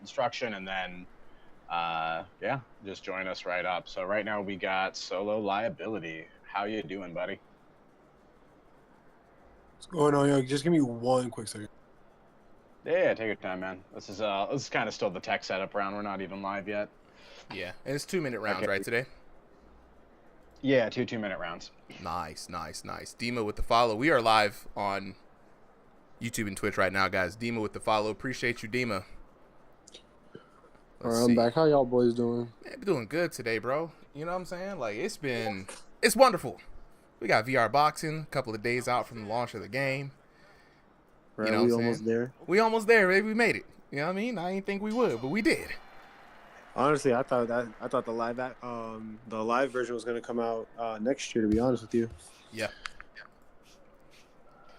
instruction, and then yeah, just join us right up. So right now we got Solo Liability. How you doing, buddy? What's going on, yo? Just give me one quick second. Yeah, take your time, man. This is kind of still the tech setup round. We're not even live yet. Yeah, and it's 2-minute rounds, Okay. right, today? Yeah, 2-minute rounds. Nice. Dima with the follow. We are live on YouTube and Twitch right now, guys. Dima with the follow. Appreciate you, Dima. All right, I'm back. How y'all boys doing? Man, doing good today, bro. You know what I'm saying? Like, it's wonderful. We got VR boxing, a couple of days out from the launch of the game. Right, You know we what I'm almost saying? there. We almost there, baby. We made it. You know what I mean? I didn't think we would, but we did. Honestly, I thought the live version was gonna come out next year. To be honest with you. Yeah.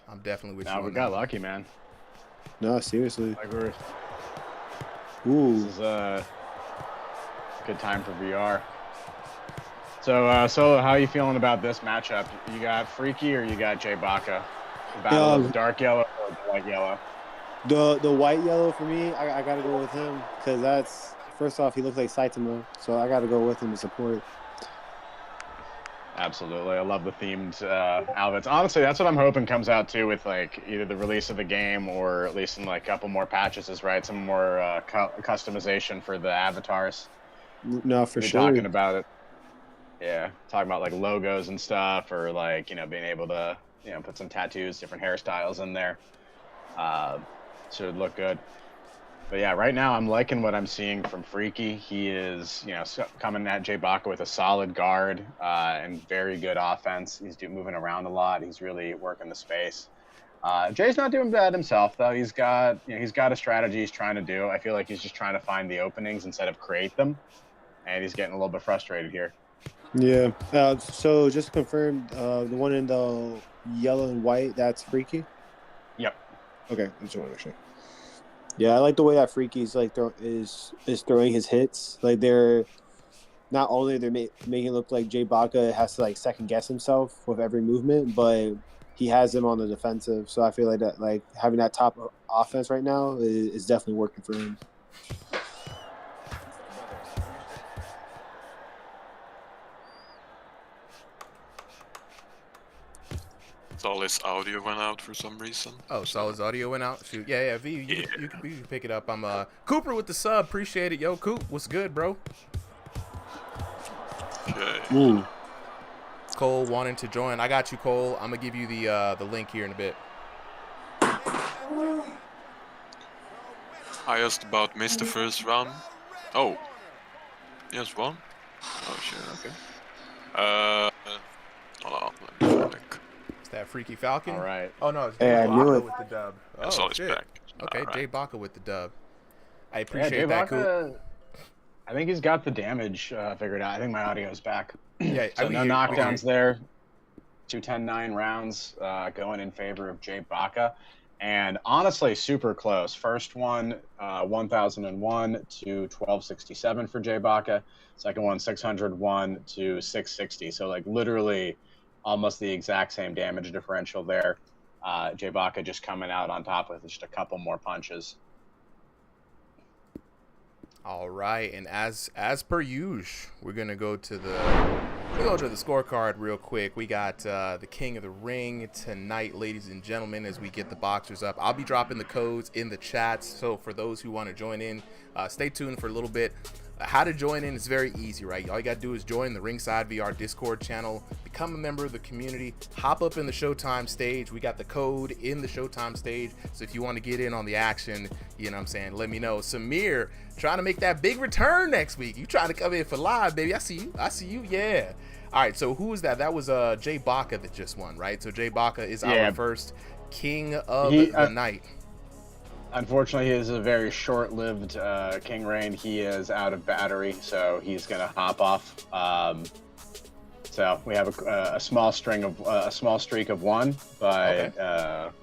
I'm definitely with you. Now we got lucky, man. No, seriously. Like we're Ooh. This is a good time for VR. So, Solo, how are you feeling about this matchup? You got Freaky or you got Jay Baca? The battle of the dark yellow or the white yellow? The white yellow for me, I gotta go with him because that's first off he looks like Saitama, so I gotta go with him to support. Absolutely. I love the themed outfits. Honestly, that's what I'm hoping comes out too with like either the release of the game or at least in like a couple more patches is right, some more customization for the avatars. No, for We're sure. talking about it. Yeah, talking about like logos and stuff, or like being able to put some tattoos, different hairstyles in there. Should look good. But yeah, right now I'm liking what I'm seeing from Freaky. He is coming at Jay Baca with a solid guard and very good offense. He's moving around a lot. He's really working the space. Jay's not doing bad himself though. He's got a strategy he's trying to do. I feel like he's just trying to find the openings instead of create them, and he's getting a little bit frustrated here. Yeah. So just to confirm, the one in the yellow and white, that's Freaky? Yep. Okay, I just want to make sure. Yeah, I like the way that Freaky's like is throwing his hits. Like they're not only making it look like Jay Baca has to like second guess himself with every movement, but he has him on the defensive. So I feel like that like having that top offense right now is definitely working for him. Solid's audio went out for some reason. Oh, Solid's audio went out. Shoot, yeah. V, you can pick it up. I'm Cooper with the sub. Appreciate it, yo. Coop, what's good, bro? Okay. Cole wanting to join. I got you, Cole. I'm gonna give you the link here in a bit. I just about missed the first round. Oh, just one. Oh shit. Okay. Hold on. Let me think. Is that Freaky Falcon? All right. Oh no, it's Hey, Jay I knew Baca it. with the dub. Oh Solid's shit. back. Okay, Alright. Jay Baca with the dub. I Yeah, appreciate Jay that, Coop. Baca, I think he's got the damage figured out. I think my audio's back. Yeah, So we no hear- we knockdowns hear. there. 2-10-9 rounds going in favor of Jay Baca. And honestly, super close. First one, 1001 to 1267 for Jay Baca. Second one, 601 to 660. So like literally almost the exact same damage differential there. Jay Baca just coming out on top with just a couple more punches. All right, and as per usual, we're gonna go to the scorecard real quick. We got the King of the Ring tonight, ladies and gentlemen. As we get the boxers up, I'll be dropping the codes in the chats. So for those who want to join in, stay tuned for a little bit. How to join in is very easy, right? All you gotta do is join the RIngsideVR Discord channel, become a member of the community, hop up in the Showtime stage. We got the code in the Showtime stage, so if you want to get in on the action, you know what I'm saying, let me know. Samir, trying to make that big return next week. You trying to come in for live, baby. I see you, yeah. All right, so who was that? That was Jay Baca that just won, right? So Jay Baca is our first King of the night. Unfortunately, he is a very short-lived King Reign. He is out of battery, so he's going to hop off. So we have a small streak of one, but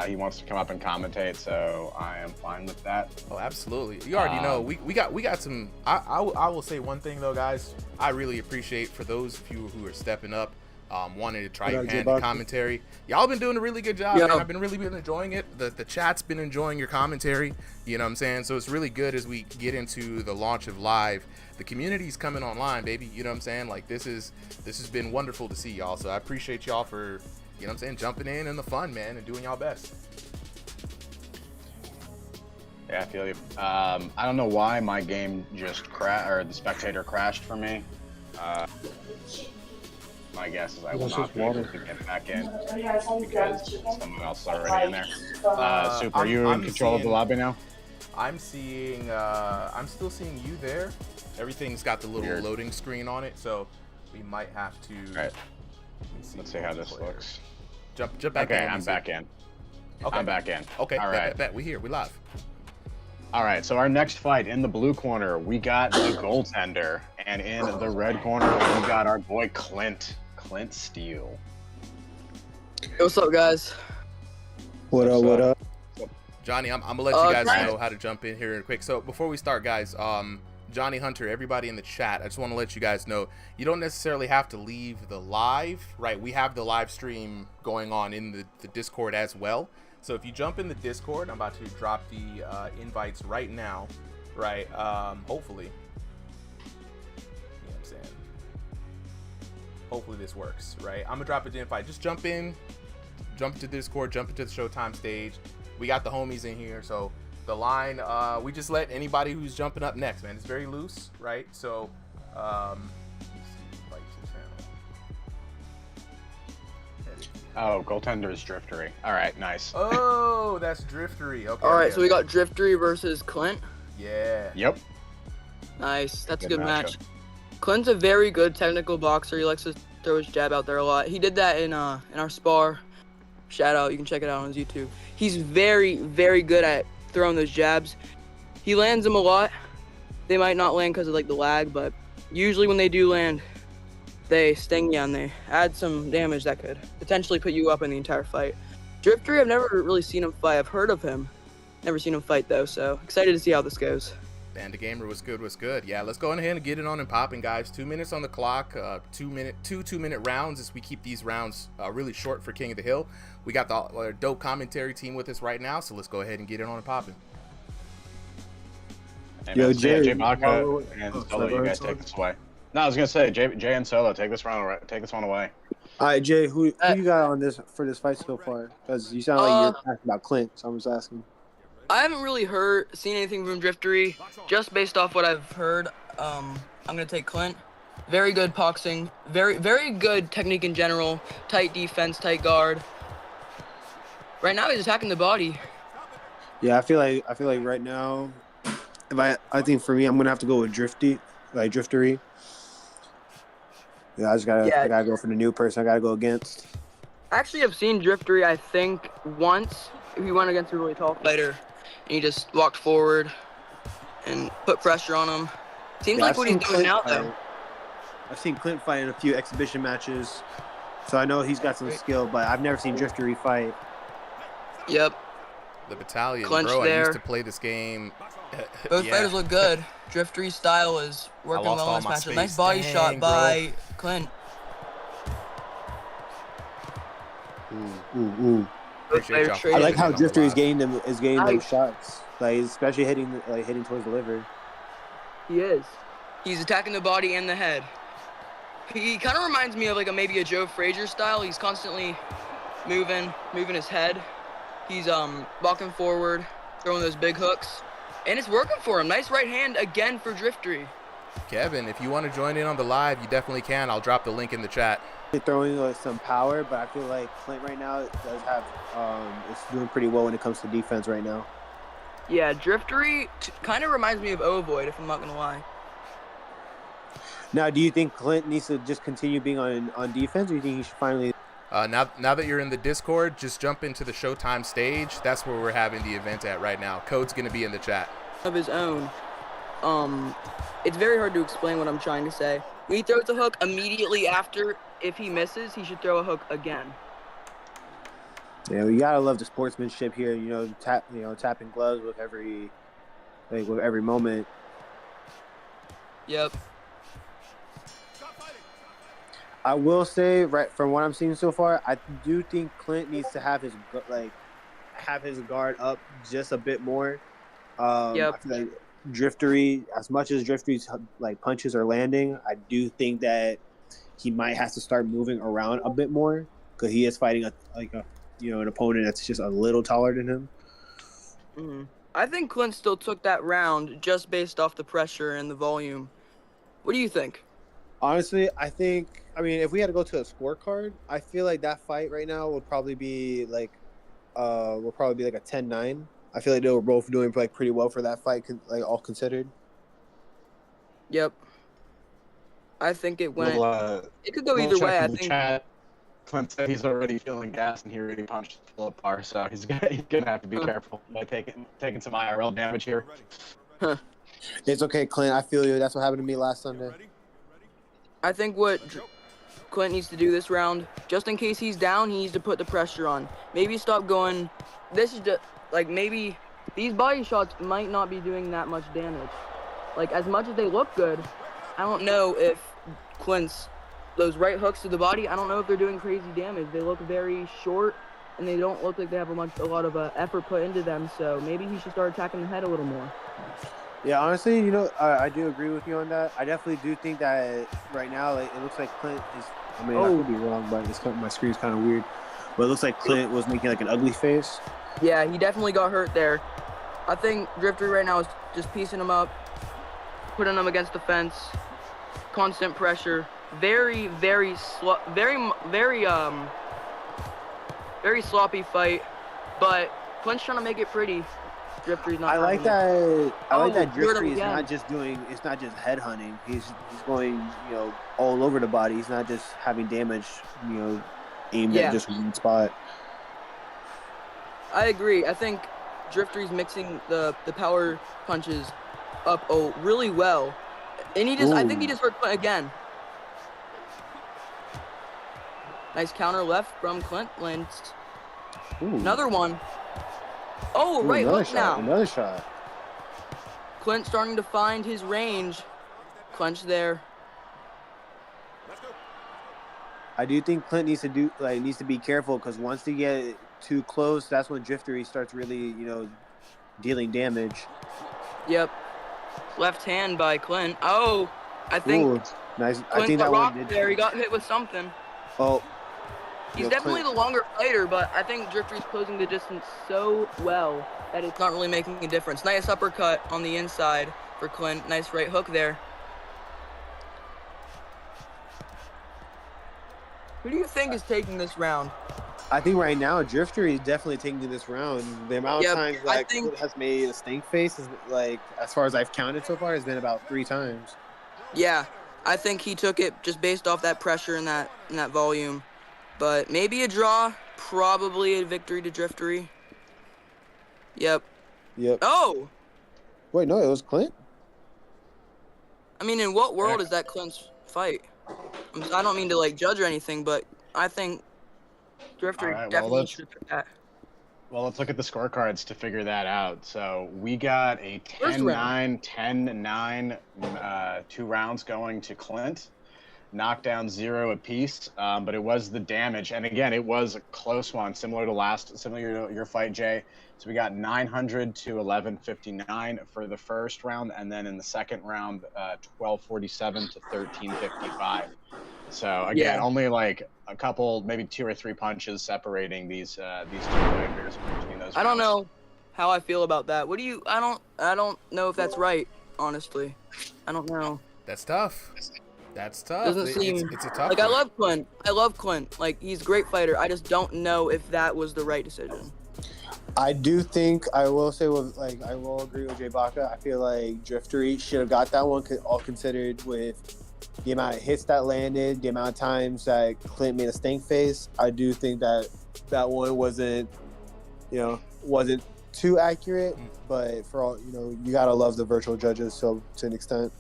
he wants to come up and commentate, so I am fine with that. Oh, absolutely. You already know we got some. I will say one thing though, guys. I really appreciate for those of you who are stepping up Wanted to try What your up, hand in J-Buck? commentary. Y'all been doing a really good job, Yo. man. I've been really been enjoying it. The chat's been enjoying your commentary. You know what I'm saying? So it's really good as we get into the launch of live. The community's coming online, baby. You know what I'm saying? Like this has been wonderful to see y'all. So I appreciate y'all for, you know what I'm saying, jumping in and the fun, man, and doing y'all best. Yeah, I feel you. I don't know why my game just the spectator crashed for me. My guess is I will That's not just be able water. to get back in because someone else is already in there. Super, are you in I'm control of the seeing- lobby now? I'm seeing, I'm still seeing you there. Everything's got the little Weird. loading screen on it, so we might have to. All right, let's see how this multiplayer. looks. Jump back in. Okay, let me I'm see. back in. Okay. I'm back in. Okay, All bet, right. bet, bet. We here. We live. All right, so our next fight in the blue corner, we got the goaltender, and in the red corner, we got our boy Clint Steele. Hey, what's up, guys? What up? What up? Johnny, I'm gonna let you guys Johnny- know how to jump in here quick. So before we start, guys, Johnny Hunter, everybody in the chat, I just want to let you guys know you don't necessarily have to leave the live, right? We have the live stream going on in the Discord as well. So if you jump in the Discord, I'm about to drop the invites right now, right? Hopefully, you know what I'm saying. Hopefully this works, right? I'm gonna drop an invite. Just jump in, jump to Discord, jump into the Showtime stage. We got the homies in here, so the line, we just let anybody who's jumping up next, man. It's very loose, right? So, let's see, invite to channel. Oh, goaltender is Driftery. All right, nice. Oh, that's Driftery. Okay. All right, okay, so we okay. got Driftery versus Clint. Yeah. Yep. Nice, that's a Good good match. matchup. Clint's a very good technical boxer. He likes to throw his jab out there a lot. He did that in our spar. Shout out, you can check it out on his YouTube. He's very, very good at throwing those jabs. He lands them a lot. They might not land because of like the lag, but usually when they do land, they sting you and they add some damage that could potentially put you up in the entire fight. Driftery, I've never really seen him fight. I've heard of him. Never seen him fight though, so excited to see how this goes. And the gamer was good. Yeah, let's go ahead and get it on and popping, guys. 2 minutes on the clock. 2 minute rounds as we keep these rounds really short for King of the Hill. We got our dope commentary team with us right now, so let's go ahead and get it on and popping. Hey, Yo, man, Jay, J Baca and oh, Solo, you sorry, guys sorry. take this away. No, I was gonna say Jay and Solo, take this one away. All right, Jay, who you got on this for this fight so far? Because you sound like you're asking about Clint, so I'm just asking. I haven't really seen anything from Driftery. Just based off what I've heard, I'm gonna take Clint. Very good boxing, very, very good technique in general. Tight defense, tight guard. Right now he's attacking the body. Yeah, I feel like right now, if I think for me, I'm gonna have to go with Driftery. Yeah, I gotta go for the new person. I gotta go against. Actually, I've seen Driftery, I think, once. He went against a really tall fighter, and he just walked forward and put pressure on him. Seems Yeah, like I've what he's seen doing Clint now, fight. though. I've seen Clint fight in a few exhibition matches, so I know he's got some skill. But I've never seen Driftery fight. Yep. The battalion, Clinch bro. I there. used to play this game. Both Yeah. fighters look good. Driftery's style is working lost well all in this my matchup. space. Nice body Dang, shot bro. by Clint. Ooh. Both Appreciate y'all players for I trading. like how on the Drifter is live. getting those Nice. shots, like especially hitting towards the liver. He is. He's attacking the body and the head. He kind of reminds me of like maybe a Joe Frazier style. He's constantly moving his head. He's walking forward, throwing those big hooks, and it's working for him. Nice right hand again for Driftery. Kevin, if you want to join in on the live, you definitely can. I'll drop the link in the chat. They're throwing some power, but I feel like Clint right now does have is doing pretty well when it comes to defense right now. Yeah, Driftery kind of reminds me of Ovoid, if I'm not gonna lie. Now, do you think Clint needs to just continue being on defense, or do you think he should finally? Now that you're in the Discord, just jump into the Showtime stage. That's where we're having the event at right now. Code's going to be in the chat. Of his own. It's very hard to explain what I'm trying to say. When he throws a hook immediately after, if he misses, he should throw a hook again. Yeah, you gotta love the sportsmanship here. Tapping gloves with every moment. Yep. I will say, right from what I'm seeing so far, I do think Clint needs to have his guard up just a bit more. Yep. I feel like Driftery, as much as Driftery's like punches are landing, I do think that he might have to start moving around a bit more because he is fighting an opponent that's just a little taller than him. Mhm. I think Clint still took that round just based off the pressure and the volume. What do you think? Honestly, I mean, if we had to go to a scorecard, I feel like that fight right now would probably be like a 10-9. I feel like they were both doing like pretty well for that fight, like all considered. Yep. I think it went. It could go Little either check way. in I the think. chat. Clint said he's already feeling gas and he already punched Philip Barr, so he's gonna have to be careful by taking some IRL damage here. Huh. It's okay, Clint. I feel you. That's what happened to me last Sunday. I think what Clint needs to do this round, just in case he's down, he needs to put the pressure on. Maybe stop going. This is just like maybe these body shots might not be doing that much damage. Like as much as they look good, I don't know if Clint's those right hooks to the body. I don't know if they're doing crazy damage. They look very short, and they don't look like they have a lot of effort put into them. So maybe he should start attacking the head a little more. Yeah, honestly, I do agree with you on that. I definitely do think that right now, like, it looks like Clint is. I mean, I could be wrong, but my screen's kind of weird. But it looks like Clint was making like an ugly face. Yeah, he definitely got hurt there. I think Drifter right now is just piecing him up, putting him against the fence, constant pressure. Very sloppy fight, but Clint's trying to make it pretty. Drifter's not. I like that Drifter is again. not just it's not just head hunting. He's going, all over the body. He's not just having damage, aimed at just one spot. I agree. I think Drifter's mixing the power punches up really well, and I think he just hurt Clint again. Nice counter left from Clint. Lands another one. Oh, right hook now. Another shot. Clint starting to find his range. Clench there. I do think Clint needs to be careful because once they get too close, that's when Driftery starts really, dealing damage. Yep. Left hand by Clint. Oh, I think. Nice. Clint I think got that rocked one did. there. He got hit with something. Oh. He's definitely the longer fighter, but I think Drifter's closing the distance so well that it's not really making a difference. Nice uppercut on the inside for Clint. Nice right hook there. Who do you think is taking this round? I think right now Drifter is definitely taking this round. The amount of times that Clint has made a stink face is as far as I've counted so far, has been about 3 times. Yeah, I think he took it just based off that pressure and that volume. But maybe a draw, probably a victory to Driftery. Yep. Oh! Wait, no, it was Clint? I mean, in what world is that Clint's fight? I don't mean to, judge or anything, but I think Drifter definitely should have that. Well, let's look at the scorecards to figure that out. So we got a 10-9, 10-9, 2 rounds going to Clint. Knockdown 0 apiece, but it was the damage, and again, it was a close one, similar to your fight, Jay. So we got 900 to 1159 for the first round, and then in the second round, 1247 to 1355. So again, only like a couple, maybe 2 or 3 punches separating these 2 fighters between those. I don't know how I feel about that. What do you? I don't know if that's right. Honestly, I don't know. That's tough. That's tough. Doesn't seem it's a tough like one. I love Clint. Like, he's a great fighter. I just don't know if that was the right decision. I do think I will agree with Jay Baca. I feel like Driftery should have got that one, all considered, with the amount of hits that landed, the amount of times that Clint made a stink face. I do think that one wasn't too accurate, but for all, you gotta love the virtual judges to an extent.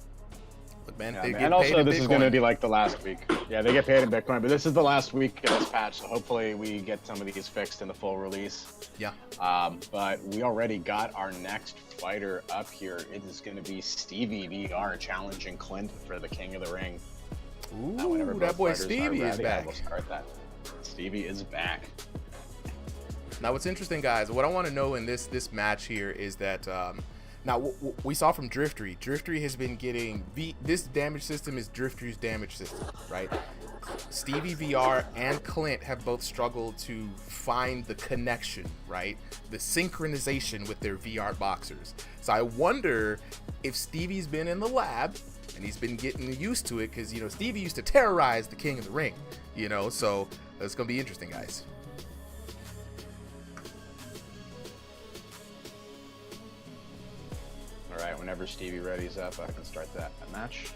But man, and also this is going to be like the last week. Yeah, they get paid in Bitcoin, but this is the last week of this patch, so hopefully we get some of these fixed in the full release. Yeah. But we already got our next fighter up here. It is going to be RIngsideVR challenging Clint for the King of the Ring. Ooh, that boy Stevie is back. We'll start that. Stevie is back. Now, what's interesting, guys, what I want to know in this match here is that now we saw from Driftery. Driftery has been getting this damage system is Driftery's damage system, right? Stevie VR and Clint have both struggled to find the connection, right? The synchronization with their VR boxers. So I wonder if Stevie's been in the lab and he's been getting used to it, because, you know, Stevie used to terrorize the King of the Ring, you know, so it's going to be interesting, guys. All right, whenever Stevie readies up, I can start that match.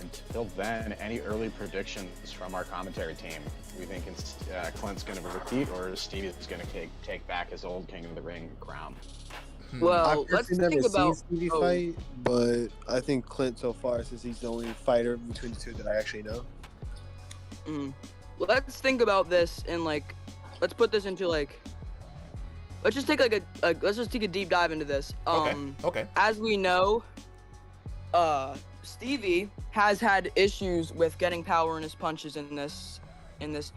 Until then, any early predictions from our commentary team? We think Clint's going to repeat, or Stevie's going to take back his old King of the Ring crown? Well, let's think about Stevie fight, but I think Clint so far, since he's the only fighter between the two that I actually know. Let's think about this and let's put this into let's just take let's just take a deep dive into this. Okay. As we know, Stevie has had issues with getting power in his punches in this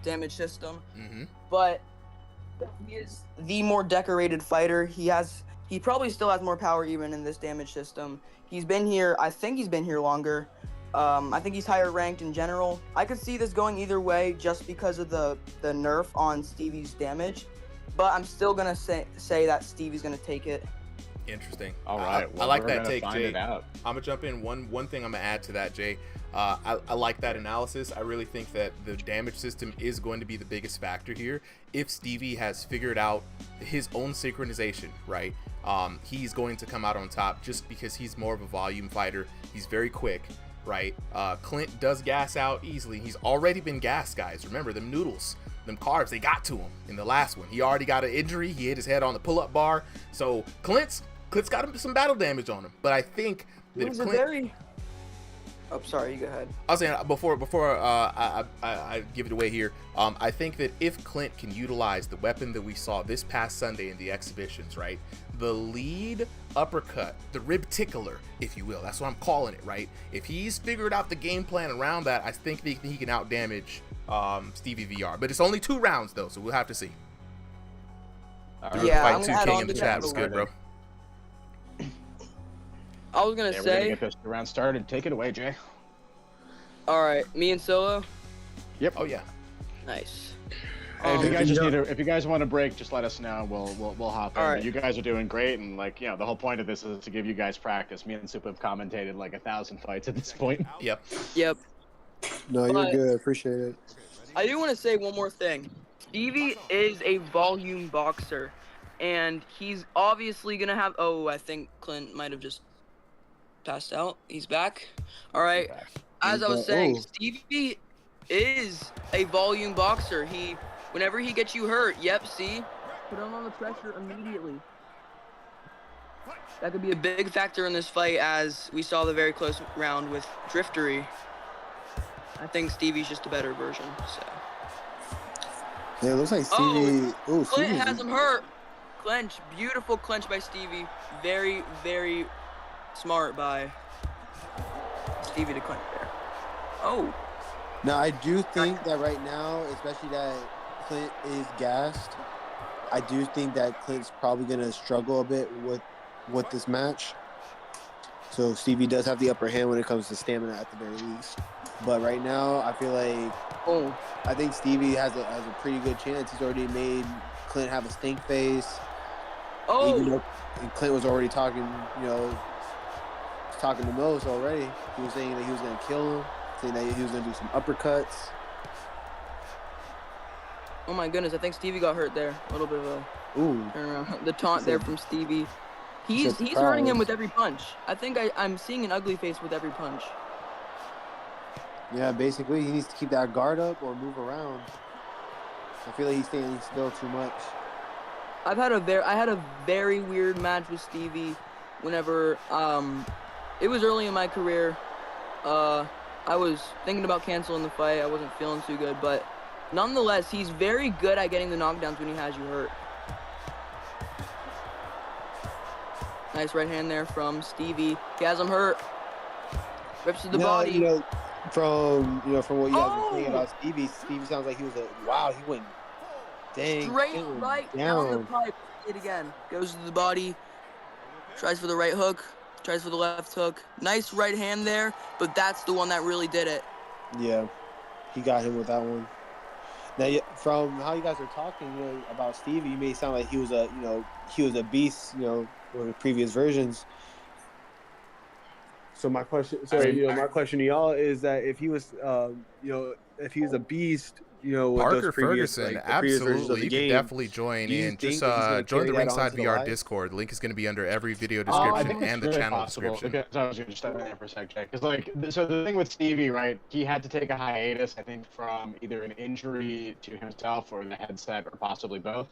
damage system. But he is the more decorated fighter. He probably still has more power even in this damage system. He's been here. I think he's been here longer. I think he's higher ranked in general. I could see this going either way just because of the nerf on Stevie's damage. But I'm still gonna say that Stevie's gonna take it. Interesting. All right. I like that take, Jay. I'm gonna jump in. One thing I'm gonna add to that, Jay. I like that analysis. I really think that the damage system is going to be the biggest factor here. If Stevie has figured out his own synchronization, right, he's going to come out on top just because he's more of a volume fighter. He's very quick, right? Clint does gas out easily. He's already been gassed, guys. Remember, them noodles, them carbs, they got to him in the last one. He already got an injury. He hit his head on the pull-up bar. So Clint's got some battle damage on him. But I think that if Clint... Oh, sorry, you go ahead. I was saying before I give it away here, I think that if Clint can utilize the weapon that we saw this past Sunday in the exhibitions, right, the lead uppercut, the rib tickler, if you will, that's what I'm calling it, right? If he's figured out the game plan around that, I think that he can outdamage Stevie VR. But it's only 2 rounds though, so we'll have to see. Yeah, Fight 2 King in the chat was good, bro. I was gonna say, we're gonna get this round started. Take it away, Jay. All right, me and Solo. Yep. Oh yeah. Nice. Hey, if you guys want a break, just let us know. We'll hop in. Right. You guys are doing great, and the whole point of this is to give you guys practice. Me and Soup have commentated 1,000 fights at this point. Yep. No, you're good. I appreciate it. I do want to say one more thing. Stevie is a volume boxer, and he's obviously gonna have. Oh, I think Clint might have just passed out. He's back. All right. As I was saying, Stevie is a volume boxer. Whenever he gets you hurt, see, put him on the pressure immediately. That could be a big factor in this fight, as we saw the very close round with Driftery. I think Stevie's just a better version. So. Yeah, it looks like Stevie. Oh, Clint has him hurt. Clench, beautiful clench by Stevie. Very, very smart by Stevie to clench there. Oh. Now, I do think that right now, especially that Clint is gassed, I do think that Clint's probably going to struggle a bit with this match. So Stevie does have the upper hand when it comes to stamina at the very least. But right now, I feel like I think Stevie has a pretty good chance. He's already made Clint have a stink face. Oh. Even though Clint was already talking the most already. He was saying that he was going to kill him, saying that he was going to do some uppercuts. Oh my goodness, I think Stevie got hurt there. A little bit of a turnaround. The taunt there from Stevie. He's hurting him with every punch. I think I'm seeing an ugly face with every punch. Yeah, basically, he needs to keep that guard up or move around. I feel like he's standing still too much. I had a very weird match with Stevie whenever it was early in my career. I was thinking about canceling the fight. I wasn't feeling too good, but nonetheless, he's very good at getting the knockdowns when he has you hurt. Nice right hand there from Stevie. He has him hurt. Rips to the body. from what you guys were saying about Stevie. Stevie sounds like he was wow. He went Straight right down the pipe. It again. Goes to the body. Tries for the right hook. Tries for the left hook. Nice right hand there, but that's the one that really did it. Yeah, he got him with that one. Now, from how you guys are talking, about Stevie, you may sound like he was a beast, with the previous versions. So my question, my question to y'all is that if he was, if he was a beast, with Parker those previous, Ferguson, the previous versions of absolutely. the You game, could definitely join do you in. think Just that he's gonna join the carry that Ringside onto the VR live? Discord. Link is going to be under every video I description think it's and the really channel possible. description. Because I was going to step in there for a sec, Jay. Because so the thing with Stevie, right? He had to take a hiatus, I think, from either an injury to himself or the headset, or possibly both.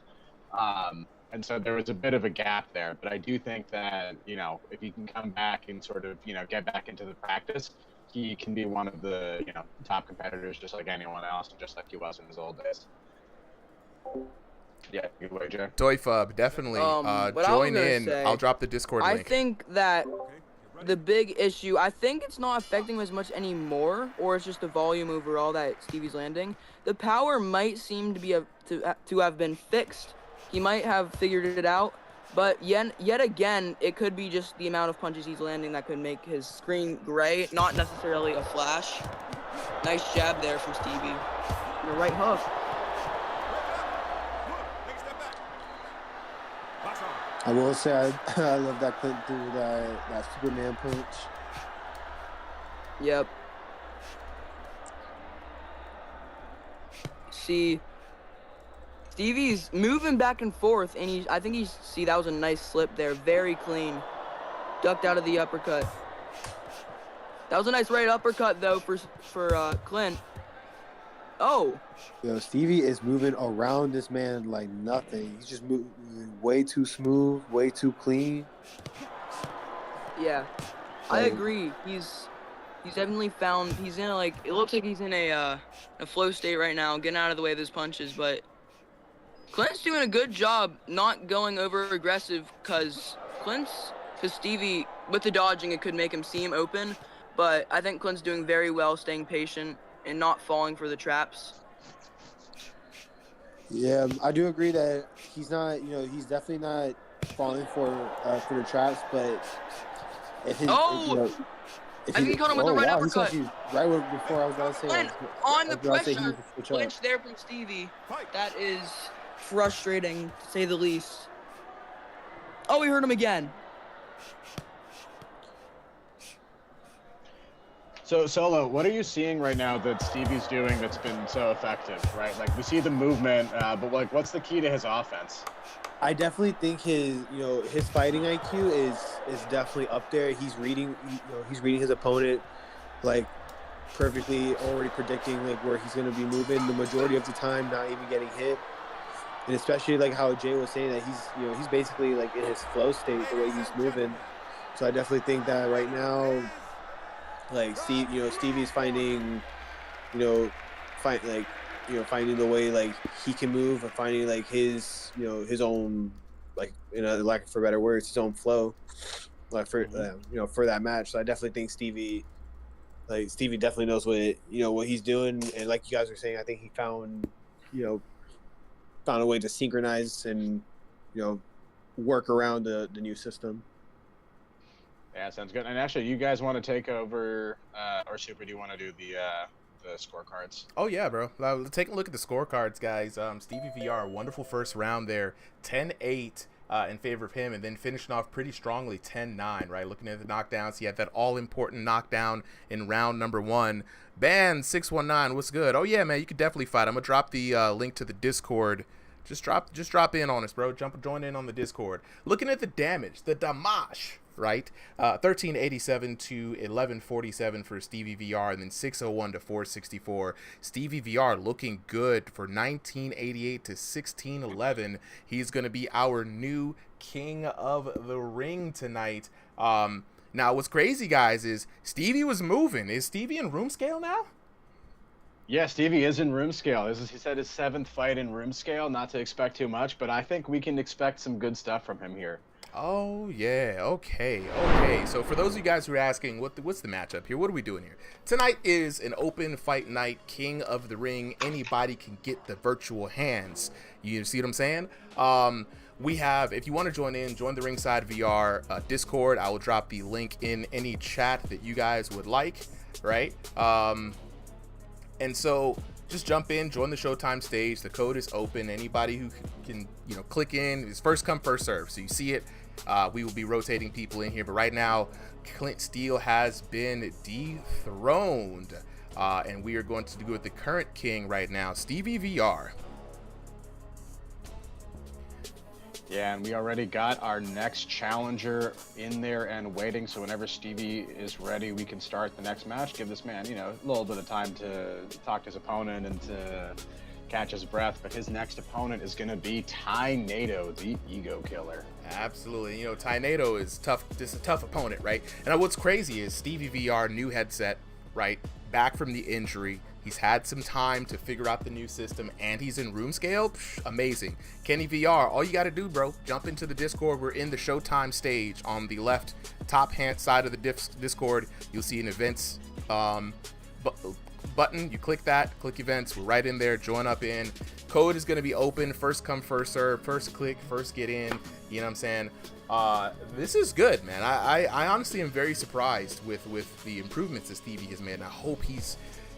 And so there was a bit of a gap there. But I do think that if he can come back and sort of get back into the practice, he can be one of the top competitors, just like anyone else, and just like he was in his old days. Yeah, good way, Jay. Toyfub, definitely. Join in. I'll drop the Discord link. I think that the big issue, I think it's not affecting him as much anymore, or it's just the volume overall that Stevie's landing. The power might seem to be to have been fixed. He might have figured it out, but yet again, it could be just the amount of punches he's landing that could make his screen gray, not necessarily a flash. Nice jab there from Stevie. Your right hook. I will say I love that Clint threw that Superman punch. Yep. See, Stevie's moving back and forth, and I think that was a nice slip there, very clean. Ducked out of the uppercut. That was a nice right uppercut though for Clint. Oh. Stevie is moving around this man like nothing. He's just moving way too smooth, way too clean. Yeah, I agree. He's definitely found. He's in it looks like he's in a flow state right now, getting out of the way of his punches. But Clint's doing a good job not going over aggressive, because Stevie with the dodging, it could make him seem open. But I think Clint's doing very well, staying patient and not falling for the traps. Yeah, I do agree that he's not, he's definitely not falling for the traps, but if his, I think he caught him with the right uppercut. Right before I was going to say, Clint, on the pressure, clinch there from Stevie. That is frustrating, to say the least. Oh, we heard him again. So, Solo, what are you seeing right now that Stevie's doing that's been so effective, right? Like, we see the movement, but, what's the key to his offense? I definitely think his fighting IQ is definitely up there. He's reading his opponent, perfectly, already predicting, where he's going to be moving the majority of the time, not even getting hit. And especially, how Jay was saying that he's basically, in his flow state, the way he's moving. So I definitely think that right now, Stevie's finding, finding the way he can move, and finding his his own, in a lack for better words, his own flow, for that match. So I definitely think Stevie definitely knows what he's doing, and like you guys were saying, I think he found a way to synchronize and work around the new system. Yeah, sounds good. And actually, you guys want to take over, or Super, do you want to do the scorecards? Oh, yeah, bro. Take a look at the scorecards, guys. Stevie VR, wonderful first round there. 10-8 in favor of him, and then finishing off pretty strongly, 10-9, right? Looking at the knockdowns, he had that all-important knockdown in round number 1. Ban619, what's good? Oh, yeah, man, you could definitely fight. I'm going to drop the link to the Discord. Just drop in on us, bro. Join in on the Discord. Looking at the damage, the damage, right? 1387 to 1147 for Stevie VR, and then 601 to 464. Stevie VR looking good for 1988 to 1611. He's going to be our new king of the ring tonight. Now, what's crazy, guys, is Stevie was moving. Is Stevie in room scale now? Yeah, Stevie is in room scale. This is, he said, his 7th fight in room scale. Not to expect too much, but I think we can expect some good stuff from him here. Oh yeah, okay. So for those of you guys who are asking, what's the matchup here? What are we doing here? Tonight is an open fight night, King of the Ring. Anybody can get the virtual hands. You see what I'm saying? We have, if you want to join the Ringside VR Discord. I will drop the link in any chat that you guys would like, right? And so just jump in, join the Showtime stage. The code is open. Anybody who can, click in is first come, first serve. So you see it. We will be rotating people in here, but right now, Clint Steele has been dethroned, and we are going to go with the current king right now, StevieVR. Yeah, and we already got our next challenger in there and waiting. So whenever Stevie is ready, we can start the next match. Give this man, a little bit of time to talk to his opponent and to catch his breath. But his next opponent is going to be Ty-Nato, the Ego Killer. Absolutely. Ty-Nato is tough. Just a tough opponent, right? And what's crazy is StevieVR, new headset, right? Back from the injury. He's had some time to figure out the new system, and he's in room scale. Amazing. Kenny VR, all you got to do, bro, jump into the Discord. We're in the Showtime stage on the left top hand side of the Discord. You'll see an events button. You click that, click events. We're right in there. Join up in. Code is going to be open. First come, first serve. First click, first get in. You know what I'm saying? This is good, man. I honestly am very surprised with the improvements that Stevie has made. And I hope he's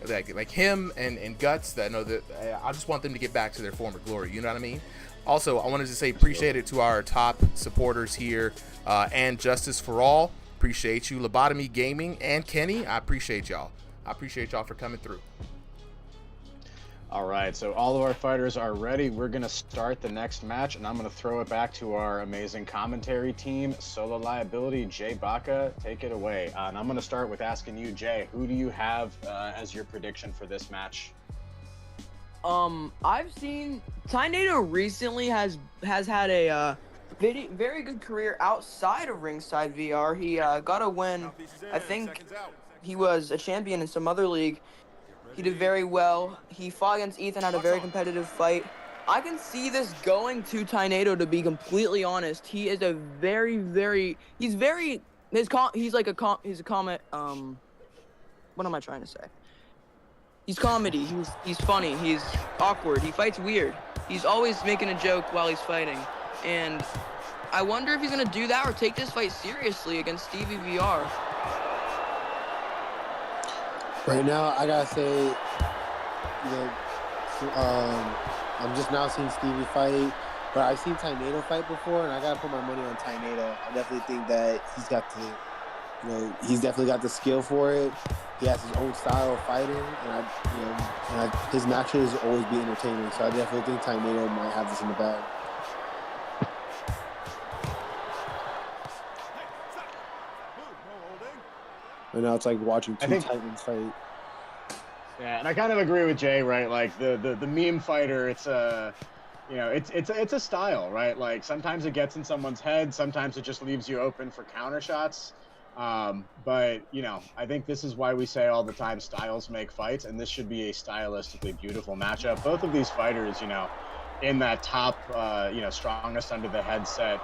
like him and Guts. That know that I just want them to get back to their former glory. You know what I mean? Also, I wanted to say appreciate it to our top supporters here, and Justice for All. Appreciate you, Lobotomy Gaming and Kenny. I appreciate y'all. I appreciate y'all for coming through. All right, so all of our fighters are ready. We're going to start the next match, and I'm going to throw it back to our amazing commentary team. Solo Liability, Jay Baca, take it away. And I'm going to start with asking you, Jay, who do you have as your prediction for this match? I've seen Ty-Nato recently has had a very good career outside of Ringside VR. He got a win. I think he was a champion in some other league. He did very well. He fought against Ethan, had a very competitive fight. I can see this going to Ty-Nato, to be completely honest. He is a he's a comic, what am I trying to say? He's comedy, he's funny, he's awkward, he fights weird. He's always making a joke while he's fighting. And I wonder if he's gonna do that or take this fight seriously against StevieVR. Right now, I gotta say, I'm just now seeing Stevie fight, but I've seen Ty-Nato fight before, and I gotta put my money on Ty-Nato. I definitely think that he's definitely got the skill for it. He has his own style of fighting, and his matches always be entertaining. So I definitely think Ty-Nato might have this in the bag. Right now, it's like watching two Titans fight. Yeah, and I kind of agree with Jay, right? Like the meme fighter, it's a style, right? Like sometimes it gets in someone's head, sometimes it just leaves you open for counter shots. But I think this is why we say all the time, styles make fights, and this should be a stylistically beautiful matchup. Both of these fighters, in that top, strongest under the headset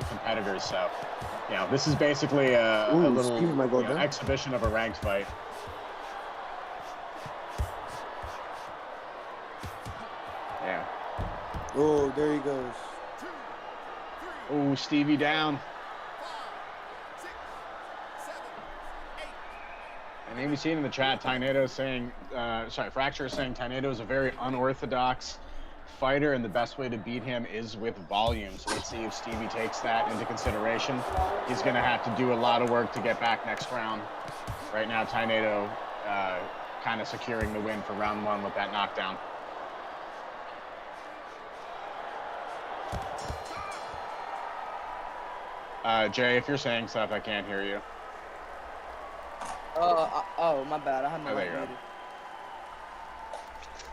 competitors. So, this is basically a little exhibition of a ranked fight. Yeah. Oh, there he goes. Oh, Stevie down. And then we see in the chat, Ty-Nato saying, Fracture is saying Ty-Nato is a very unorthodox fighter, and the best way to beat him is with volume. So let's see if Stevie takes that into consideration. He's going to have to do a lot of work to get back next round. Right now, Ty-Nato kind of securing the win for round one with that knockdown. Jay, if you're saying stuff, I can't hear you. Oh, my bad. I had my mic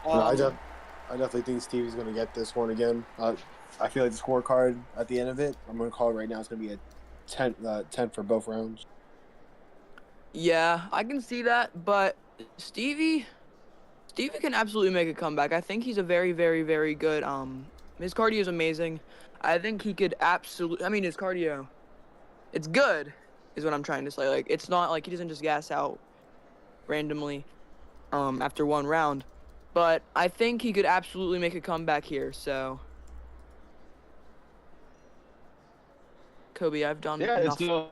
muted. I definitely think Stevie's going to get this one again. I feel like the scorecard at the end of it, I'm going to call it right now, it's going to be a 10 for both rounds. Yeah, I can see that, but Stevie can absolutely make a comeback. I think he's a very, very, very good His cardio is amazing. I think he could absolutely. I mean, his cardio, it's good, is what I'm trying to say. Like, it's not like he doesn't just gas out randomly after one round. But I think he could absolutely make a comeback here. So, Kobe, I've done Yeah, enough. it's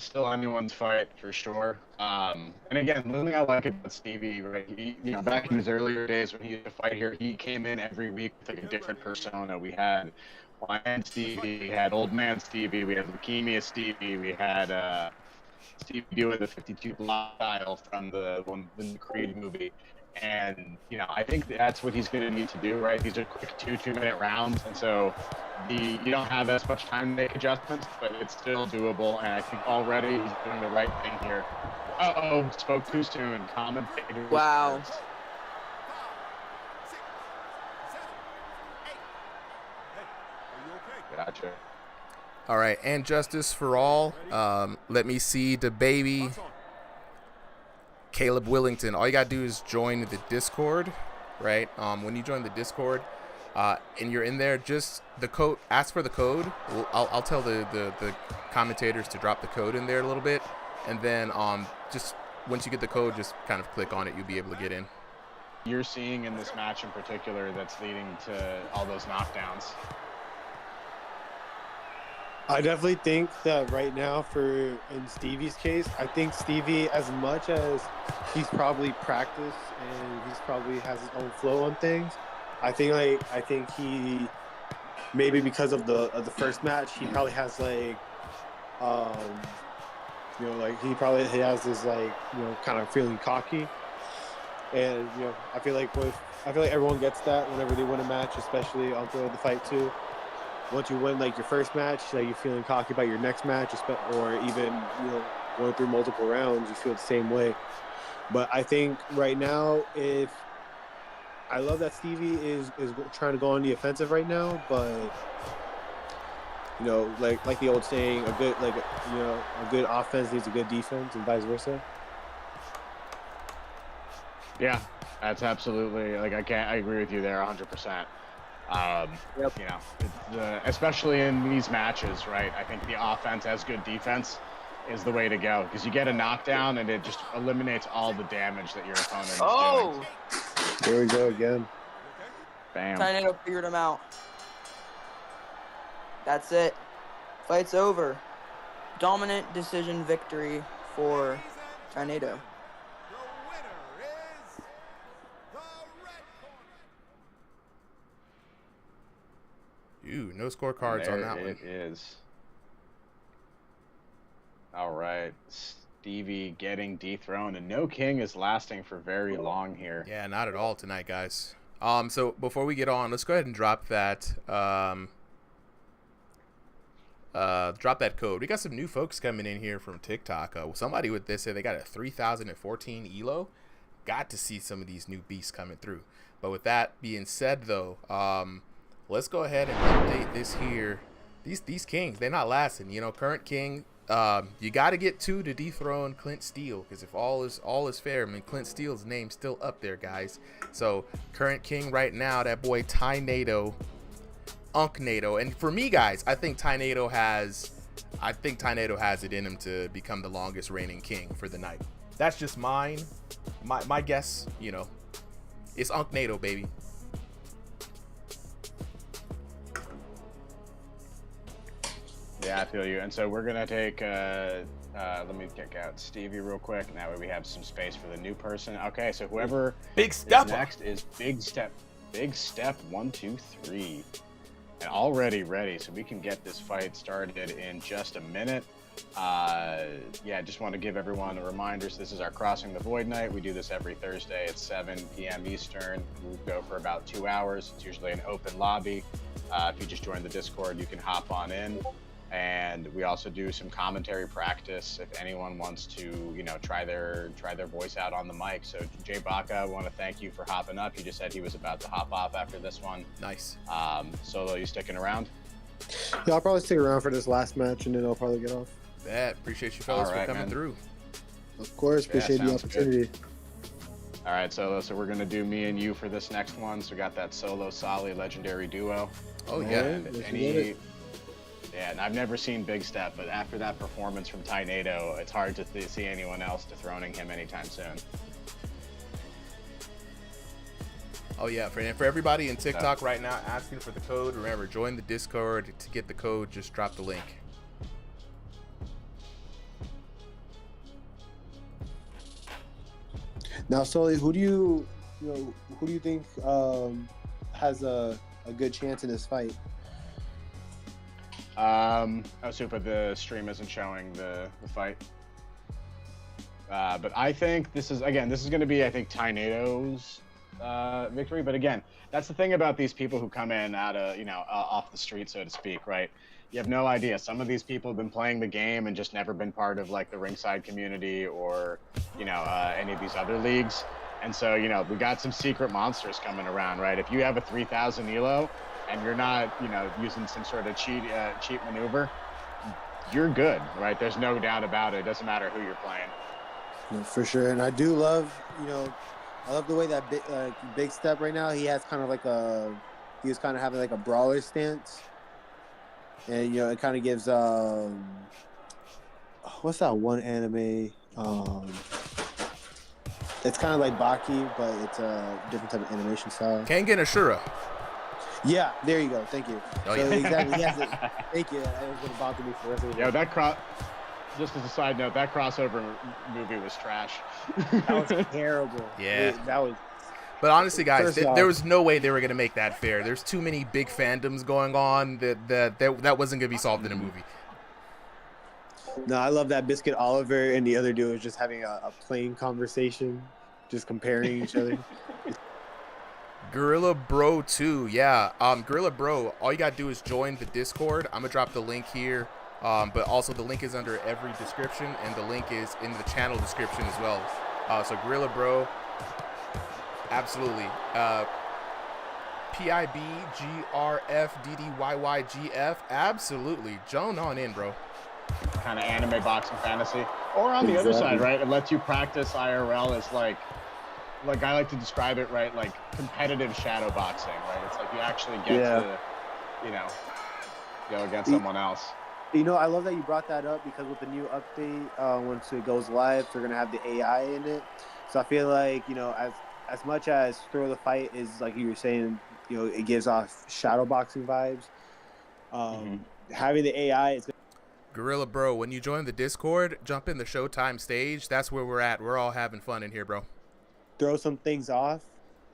still anyone's fight for sure. And again, the thing I like about Stevie, right? Back in his earlier days when he used to fight here, he came in every week with like a different persona. We had Lion Stevie, we had Old Man Stevie, we had Leukemia Stevie, we had Stevie doing the 52 block style from the Creed movie. And I think that's what he's going to need to do, right? These are quick 2-minute rounds, and so you don't have as much time to make adjustments, but it's still doable. And I think already he's doing the right thing here. Spoke too soon. Commentators. Wow. Gotcha. All right, and justice for all. Let me see the baby. Caleb Willington. All you gotta do is join the Discord, right? When you join the Discord, and you're in there, just the code. Ask for the code. I'll tell the commentators to drop the code in there a little bit, and then just once you get the code, just kind of click on it. You'll be able to get in. You're seeing in this match in particular that's leading to all those knockdowns. I definitely think that right now, in Stevie's case, I think Stevie, as much as he's probably practiced and he's probably has his own flow on things, I think he maybe because of the first match, he probably has he has this kind of feeling cocky, and I feel like everyone gets that whenever they win a match, especially on Thrill of the Fight 2. Once you win your first match, you're feeling cocky about your next match, or even going through multiple rounds, you feel the same way. But I think right now, I love that Stevie is trying to go on the offensive right now, but like the old saying, a good offense needs a good defense, and vice versa. Yeah, that's absolutely I agree with you there 100%. Especially in these matches, right? I think the offense as good defense is the way to go, because you get a knockdown and it just eliminates all the damage that your opponent is doing. There we go again. Bam. Tornado figured him out. That's it. Fight's over. Dominant decision victory for Tornado. Ooh, no scorecards on that one. It is. All right. Stevie getting dethroned, and no king is lasting for very long here. Yeah, not at all tonight, guys. So before we get on, let's go ahead and drop that code. We got some new folks coming in here from TikTok. Somebody with this said they got a 3014 elo. Got to see some of these new beasts coming through. But with that being said, though, let's go ahead and update this here. These kings, they're not lasting. Current king, you got to get 2 to dethrone Clint Steele, because if all is fair, Clint Steele's name's still up there, guys. So current king right now, that boy Tornado, Unknado, and for me, guys, I think Tornado has it in him to become the longest reigning king for the night. That's just my guess. It's Unknado, baby. Yeah, I feel you. And so we're gonna take. Let me kick out Stevie real quick, and that way we have some space for the new person. Okay, so whoever Big Step is next is Big Step. Big Step 1, 2, 3, and already ready. So we can get this fight started in just a minute. Yeah, just want to give everyone a reminder. So this is our Crossing the Void night. We do this every Thursday at 7 p.m. Eastern. We go for about 2 hours. It's usually an open lobby. If you just join the Discord, you can hop on in. And we also do some commentary practice if anyone wants to, try their voice out on the mic. So Jay Baca, I want to thank you for hopping up. He just said he was about to hop off after this one. Nice. Solo, you sticking around? Yeah, I'll probably stick around for this last match, and then I'll probably get off. Appreciate you fellas for coming through. Of course, appreciate the opportunity. All right, Solo. So we're gonna do me and you for this next one. So we got that Solo Solly legendary duo. Oh yeah. And yeah, and I've never seen Big Step, but after that performance from Tornado, it's hard to see anyone else dethroning him anytime soon. Oh yeah, for everybody in TikTok right now asking for the code, remember, join the Discord. To get the code, just drop the link. Now, Sully, who do you think has a good chance in this fight? Oh, super. The stream isn't showing the fight. But I think this is going to be, I think, Tornado's victory. But again, that's the thing about these people who come in out of, off the street, so to speak, right? You have no idea. Some of these people have been playing the game and just never been part of like the ringside community or, any of these other leagues. And so, we got some secret monsters coming around, right? If you have a 3,000 elo and you're not, using some sort of cheat maneuver, you're good, right? There's no doubt about it. It doesn't matter who you're playing. No, for sure. And I do love, I love the way that Big Step right now, he has kind of like he was kind of having like a brawler stance. And, it kind of gives, what's that one anime? It's kind of like Baki, but it's a different type of animation style. Kengan Ashura. Yeah, there you go. Thank you. Oh, so yeah. exactly, he has it. Thank you. That was going to bother me for the rest of the Yeah, just as a side note, that crossover movie was trash. That was terrible. Yeah. That was. But honestly, guys, First off- there was no way they were going to make that fair. There's too many big fandoms going on that wasn't going to be solved in a movie. No, I love that Biscuit Oliver and the other dude was just having a plain conversation, just comparing each other. Gorilla Bro 2, yeah. Gorilla Bro, all you gotta do is join the Discord. I'm gonna drop the link here, but also the link is under every description, and the link is in the channel description as well. So Gorilla Bro, absolutely. PIBGRFDDYYGF, absolutely. Joan on in, bro. Kind of anime boxing fantasy. Or on the other side, right? It lets you practice IRL as like I like to describe it, right? Like competitive shadow boxing, right? It's like you actually get to, go against someone else. I love that you brought that up because with the new update, once it goes live, they're gonna have the AI in it. So I feel like, as much as Thrill the Fight is like you were saying, it gives off shadow boxing vibes. Having the AI is Gorilla Bro, when you join the Discord, jump in the Showtime stage. That's where we're at. We're all having fun in here, bro. throw some things off.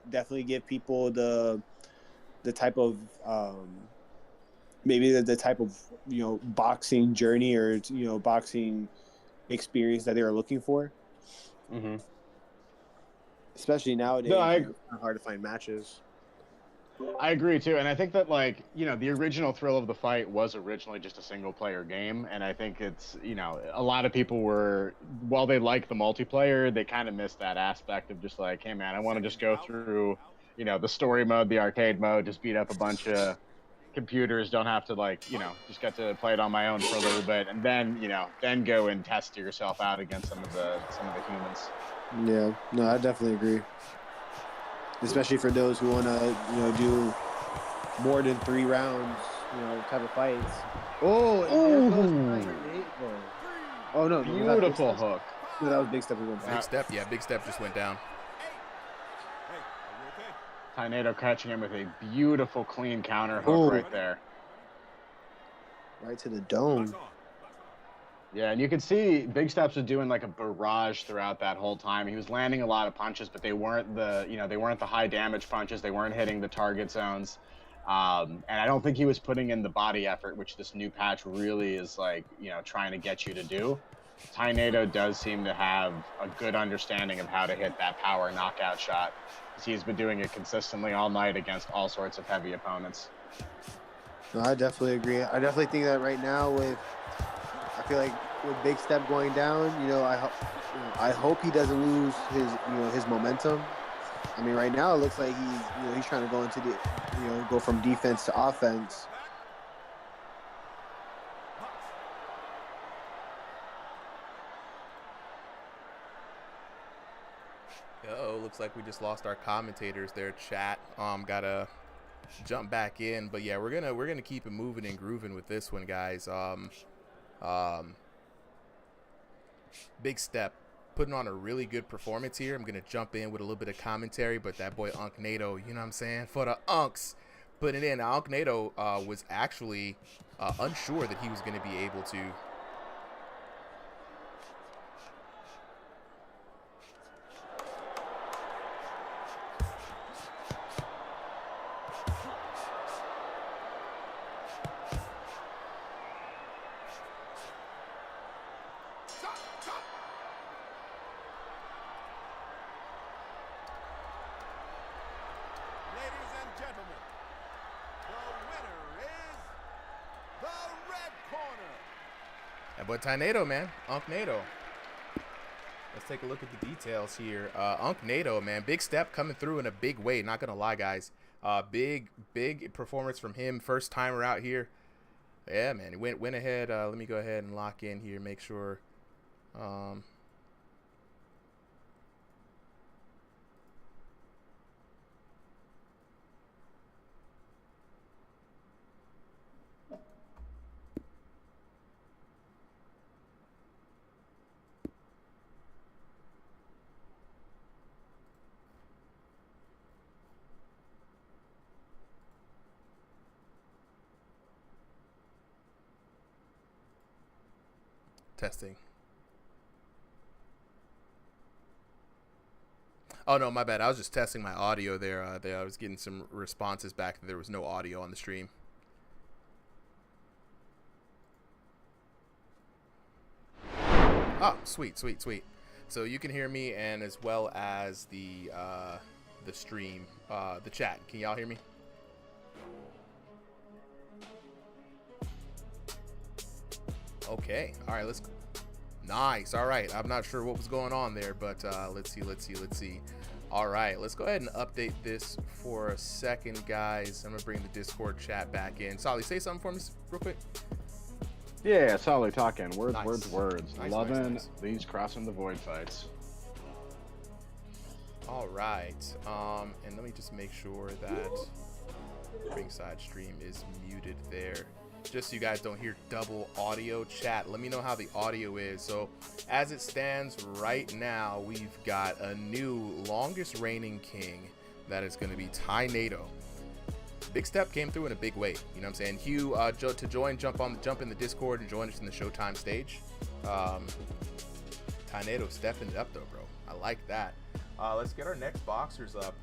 Definitely give people the type of maybe the type of boxing journey or boxing experience that they were looking for. Mm-hmm. Especially nowadays, it's kind of hard to find matches. I agree too, and I think that the original Thrill of the Fight was originally just a single player game, and I think it's a lot of people were, while they like the multiplayer, they kind of missed that aspect of just like, hey man, I want to just go through the story mode, the arcade mode, just beat up a bunch of computers, don't have to just get to play it on my own for a little bit, and then then go and test yourself out against some of the humans. Yeah, no, I definitely agree. Especially for those who want to, do more than 3 rounds, type of fights. Oh, oh no, beautiful hook. No, that was Big Step. Big Step just went down. Tornado catching him with a beautiful, clean counter hook right there. Right to the dome. Yeah, and you can see Big Steps was doing like a barrage throughout that whole time. He was landing a lot of punches, but they weren't the high damage punches. They weren't hitting the target zones. And I don't think he was putting in the body effort, which this new patch really is trying to get you to do. Tornado does seem to have a good understanding of how to hit that power knockout shot. He's been doing it consistently all night against all sorts of heavy opponents. No, I definitely agree. I definitely think that right now I feel like with Big Step going down, I hope he doesn't lose his momentum. I mean, right now it looks like he's trying to go into go from defense to offense. Uh-oh, looks like we just lost our commentators there, chat. Gotta jump back in, but yeah, we're gonna keep it moving and grooving with this one, guys. Big Step putting on a really good performance here. I'm gonna jump in with a little bit of commentary, but that boy Unk NATO, you know what I'm saying, for the Unks, put it in. Now, Unk NATO was actually unsure that he was gonna be able to. But Tornado, man, Unk NATO. Let's take a look at the details here. Unk NATO, man, Big Step coming through in a big way. Not gonna lie, guys. Big performance from him. First timer out here. Yeah, man. He went ahead. Let me go ahead and lock in here. Make sure. Testing. Oh no, my bad. I was just testing my audio there. I was getting some responses back that there was no audio on the stream. Oh, sweet. So you can hear me, and as well as the stream, the chat. Can y'all hear me? Okay. All right. Let's. Nice. All right. I'm not sure what was going on there, but let's see. All right. Let's go ahead and update this for a second, guys. I'm gonna bring the Discord chat back in. Solly, say something for me real quick. Yeah, Solly talking. Words. Nice, Loving nice. these crossing the void fights. All right. And let me just make sure that Ringside stream is muted there. Just so you guys don't hear double audio. Chat, let me know how the audio is. So as it stands right now, we've got a new longest reigning king. That is going to be Tornado. Big Step came through in a big way. You know what I'm saying? Hugh, to join, jump in the Discord and join us in the Showtime stage. Tornado stepping it up though, bro. I like that. Let's get our next boxers up.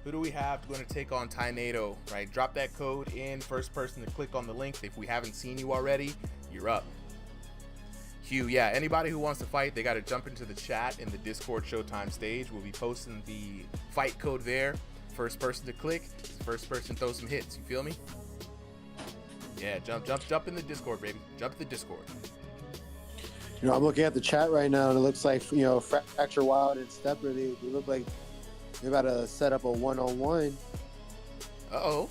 Who do we have going to take on Tornado? Right, drop that code in. First person to click on the link. If we haven't seen you already, you're up. Hugh, yeah. Anybody who wants to fight, they got to jump into the chat in the Discord Showtime stage. We'll be posting the fight code there. First person to click, first person throw some hits. You feel me? Yeah, jump in the Discord, baby. Jump in the Discord. You know, I'm looking at the chat right now, and it looks like, you know, Fracture Wild and Stepper, they look like they're about to set up a one-on-one. Uh-oh.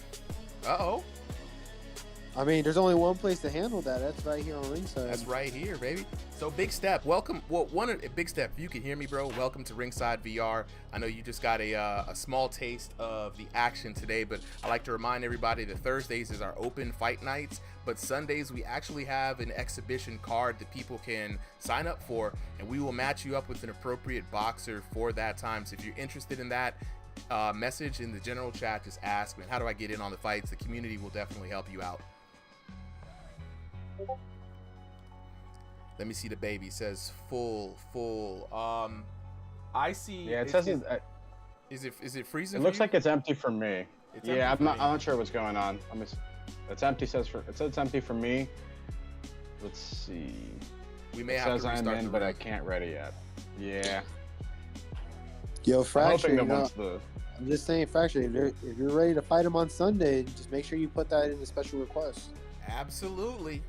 I mean, there's only one place to handle that. That's right here on Ringside. That's right here, baby. So Big Step, welcome. Well, Big Step, if you can hear me, bro, welcome to Ringside VR. I know you just got a small taste of the action today, but I like to remind everybody that Thursdays is our open fight nights, but Sundays we actually have an exhibition card that people can sign up for, and we will match you up with an appropriate boxer for that time. So if you're interested in that, message in the general chat, just ask, man, how do I get in on the fights? The community will definitely help you out. Let me see the baby. It says full. I see. Yeah, it says is it freezing? It looks like it's empty for me. It's yeah, empty I'm not sure what's going on. It's empty. It says it's empty for me. Let's see. We may it have says to restart I'm in, but I can't ready yet. Yeah. Yo, Fracture, I'm just saying, Fracture, if you're ready to fight him on Sunday, just make sure you put that in the special request. Absolutely.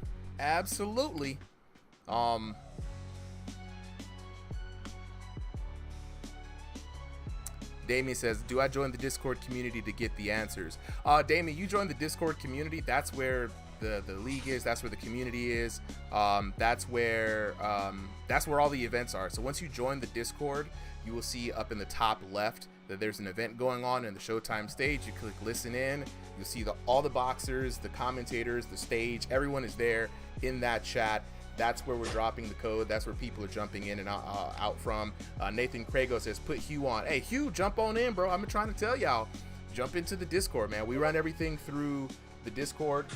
Damien says, do I join the Discord community to get the answers? Damien, you join the Discord community. That's where the league is. That's where the community is. That's where all the events are. So once you join the Discord, you will see up in the top left that there's an event going on in the Showtime stage. You click listen in. You'll see all the boxers, the commentators, the stage. Everyone is there in that chat. That's where we're dropping the code. That's where people are jumping in and out from. Nathan Crago says, put Hugh on. Hey, Hugh, jump on in, bro. I've been trying to tell y'all. Jump into the Discord, man. We run everything through the Discord.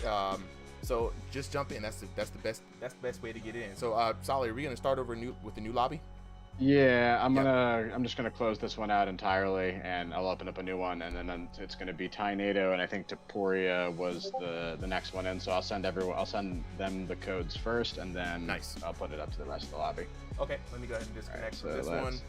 So just jump in. That's the best way to get in. So, Solly, are we gonna start over with the new lobby? Yeah, I'm just gonna close this one out entirely, and I'll open up a new one, and then it's gonna be Tornado, and I think Taporia was the next one in. So I'll send them the codes first, and then I'll put it up to the rest of the lobby. Okay, let me go ahead and disconnect from this one.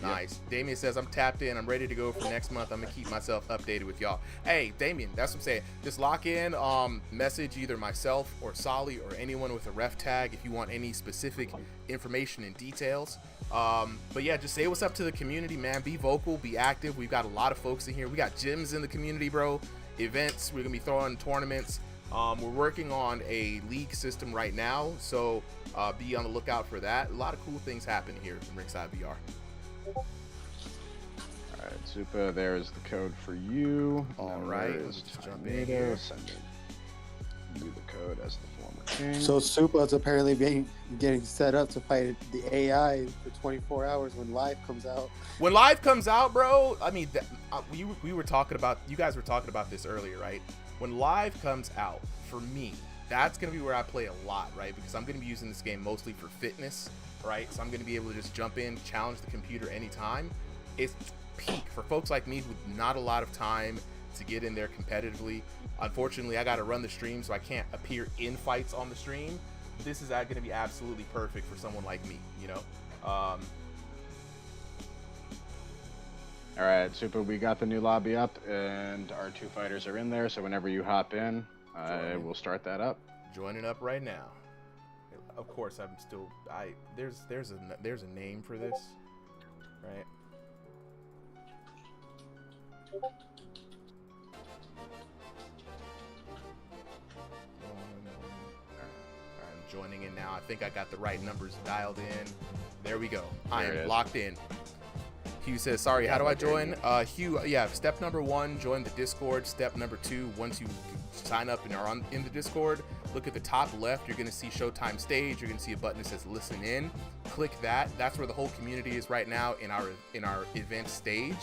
Nice. Yep. Damien says, I'm tapped in. I'm ready to go for next month. I'm going to keep myself updated with y'all. Hey, Damien, that's what I'm saying. Just lock in, message either myself or Solly or anyone with a ref tag if you want any specific information and details. But yeah, just say what's up to the community, man. Be vocal, be active. We've got a lot of folks in here. We got gyms in the community, bro. Events. We're going to be throwing tournaments. We're working on a league system right now, so be on the lookout for that. A lot of cool things happen here in RIngsideVR. All right, Super, there's the code for you. All right, let's just jump in here. Send you the code as the former king. So Supa's apparently getting set up to fight the AI for 24 hours when live comes out. When live comes out, bro, I mean, we were talking about, you guys were talking about this earlier, right? When live comes out, for me, that's going to be where I play a lot, right? Because I'm going to be using this game mostly for fitness, right? So I'm going to be able to just jump in, challenge the computer anytime. It's peak for folks like me with not a lot of time to get in there competitively. Unfortunately, I got to run the stream, so I can't appear in fights on the stream. This is going to be absolutely perfect for someone like me, you know? All right, Super, we got the new lobby up, and our two fighters are in there, so whenever you hop in, we'll start that up. Joining up right now. Of course, I'm still. There's a name for this, right? I'm joining in now. I think I got the right numbers dialed in. There we go. I am locked in. Hugh says, sorry, how do I join? Hugh, yeah, step number 1, join the Discord. Step number 2, once you sign up and are in the Discord, look at the top left. You're going to see Showtime stage. You're going to see a button that says listen in. Click that. That's where the whole community is right now in our event stage.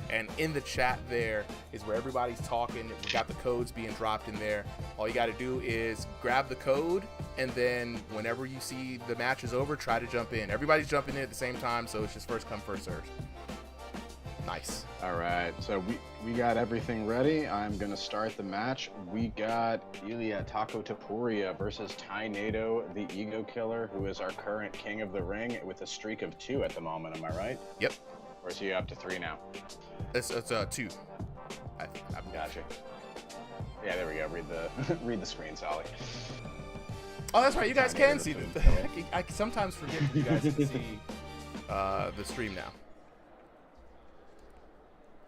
And in the chat there is where everybody's talking. We got the codes being dropped in there. All you got to do is grab the code, and then whenever you see the match is over, try to jump in. Everybody's jumping in at the same time, so it's just first come, first served. Nice. All right, so we got everything ready. I'm gonna start the match. We got Ilya Taco Taporia versus Tornado, the Ego Killer, who is our current king of the ring with a streak of 2 at the moment. Am I right? Yep. Or is he up to 3 now? It's 2. I gotcha. Yeah, there we go. Read the screen, Solly. Oh, that's right. You guys can see them. I sometimes forget that you guys can see the stream now.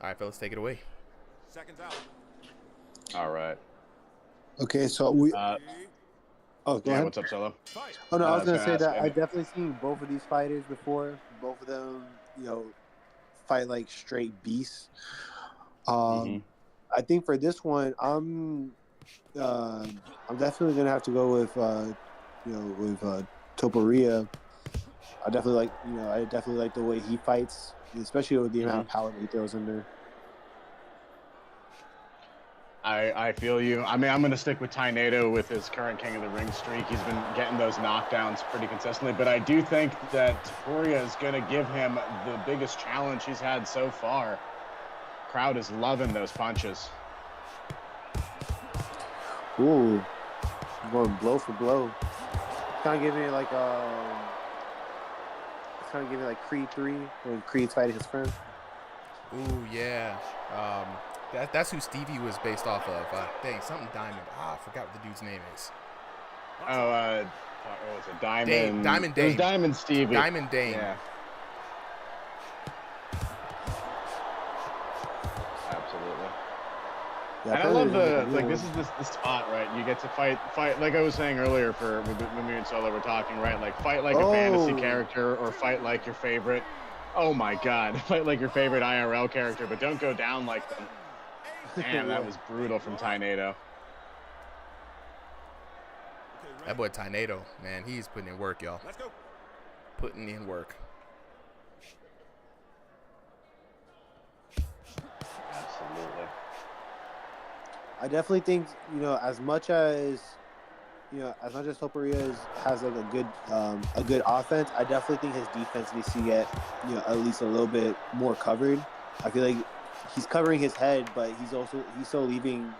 All right, fellas, take it away. Seconds out. All right. Okay, so we. Go ahead. What's up, Solo? Oh no, I was gonna say that I've definitely seen both of these fighters before. Both of them, fight like straight beasts. I think for this one, I'm definitely gonna have to go with Topuria. I definitely like the way he fights, especially with the amount of power that he throws in there. I feel you. I mean, I'm going to stick with Tornado with his current King of the Ring streak. He's been getting those knockdowns pretty consistently, but I do think that Taporia is going to give him the biggest challenge he's had so far. Crowd is loving those punches. Ooh, going blow for blow. Kind of giving me like Creed 3 when Creed's fighting his friend. Ooh, yeah. That's who Stevie was based off of. Dang, something Diamond. I forgot what the dude's name is. What was it? Diamond. Diamond Dame. It was Diamond Stevie. Diamond Dame. Yeah. Absolutely. Yeah, And I love Predator's the like a this is the spot, right? You get to fight like I was saying earlier for when me and Solo were talking, right? Like fight like a fantasy Oh. character or fight like your favorite. Oh my God, fight like your favorite IRL character, but don't go down like them. Damn, that was brutal from Tynado. That boy Tynado, man, he's putting in work, y'all. Putting in work. Absolutely. I definitely think, as much as Topuria has like a good offense, I definitely think his defense needs to get, at least a little bit more covered. I feel like he's covering his head, but he's still leaving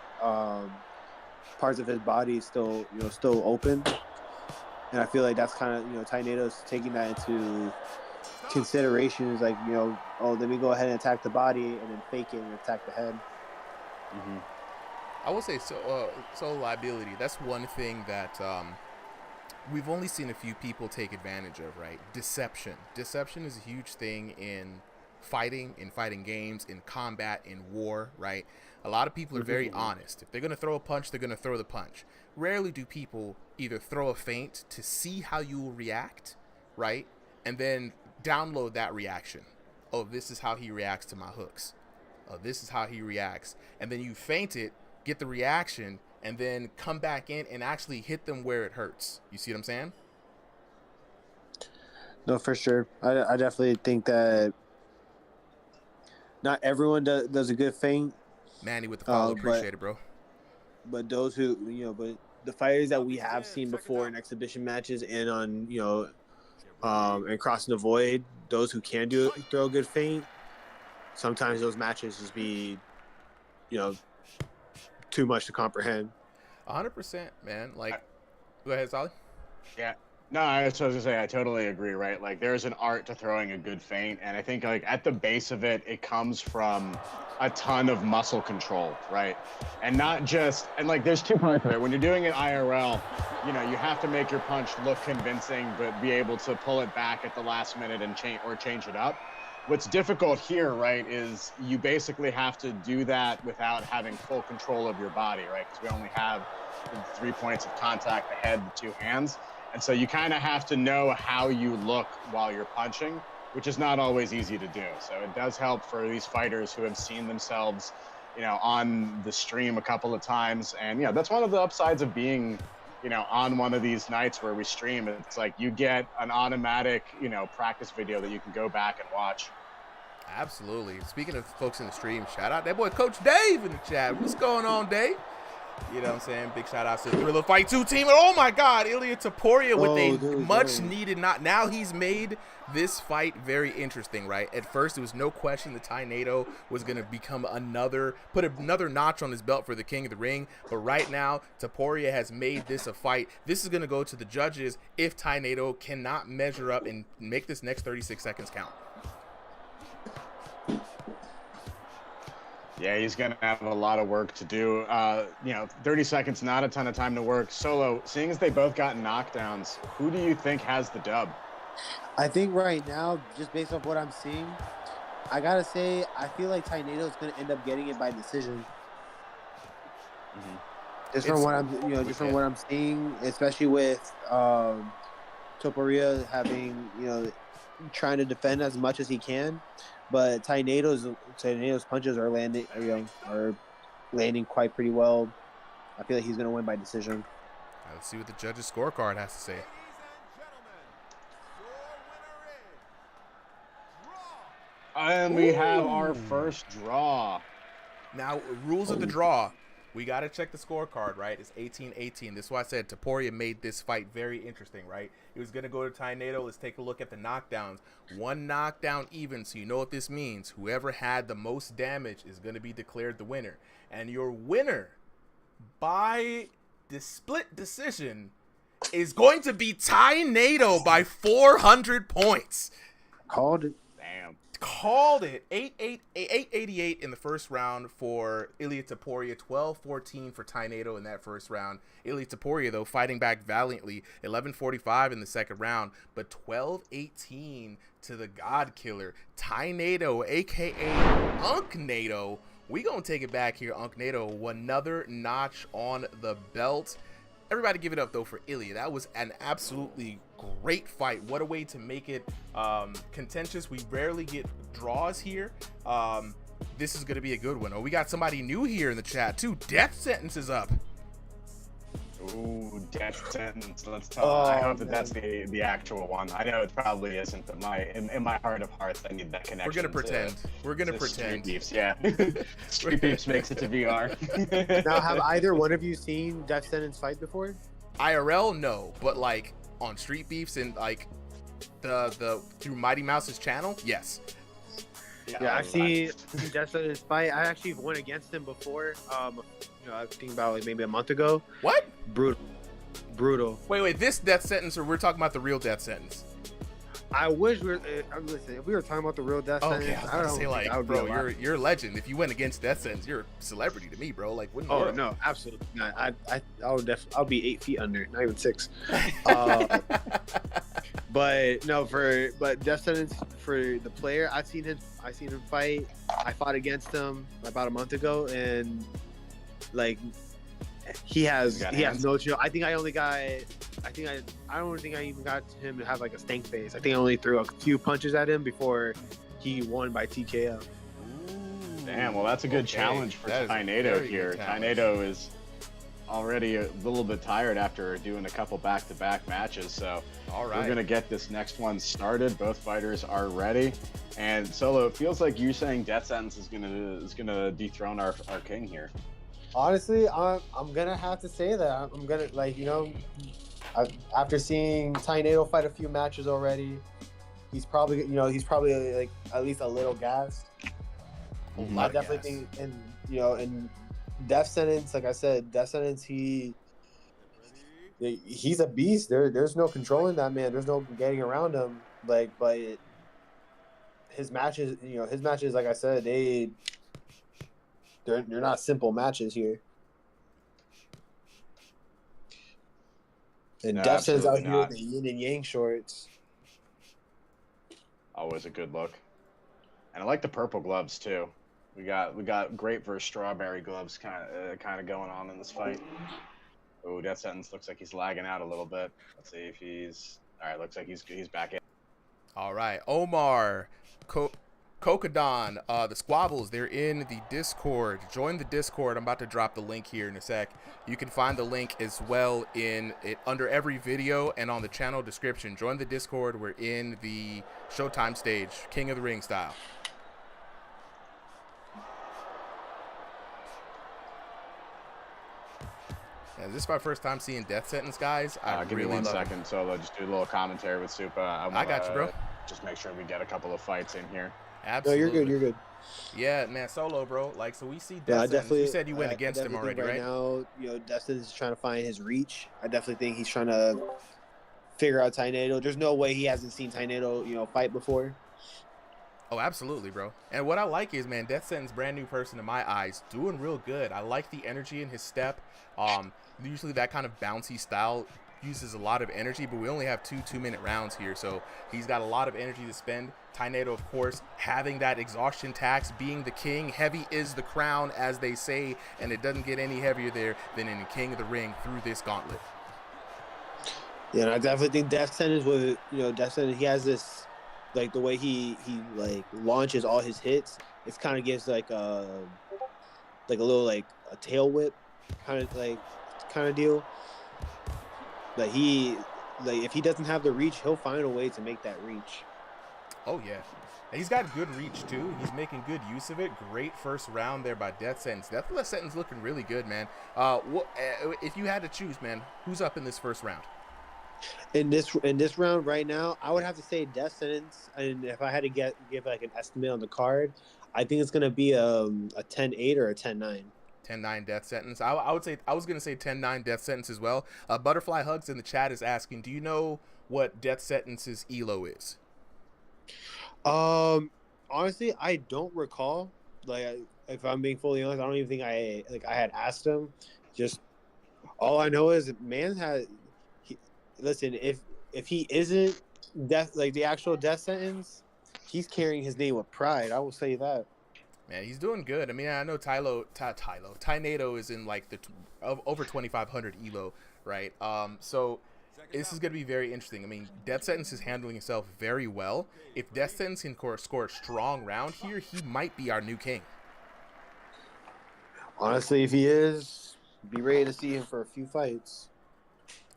parts of his body still open. And I feel like that's kind of, Tynado's taking that into consideration. Is like, let me go ahead and attack the body and then fake it and attack the head. Mm-hmm. I will say solo liability. That's one thing that we've only seen a few people take advantage of, right? Deception. Deception is a huge thing in fighting games, in combat, in war, right? A lot of people are very honest. If they're going to throw a punch, they're going to throw the punch. Rarely do people either throw a feint to see how you will react, right? And then download that reaction. Oh, this is how he reacts to my hooks. Oh, this is how he reacts. And then you feint it, get the reaction, and then come back in and actually hit them where it hurts. You see what I'm saying? No, for sure. I definitely think that not everyone does a good feint. Manny with the follow, appreciate it, bro. But those who, but the fighters that we have seen before in exhibition matches and on, and crossing the void, those who can throw a good feint, sometimes those matches just be, too much to comprehend. 100%, man. Like, go ahead, Solly. Yeah. No, I was going to say, I totally agree, right? Like, there's an art to throwing a good feint, and I think, like, at the base of it, it comes from a ton of muscle control, right? And not just, and, like, there's two parts of it. When you're doing it IRL, you have to make your punch look convincing, but be able to pull it back at the last minute and change it up. What's difficult here, right, is you basically have to do that without having full control of your body, right? Because we only have 3 points of contact, the head, the two hands. And so you kind of have to know how you look while you're punching, which is not always easy to do. So it does help for these fighters who have seen themselves, on the stream a couple of times. And, that's one of the upsides of being, on one of these nights where we stream. It's like you get an automatic, practice video that you can go back and watch. Absolutely. Speaking of folks in the stream, shout out that boy Coach Dave in the chat. What's going on, Dave? You know what I'm saying? Big shout out to the Thriller Fight 2 team. And oh my God, Ilya Topuria with a much needed knock. Now he's made this fight very interesting, right? At first, it was no question that Tynado was going to put another notch on his belt for the King of the Ring. But right now, Topuria has made this a fight. This is going to go to the judges if Tynado cannot measure up and make this next 36 seconds count. Yeah, he's going to have a lot of work to do. 30 seconds, not a ton of time to work. Solo, seeing as they both got knockdowns, who do you think has the dub? I think right now, just based off what I'm seeing, I got to say, I feel like Tynado's going to end up getting it by decision. Mm-hmm. Just from what I'm seeing, especially with Topuria having, trying to defend as much as he can. But Tynado's punches are landing quite pretty well. I feel like he's going to win by decision. Let's see what the judges' scorecard has to say. And we have our first draw. Now, rules of the draw. We got to check the scorecard, right? It's 18-18. This is why I said Topuria made this fight very interesting, right? He was going to go to Tynado. Let's take a look at the knockdowns. One knockdown even, so you know what this means. Whoever had the most damage is going to be declared the winner. And your winner by the split decision is going to be Tynado by 400 points. Called it. Damn. Called it. 888 in the first round for Ilya Topuria, 12-14 for Tynado in that first round. Ilya Topuria, though, fighting back valiantly, 11-45 in the second round, but 12-18 to the God Killer. Tynado, a.k.a. Unknado, We gonna take it back here, Unc Nato. Another notch on the belt. Everybody give it up though for Ilya. That was an absolutely great fight. What a way to make it contentious. We rarely get draws here. This is gonna be a good one. Oh, we got somebody new here in the chat too. Death Sentence is up. Ooh, Death Sentence. Let's talk. I hope that's the actual one. I know it probably isn't, but in my heart of hearts, I need that connection. We're gonna pretend. We're gonna pretend. Street Beefs, yeah. Street Beefs makes it to VR. Now, have either one of you seen Death Sentence fight before? IRL, no, but like on Street Beefs and like the through Mighty Mouse's channel, yes. Yeah, I've seen Death Sentence fight. I actually went against him before. I think about like maybe a month ago. What? Brutal. Wait, this Death Sentence, or we're talking about the real Death Sentence? I wish we were. Listen, if we were talking about the real Death Sentence, I don't say like, bro, you're a legend. If you went against Death Sentence, you're a celebrity to me, bro. Like, what in the world? No, absolutely not. I'll be 8 feet under, not even 6. But Death Sentence for the player, I seen him fight. I fought against him about a month ago, and like he has no chill. I don't think I even got him to have like a stank face. I think I only threw a few punches at him before he won by TKO. Damn, well that's a good challenge for Tornado here. Tornado is already a little bit tired after doing a couple back-to-back matches, so we're gonna get this next one started. Both fighters are ready, and Solo, it feels like you're saying Death Sentence is gonna dethrone our king here. Honestly, I'm gonna have to say that. I'm gonna after seeing Tornado fight a few matches already, he's probably like at least a little gassed. I definitely think, and Death Sentence, like I said, Death Sentence, he's a beast. There's no controlling that man. There's no getting around him. But his matches, like I said, they're not simple matches here. And Death Sentence out here with the yin and yang shorts. Always a good look. And I like the purple gloves too. We got grape versus strawberry gloves kind of going on in this fight. Oh, Death Sentence looks like he's lagging out a little bit. Let's see if he's all right. Looks like he's back in. All right, Omar, Kokadon, the Squabbles, they're in the Discord. Join the Discord. I'm about to drop the link here in a sec. You can find the link as well under every video and on the channel description. Join the Discord. We're in the Showtime stage, King of the Ring style. And this is my first time seeing Death Sentence, guys. Give me 1 second, Solo. Just do a little commentary with Supa. I got you, bro. Just make sure we get a couple of fights in here. Absolutely. No, you're good. Yeah, man, Solo, bro. Like, so we see Death Sentence. You said you went against him already, right? Now, Death Sentence is trying to find his reach. I definitely think he's trying to figure out Tornado. There's no way he hasn't seen Tornado, fight before. Oh, absolutely, bro. And what I like is, man, Death Sentence, brand new person in my eyes, doing real good. I like the energy in his step. Usually that kind of bouncy style uses a lot of energy, but we only have 2 2-minute rounds here, so he's got a lot of energy to spend. Tornado, of course, having that exhaustion tax, being the king. Heavy is the crown, as they say, and it doesn't get any heavier there than in the King of the Ring through this gauntlet. Yeah, and I definitely think Death Sentence he has this, like, the way he like launches all his hits. It kind of gives like a little like a tail whip kind of deal. Like if he doesn't have the reach, he'll find a way to make that reach. Oh yeah, and he's got good reach too. He's making good use of it. Great first round there by Death Sentence. Death Sentence looking really good, man. If you had to choose, man, who's up in this first round? In this round right now, I would have to say Death Sentence. And if I had to give like an estimate on the card, I think it's gonna be a 10-8 or a 10-9. 10-9 Death Sentence. I would say, I was going to say 10-9 Death Sentence as well. Butterfly Hugs in the chat is asking, do you know what Death Sentence's ELO is? Honestly, I don't recall. Like, if I'm being fully honest, I don't even think I had asked him. Just all I know is listen, if he isn't the actual Death Sentence, he's carrying his name with pride. I will say that. Man, he's doing good. I mean, I know Tynado is in like the over 2,500 elo, right? So this is going to be very interesting. I mean, Death Sentence is handling himself very well. If Death Sentence can score a strong round here, he might be our new king. Honestly, if he is, be ready to see him for a few fights.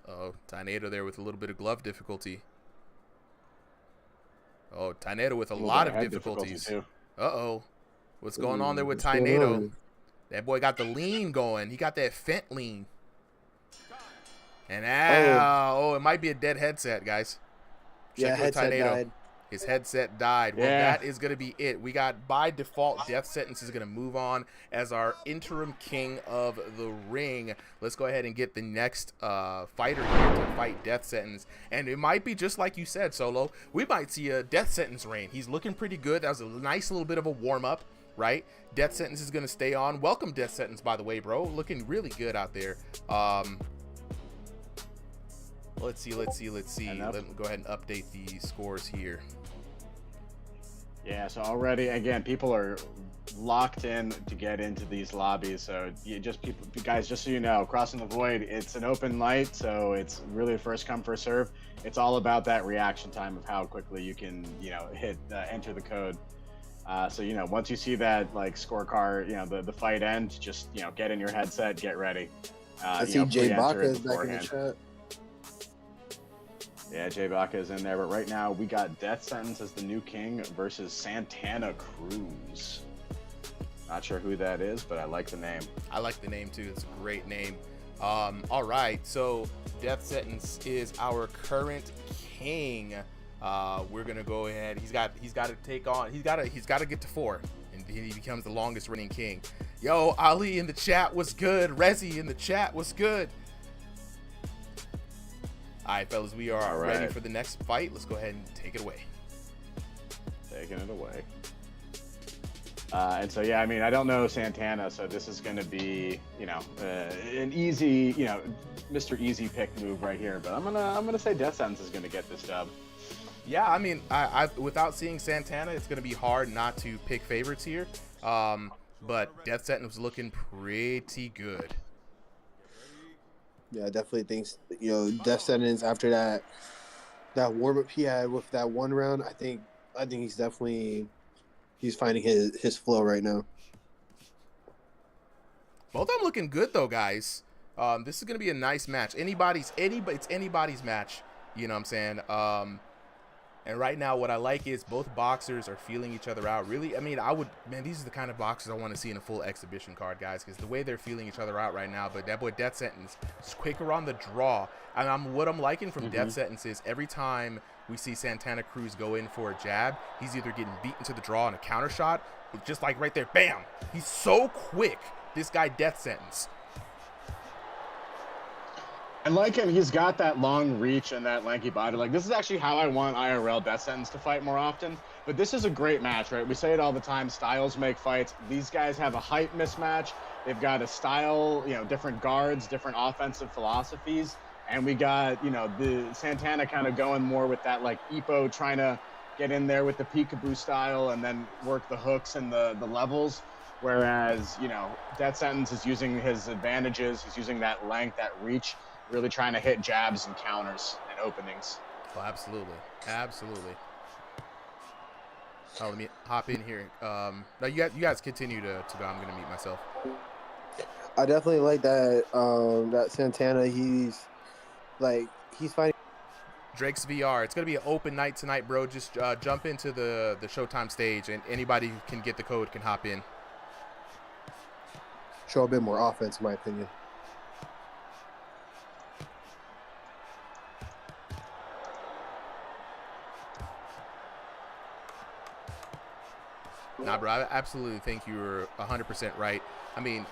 Oh, Tynado there with a little bit of glove difficulty. Oh, Tynado with a lot of difficulties. Uh-oh. What's going on there with Tynado? That boy got the lean going. He got that Fent lean. And it might be a dead headset, guys. Yeah, headset died. His headset died. Well, that is going to be it. We got, by default, Death Sentence is going to move on as our interim king of the ring. Let's go ahead and get the next fighter here to fight Death Sentence. And it might be just like you said, Solo. We might see a Death Sentence reign. He's looking pretty good. That was a nice little bit of a warm-up, right? Death Sentence is going to stay on. Welcome, Death Sentence, by the way, bro. Looking really good out there. Let's see. Let me go ahead and update the scores here. Yeah, so already, again, people are locked in to get into these lobbies. So guys, just so you know, Crossing the Void, it's an open light, so it's really first come, first serve. It's all about that reaction time of how quickly you can, hit enter the code. So, once you see that like scorecard, the fight end, just, get in your headset, get ready. I see Jay Baca is back in the chat. Yeah, Jay Baca is in there, but right now we got Death Sentence as the new king versus Santana Cruz. Not sure who that is, but I like the name. I like the name too. It's a great name. All right, so Death Sentence is our current king. We're gonna go ahead. He's got to take on. He's got to get to 4, and he becomes the longest reigning king. Yo, Ali in the chat was good. Rezi in the chat was good. All right, fellas, we are ready for the next fight. Let's go ahead and take it away. Taking it away. And so, yeah, I mean, I don't know Santana, so this is going to be, an easy, Mr. Easy pick move right here. But I'm gonna say Death Sentence is going to get this dub. Yeah, I mean, I without seeing Santana, it's going to be hard not to pick favorites here. But Death Sentence was looking pretty good. Yeah, I definitely think, Death Sentence after that warm-up he had with that one round, I think he's finding his flow right now. Both of them looking good though, guys. This is gonna be a nice match. It's anybody's match. You know what I'm saying? And right now, what I like is both boxers are feeling each other out. Really, I mean, these are the kind of boxers I want to see in a full exhibition card, guys, because the way they're feeling each other out right now. But that boy Death Sentence is quicker on the draw. And what I'm liking from Death Sentence is every time we see Santana Cruz go in for a jab, he's either getting beaten to the draw on a counter shot, just like right there, bam. He's so quick, this guy Death Sentence. And like him, he's got that long reach and that lanky body. Like, this is actually how I want IRL Death Sentence to fight more often. But this is a great match, right? We say it all the time, styles make fights. These guys have a height mismatch. They've got a style, different guards, different offensive philosophies. And we got, the Santana kind of going more with that, like, Ippo trying to get in there with the peekaboo style and then work the hooks and the levels. Whereas, Death Sentence is using his advantages. He's using that length, that reach, really trying to hit jabs and counters and openings. Oh, absolutely. Oh, let me hop in here. No, you guys continue to go. I'm going to mute myself. I definitely like that that Santana. He's fighting. Drake's VR. It's going to be an open night tonight, bro. Just jump into the Showtime stage, and anybody who can get the code can hop in. Show a bit more offense, in my opinion. Nah, bro, I absolutely think you were 100% right. I mean,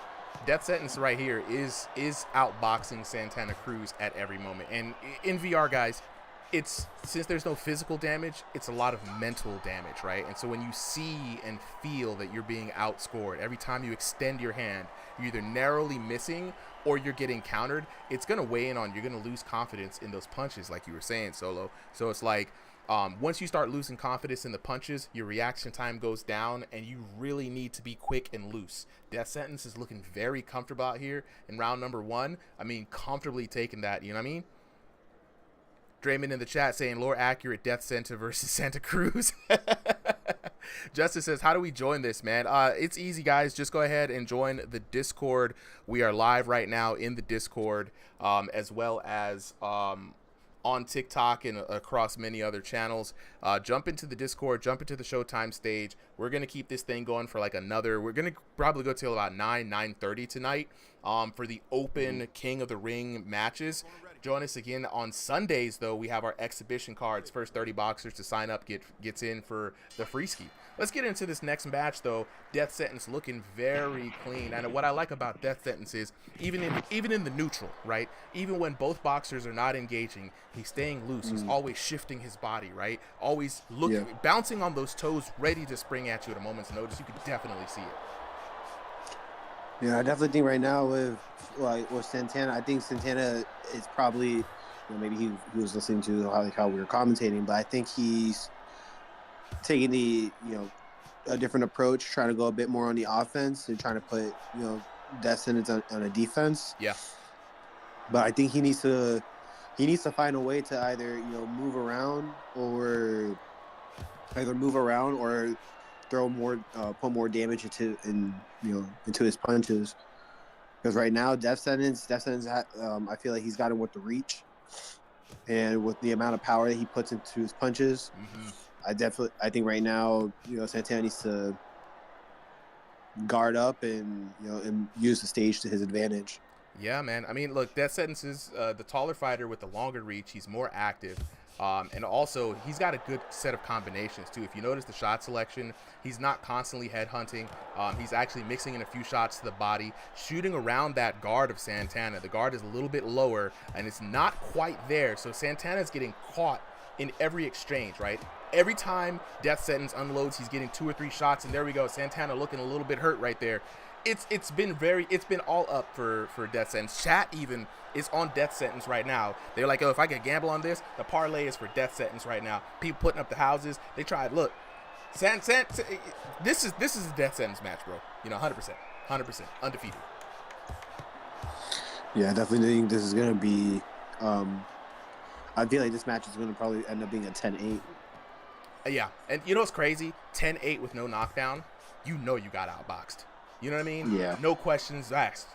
Death Sentence right here is outboxing Santana Cruz at every moment. And in VR, guys, since there's no physical damage, it's a lot of mental damage, right? And so when you see and feel that you're being outscored, every time you extend your hand, you're either narrowly missing or you're getting countered, it's going to weigh in on, you're going to lose confidence in those punches, like you were saying, Solo. So it's like, Once you start losing confidence in the punches, your reaction time goes down, and you really need to be quick and loose. Death Sentence is looking very comfortable out here in round number 1. I mean, comfortably taking that, you know what I mean? Draymond in the chat saying, lore accurate Death Center versus Santa Cruz. Justice says, how do we join this, man? It's easy, guys. Just go ahead and join the Discord. We are live right now in the Discord, as well as on TikTok and across many other channels. Jump into the Discord, jump into the Showtime stage. We're going to keep this thing going for like we're going to probably go till about 9:30 tonight for the open King of the Ring matches. Join us again on Sundays, though. We have our exhibition cards. First 30 boxers to sign up gets in for the free ski. Let's get into this next match, though. Death Sentence looking very clean. And what I like about Death Sentence is even in the neutral, right? Even when both boxers are not engaging, he's staying loose. He's always shifting his body, right? Always bouncing on those toes, ready to spring at you at a moment's notice. You could definitely see it. Yeah, I definitely think right now with Santana, I think Santana is probably, maybe he was listening to how we were commentating, but I think he's taking the a different approach, trying to go a bit more on the offense and trying to put Death Sentence on a defense. Yeah, but I think he needs to find a way to either move around or throw more, put more damage into his punches. Because right now, Death Sentence, I feel like he's got him with the reach and with the amount of power that he puts into his punches. I think right now, Santana needs to guard up and use the stage to his advantage. Yeah, man. I mean, look, Death Sentence is the taller fighter with the longer reach. He's more active. And also, he's got a good set of combinations, too. If you notice the shot selection, he's not constantly headhunting. He's actually mixing in a few shots to the body, shooting around that guard of Santana. The guard is a little bit lower, and it's not quite there. So Santana's getting caught in every exchange, right? Every time Death Sentence unloads, he's getting 2 or 3 shots, and there we go. Santana looking a little bit hurt right there. It's been all up for Death Sentence. Chat even is on Death Sentence right now. They're like, oh, if I could gamble on this, the parlay is for Death Sentence right now. People putting up the houses. They tried. Look, this is a Death Sentence match, bro. 100%, undefeated. Yeah, I definitely think this is gonna be. I feel like this match is gonna probably end up being a 10-8. Yeah, and you know what's crazy? 10-8 with no knockdown. You got outboxed. You know what I mean? Yeah. No questions asked.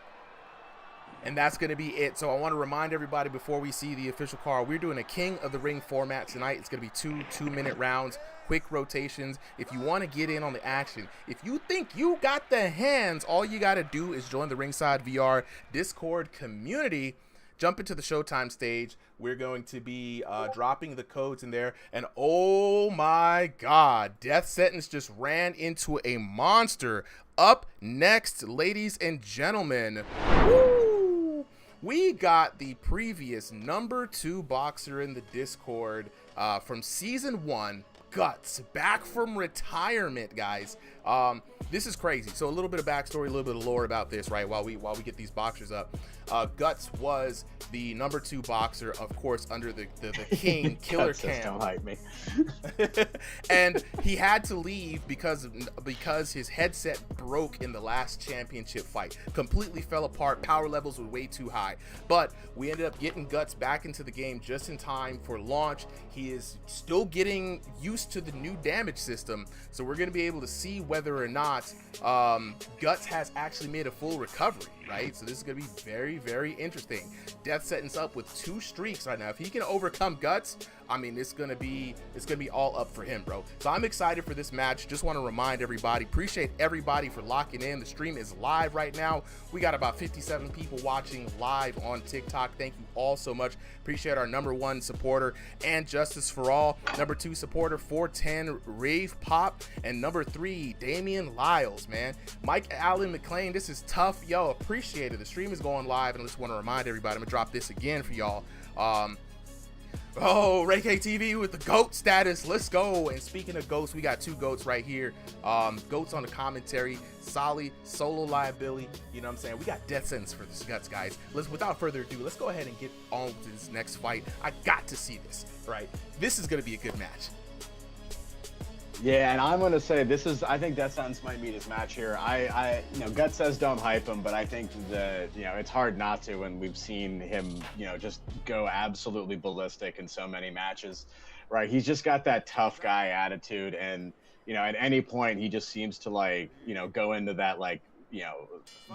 And that's going to be it. So I want to remind everybody before we see the official card, we're doing a King of the Ring format tonight. It's going to be 2 2-minute rounds, quick rotations. If you want to get in on the action, if you think you got the hands, all you got to do is join the RIngsideVR Discord community. Jump into the Showtime stage. We're going to be dropping the codes in there. And oh my God, Death Sentence just ran into a monster. Up next, ladies and gentlemen, woo, we got the previous number 2 boxer in the Discord from season 1, Guts, back from retirement, guys. This is crazy. So a little bit of backstory, a little bit of lore about this, right? While we get these boxers up, Guts was the number 2 boxer, of course, under the King Killer Cam. Don't hype me. And he had to leave because his headset broke in the last championship fight. Completely fell apart. Power levels were way too high. But we ended up getting Guts back into the game just in time for launch. He is still getting used to the new damage system, so we're going to be able to see whether or not Guts has actually made a full recovery, right? So this is going to be very, very interesting. Death Sentence up with 2 streaks right now. If he can overcome Guts, I mean, it's gonna be all up for him, bro. So I'm excited for this match. Just want to remind everybody, appreciate everybody for locking in. The stream is live right now. We got about 57 people watching live on TikTok. Thank you all so much. Appreciate our number 1 supporter and Justice for All, number 2 supporter 410 Rave Pop, and number 3 Damian Lyles, man. Mike Allen McLean, this is tough. Yo, appreciate it. The stream is going live, and I just want to remind everybody, I'm gonna drop this again for y'all. Oh, Ray KTV with the GOAT status. Let's go. And speaking of GOATs, we got 2 GOATs right here. GOATs on the commentary. Solly, solo liability. You know what I'm saying? We got death sentence for this Guts, guys. Without further ado, let's go ahead and get on to this next fight. I got to see this, right? This is going to be a good match. Yeah, and I'm gonna say I think Death Sentence might meet his match here. Gut says don't hype him, but I think that, it's hard not to when we've seen him, just go absolutely ballistic in so many matches, right? He's just got that tough guy attitude, and, at any point he just seems to go into that,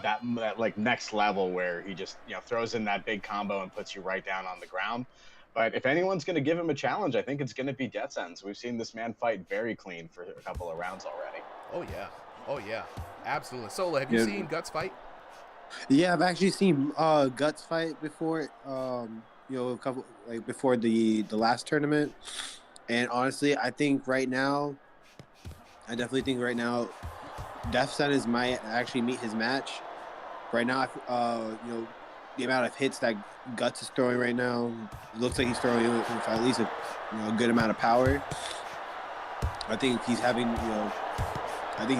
that like next level where he just, throws in that big combo and puts you right down on the ground. But if anyone's going to give him a challenge, I think it's going to be Death Sentence. We've seen this man fight very clean for a couple of rounds already. Oh yeah, absolutely. Solo, have you seen Guts fight? Yeah, I've actually seen Guts fight before. A couple before the last tournament, and honestly, I definitely think right now, Death Sentence might actually meet his match. Right now, the amount of hits that Guts is throwing right now, it looks like he's throwing with at least a good amount of power. I think he's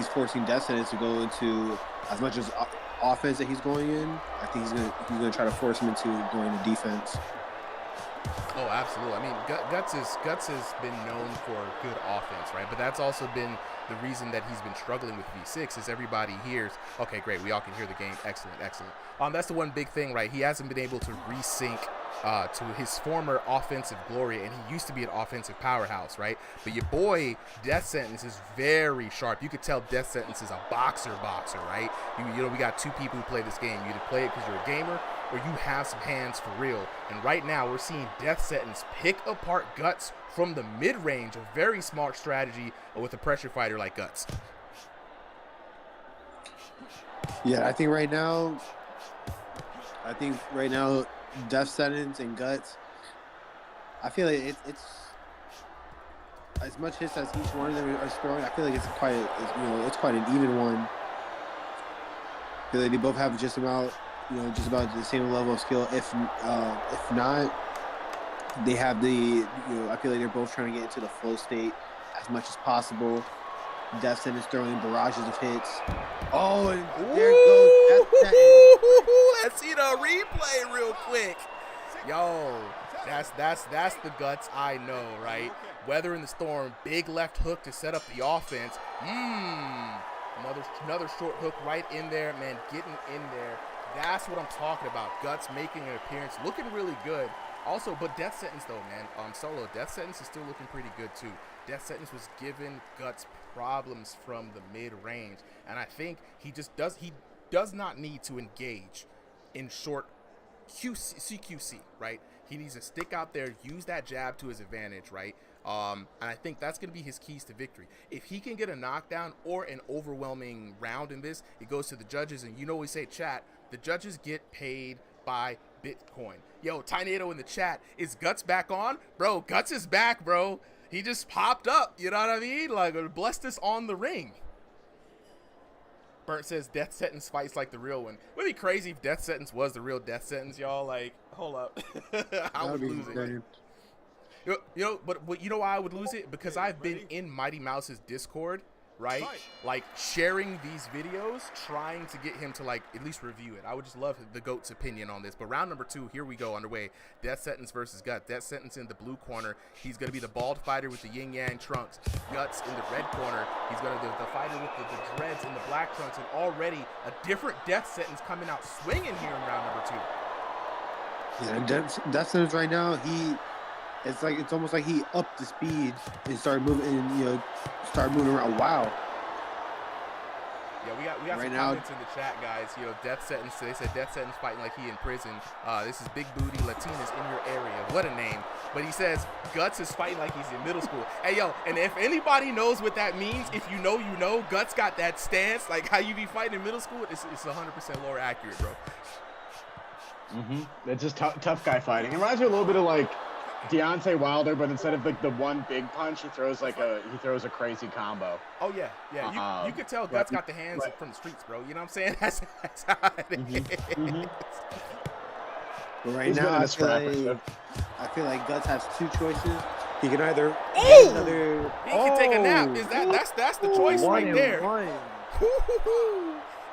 forcing Death Sentence to go into as much as offense that he's going in. I think he's gonna try to force him into going to defense. Oh, absolutely. I mean, Guts has been known for good offense, right? But that's also been the reason that he's been struggling with V6 is everybody hears, okay, great, we all can hear the game. Excellent. That's the one big thing, right? He hasn't been able to resync to his former offensive glory, and he used to be an offensive powerhouse, right? But your boy Death Sentence is very sharp. You could tell Death Sentence is a boxer, right? We got 2 people who play this game. You either play it because you're a gamer, or you have some hands for real. And right now, we're seeing Death Sentence pick apart Guts from the mid-range, a very smart strategy with a pressure fighter like Guts. Yeah, I think right now, Death Sentence and Guts, I feel like it's as much hits as each one of them are throwing. I feel like it's quite an even one. I feel like they both have just about the same level of skill. If not, they have I feel like they're both trying to get into the flow state as much as possible. Death Sentence throwing barrages of hits. Oh, and there goes Death Sentence. Let's see the replay real quick. Yo, that's the Guts I know, right? Weathering the storm, big left hook to set up the offense. Another short hook right in there, man, getting in there. That's what I'm talking about. Guts making an appearance, looking really good. Also, but Death Sentence though, man, Solo, Death Sentence is still looking pretty good too. Death Sentence was giving Guts problems from the mid-range, and I think he does not need to engage in short CQC, right? He needs to stick out there, use that jab to his advantage, right? And I think that's going to be his keys to victory. If he can get a knockdown or an overwhelming round in this, it goes to the judges, and we say, chat, the judges get paid by Bitcoin. Yo, Tynado in the chat, is Guts back on? Bro, Guts is back, bro. He just popped up, you know what I mean? Like, blessed us on the ring. Burnt says Death Sentence fights like the real one. It would be crazy if Death Sentence was the real Death Sentence, y'all. Like, hold up. I would lose it. But you know why I would lose it? Because I've been in Mighty Mouse's Discord, right? Like, sharing these videos, trying to get him to, like, at least review it. I would just love the GOAT's opinion on this. But round number 2, here we go, underway. Death Sentence versus Guts. Death Sentence in the blue corner. He's going to be the bald fighter with the yin-yang trunks. Guts in the red corner. He's going to be the fighter with the dreads in the black trunks. And already a different Death Sentence coming out swinging here in round number 2. Yeah, Death Sentence right now, it's almost like he upped the speed and started moving around. Wow. Yeah, we got right some comments in the chat, guys. Death Sentence. They said Death Sentence fighting like he in prison. This is Big Booty Latinas in your area. What a name. But he says Guts is fighting like he's in middle school. Hey, yo, and if anybody knows what that means, if you know, Guts got that stance, like how you be fighting in middle school, it's 100% lore accurate, bro. It's just tough guy fighting. It reminds me a little bit of like Deontay Wilder, but instead of like the one big punch, he throws a crazy combo. Oh yeah. You could tell Guts got the hands from the streets, bro. You know what I'm saying? That's how it is. But right He's been now, in I this feel like Guts has two choices. He can either Oh! get another. He can take a nap. Is that's the choice One right and there? one.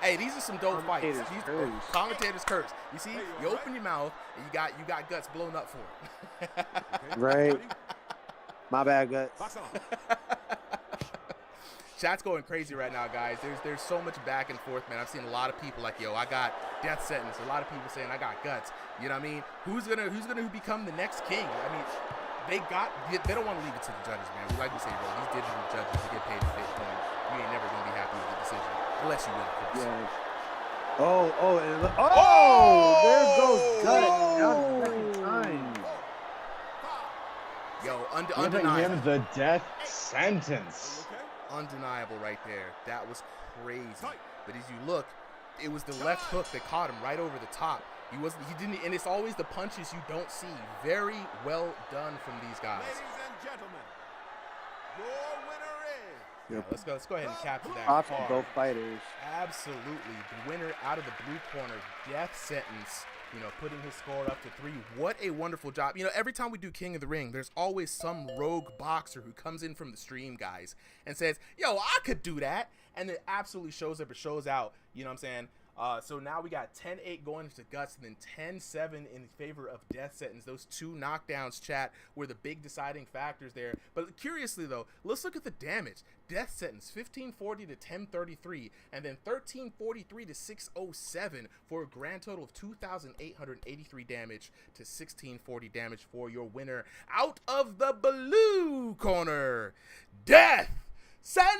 Hey, these are some dope fights. Commentators These curse. commentators curse. You see, you open your mouth and you got Guts blown up for it. Right. My bad, Guts. Chat's going crazy right now, guys. There's so much back and forth, man. I've seen a lot of people like, yo, I got death sentence. A lot of people saying I got Guts. You know what I mean? Who's gonna become the next king? I mean, they don't want to leave it to the judges, man. We like to say, bro, these digital judges, they get paid a Bitcoin. You ain't never gonna be happy with the decision, unless you win, of course. Yeah. There goes Guts. Down the second time. Yo, Giving undeniable. him the death sentence. Undeniable right there. That was crazy. But as you look, it was the left hook that caught him right over the top. He didn't, and it's always the punches you don't see. Very well done from these guys. Ladies and gentlemen, your winner is. Yeah, let's go ahead and capture that. Props to card. both fighters. Absolutely. The winner out of the blue corner, death sentence, putting his score up to 3. What a wonderful job. Every time we do King of the Ring, there's always some rogue boxer who comes in from the stream, guys, and says, yo, I could do that. And it absolutely shows up. It shows out. You know what I'm saying? So now we got 10-8 going into Guts, and then 10-7 in favor of death sentence. Those 2 knockdowns, chat, were the big deciding factors there. But curiously, though, let's look at the damage. Death sentence, 1540 to 1033, and then 1343 to 607 for a grand total of 2,883 damage to 1640 damage for your winner. Out of the blue corner, death sentence.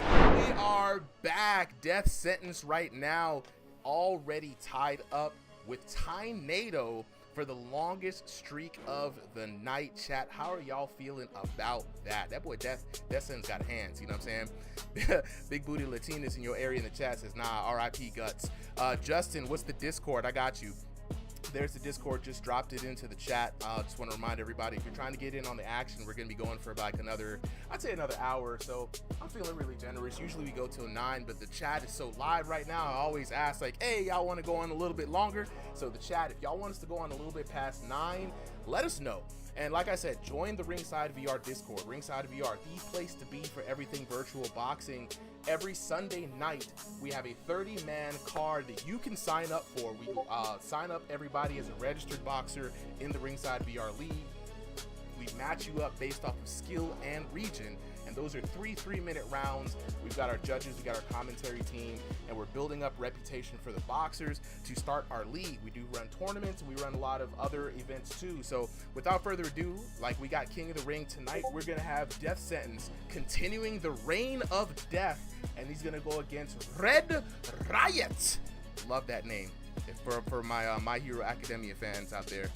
We are back. Death sentence right now already tied up with Tornado for the longest streak of the night. Chat, how are y'all feeling about that? That boy death sentence got hands, you know what I'm saying? Big booty Latinas in your area in the chat says, nah, RIP Guts. Justin, what's the Discord? I got you. There's the Discord, just dropped it into the chat. Just want to remind everybody, if you're trying to get in on the action, we're going to be going for like another hour or so. I'm feeling really generous. Usually we go till 9, but the chat is so live right now. I always ask like, hey, y'all want to go on a little bit longer? So the chat, if y'all want us to go on a little bit past 9, let us know. And like I said, join the Ringside VR Discord. Ringside VR, the place to be for everything virtual boxing. Every Sunday night, we have a 30-man card that you can sign up for. We sign up everybody as a registered boxer in the Ringside VR League. We match you up based off of skill and region. And those are 3-3-minute rounds. We've got our judges, we got our commentary team, and we're building up reputation for the boxers to start our league. We do run tournaments, and we run a lot of other events too. So without further ado, like we got King of the Ring tonight, we're gonna have Death Sentence continuing the reign of death, and he's gonna go against Red Riot. Love that name for my My Hero Academia fans out there.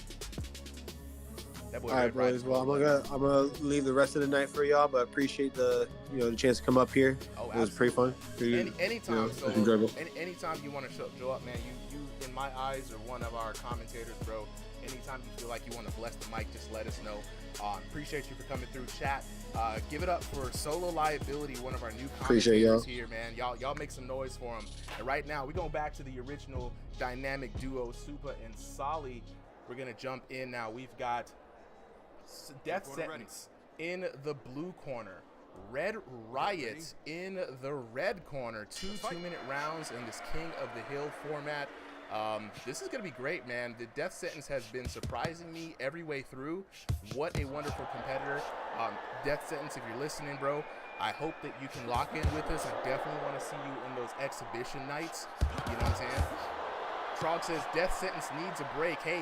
That boy. All right, boys. Well, I'm gonna leave the rest of the night for y'all, but appreciate the the chance to come up here. Oh, it was pretty fun. Anytime, it was enjoyable. Anytime you want to show up, man, you in my eyes are one of our commentators, bro. Anytime you feel like you want to bless the mic, just let us know. Appreciate you for coming through, chat. Give it up for Solo Liability, one of our new commentators here, man. Y'all make some noise for him. And right now, we're going back to the original dynamic duo, Supa and Solly. We're gonna jump in now. We've got Death Sentence in the blue corner, Red Riot in the red corner. 2 2-minute rounds in this King of the Hill format. This is gonna be great, man. The Death Sentence has been surprising me every way through. What a wonderful competitor. Death Sentence, if you're listening, bro, I hope that you can lock in with us. I definitely want to see you in those exhibition nights. You know what I'm saying? Trog says Death Sentence needs a break. Hey,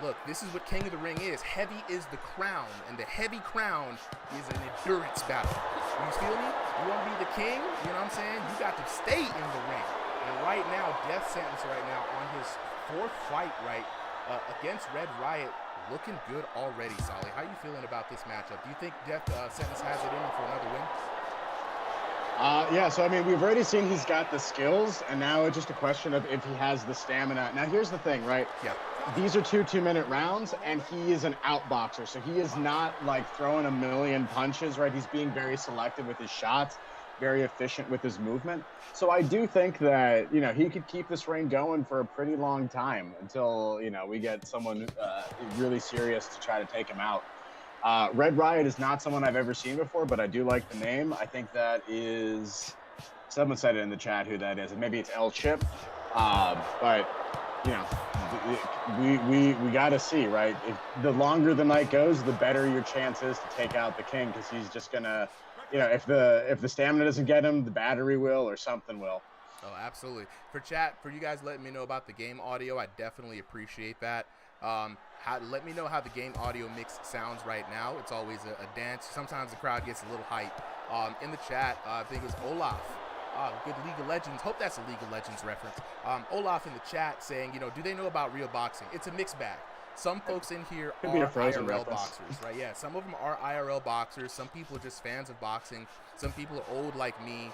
look, this is what King of the Ring is. Heavy is the crown, and the heavy crown is an endurance battle. You feel me? You want to be the king? You know what I'm saying? You got to stay in the ring. And right now, Death Sentence right now on his 4th fight, against Red Riot, looking good already, Solly. How you feeling about this matchup? Do you think Death Sentence has it in him for another win? Yeah, so I mean, we've already seen he's got the skills, and now it's just a question of if he has the stamina. Now, here's the thing, right? Yeah. These are 2 2-minute rounds, and he is an outboxer, so he is not like throwing a million punches, right? He's being very selective with his shots. very efficient with his movement. So I do think that, you know, he could keep this reign going for a pretty long time until, you know, we get someone really serious to try to take him out. Red Riot is not someone I've ever seen before, but I do like the name. I think that is, someone said it in the chat who that is, and maybe it's El Chip. But you know, we got to see, right? If the longer the night goes, the better your chance is to take out the king, because he's just gonna, you know, if the stamina doesn't get him, the battery will, or something will. Oh, absolutely. For chat, for you guys letting me know about the game audio, I definitely appreciate that. Let me know how the game audio mix sounds right now. It's always a dance. Sometimes the crowd gets a little hype. In the chat, I think it's Olaf. Good League of Legends. Hope that's a League of Legends reference. Olaf in the chat saying, you know, do they know about real boxing? It's a mixed bag. Some folks in here Could be a are Frozen IRL reference. boxers, right? Yeah, some of them are IRL boxers. Some people are just fans of boxing. Some people are old like me,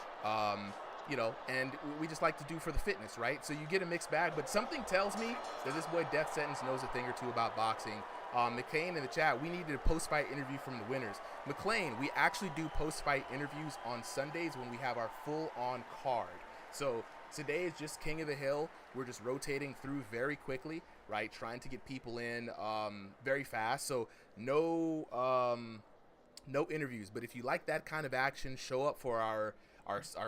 you know, and we just like to do for the fitness, right? So you get a mixed bag, but something tells me that this boy Death Sentence knows a thing or two about boxing. McClain in the chat, we needed a post-fight interview from the winners. McClain, we actually do post-fight interviews on Sundays when we have our full-on card. So today is just King of the Hill. We're just rotating through very quickly, right? Trying to get people in very fast. So no interviews. But if you like that kind of action, show up for our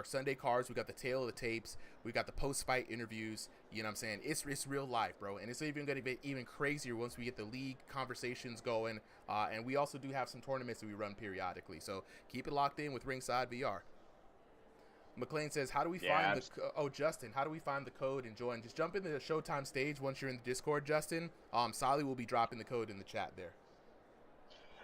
Sunday cards. We got the tail of the tapes. We got the post-fight interviews. You know what I'm saying? It's real life, bro. And it's even going to be even crazier once we get the league conversations going. And we also do have some tournaments that we run periodically. So keep it locked in with Ringside VR. McLean says, how do we find the... Oh, Justin, how do we find the code and join? Just jump into the Showtime stage once you're in the Discord, Justin. Sally will be dropping the code in the chat there.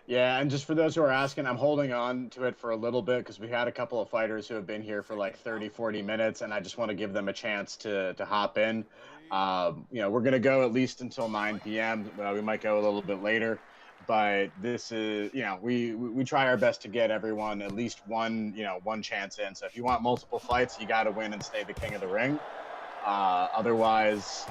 Yeah, and just for those who are asking, I'm holding on to it for a little bit because we had a couple of fighters who have been here for like 30, 40 minutes, and I just want to give them a chance to hop in. You know, we're going to go at least until 9 p.m. We might go a little bit later, but this is, you know, we try our best to get everyone at least one chance in. So if you want multiple fights, you got to win and stay the king of the ring. Otherwise,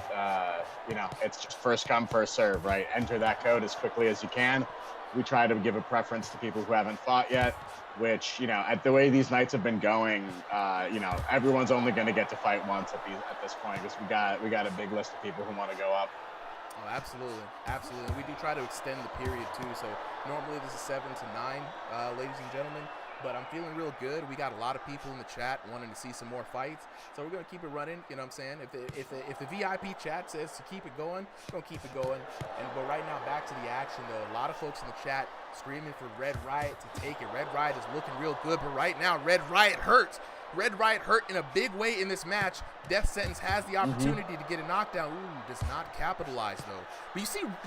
you know, it's just first come, first serve, right? Enter that code as quickly as you can. We try to give a preference to people who haven't fought yet, which, you know, at the way these nights have been going, you know, everyone's only going to get to fight once at this point, because we got a big list of people who want to go up. Oh, absolutely. Absolutely. We do try to extend the period, too. So normally this is 7 to 9, ladies and gentlemen. But I'm feeling real good. We got a lot of people in the chat wanting to see some more fights. So we're going to keep it running. You know what I'm saying? If the VIP chat says to keep it going, we're going to keep it going. But right now, back to the action, though. A lot of folks in the chat screaming for Red Riot to take it. Red Riot is looking real good. But right now, Red Riot hurts. Red Riot hurt in a big way in this match. Death Sentence has the opportunity to get a knockdown. Ooh, does not capitalize, though. But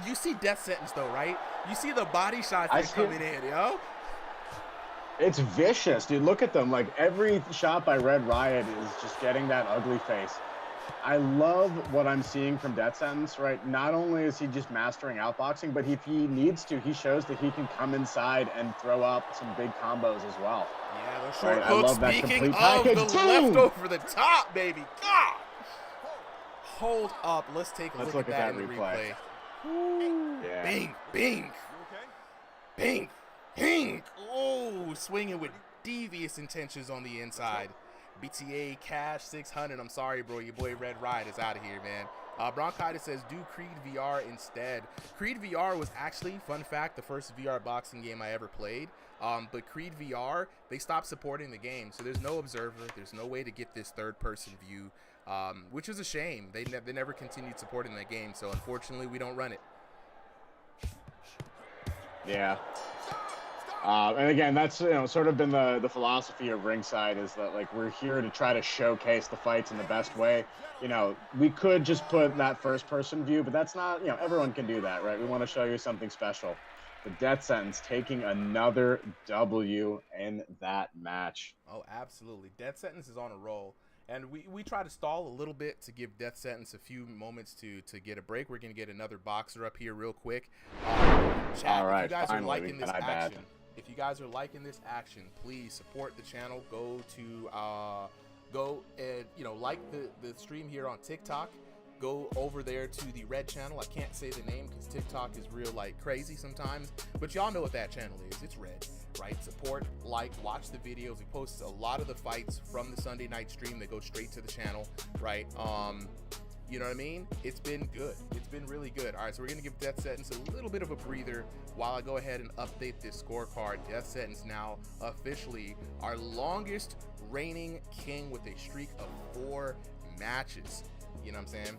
you see Death Sentence, though, right? You see the body shots that are coming in, yo. It's vicious, dude. Look at them. Like, every shot by Red Riot is just getting that ugly face. I love what I'm seeing from Death Sentence, right? Not only is he just mastering outboxing, but if he needs to, he shows that he can come inside and throw up some big combos as well. Yeah, those short Right? hooks. I love that Speaking complete of package. the left over the top, baby. God. Hold up. Let's take a look at that in the replay. Ooh. Yeah. Bing, bing. Bing. Pink! Oh, swinging with devious intentions on the inside. BTA Cash 600. I'm sorry, bro. Your boy Red Riot is out of here, man. Bronchitis says, do Creed VR instead. Creed VR was actually, fun fact, the first VR boxing game I ever played. But Creed VR, they stopped supporting the game. So there's no observer. There's no way to get this third-person view, which is a shame. They never continued supporting that game. So unfortunately, we don't run it. Yeah. And again, that's, you know, sort of been the philosophy of Ringside, is that, like, we're here to try to showcase the fights in the best way. You know, we could just put that first person view, but that's not, you know, everyone can do that, right? We want to show you something special. The Death Sentence taking another W in that match. Oh, absolutely. Death Sentence is on a roll. And we try to stall a little bit to give Death Sentence a few moments to get a break. We're going to get another boxer up here real quick. Chat, all right, if you guys are finally, liking this bad. action, if you guys are liking this action, please support the channel. Go and, you know, like the stream here on TikTok. go over there to the red channel. I can't say the name because TikTok is real like crazy sometimes, but y'all know what that channel is. It's red, right? Support, like, watch the videos. We post a lot of the fights from the Sunday night stream. They go straight to the channel, right? You know what I mean? It's been good. It's been really good. All right, so we're going to give Death Sentence a little bit of a breather while I go ahead and update this scorecard. Death Sentence now officially our longest reigning king with a streak of 4 matches. You know what I'm saying?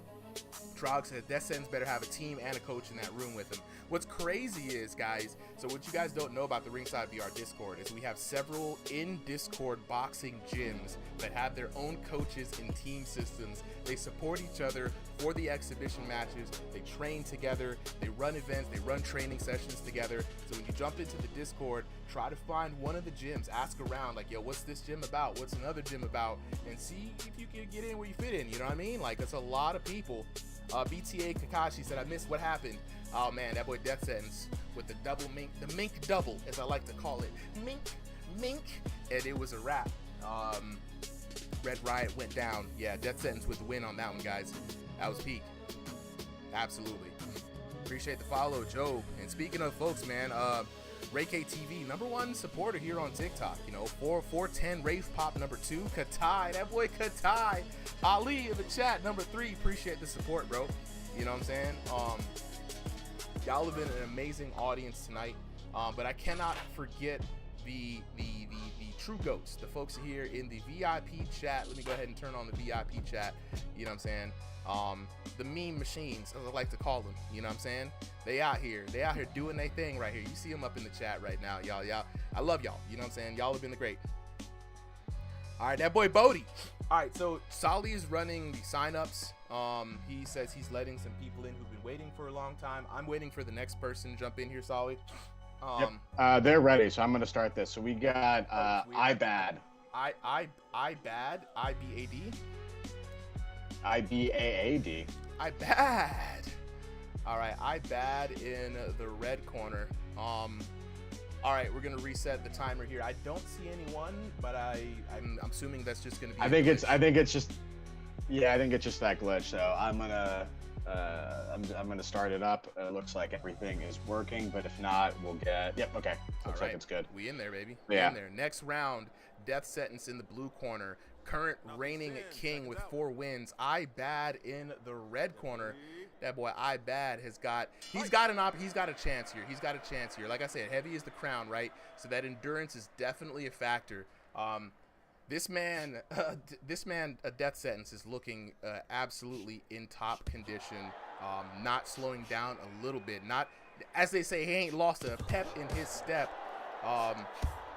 Trog said Death Sentence better have a team and a coach in that room with him. What's crazy is, guys, so what you guys don't know about the Ringside VR Discord is we have several in Discord boxing gyms that have their own coaches and team systems. They support each other for the exhibition matches. They train together. They run events. They run training sessions together. So when you jump into the Discord, try to find one of the gyms. Ask around, like, yo, what's this gym about? What's another gym about? And see if you can get in where you fit in. You know what I mean? Like, it's a lot of people. BTA Kakashi said, I missed what happened. Oh man, that boy Death Sentence with the double mink, the mink double, as I like to call it. Mink, and it was a wrap. Red Riot went down. Yeah, Death Sentence with the win on that one, guys. That was peak. Absolutely. Appreciate the follow, Joe. And speaking of folks, man, Ray K TV, #1 supporter here on TikTok. You know, 410 Rave Pop #2. Katai, that boy Katai. Ali in the chat, #3. Appreciate the support, bro. You know what I'm saying? Y'all have been an amazing audience tonight. But I cannot forget the true goats, the folks here in the VIP chat. Let me go ahead and turn on the VIP chat. You know what I'm saying? The meme machines, as I like to call them. You know what I'm saying? They out here doing their thing right here. You see them up in the chat right now, y'all. I love y'all. You know what I'm saying? Y'all have been the great. All right, that boy Bodie. All right, so Solly is running the signups. He says he's letting some people in who've been waiting for a long time. I'm waiting for the next person to jump in here, Solly. Yep. They're ready, so I'm going to start this. So we got IBAD. IBAD? IBAD? IBAAD. IBAD. All right, IBAD in the red corner. All right, we're gonna reset the timer here. I don't see anyone, but I'm assuming that's just gonna be. I think it's just that glitch. So I'm gonna start it up. It looks like everything is working, but if not, we'll get. Yep. Okay. Looks like it's good. We in there, baby. Yeah. We in there. Next round, Death Sentence in the blue corner. Current reigning king with 4 wins. IBAD in the red corner. That boy IBAD he's got a chance here. He's got a chance here. Like I said, heavy is the crown, right? So that endurance is definitely a factor. This man, Death Sentence is looking absolutely in top condition. Not slowing down a little bit. Not, as they say, he ain't lost a pep in his step.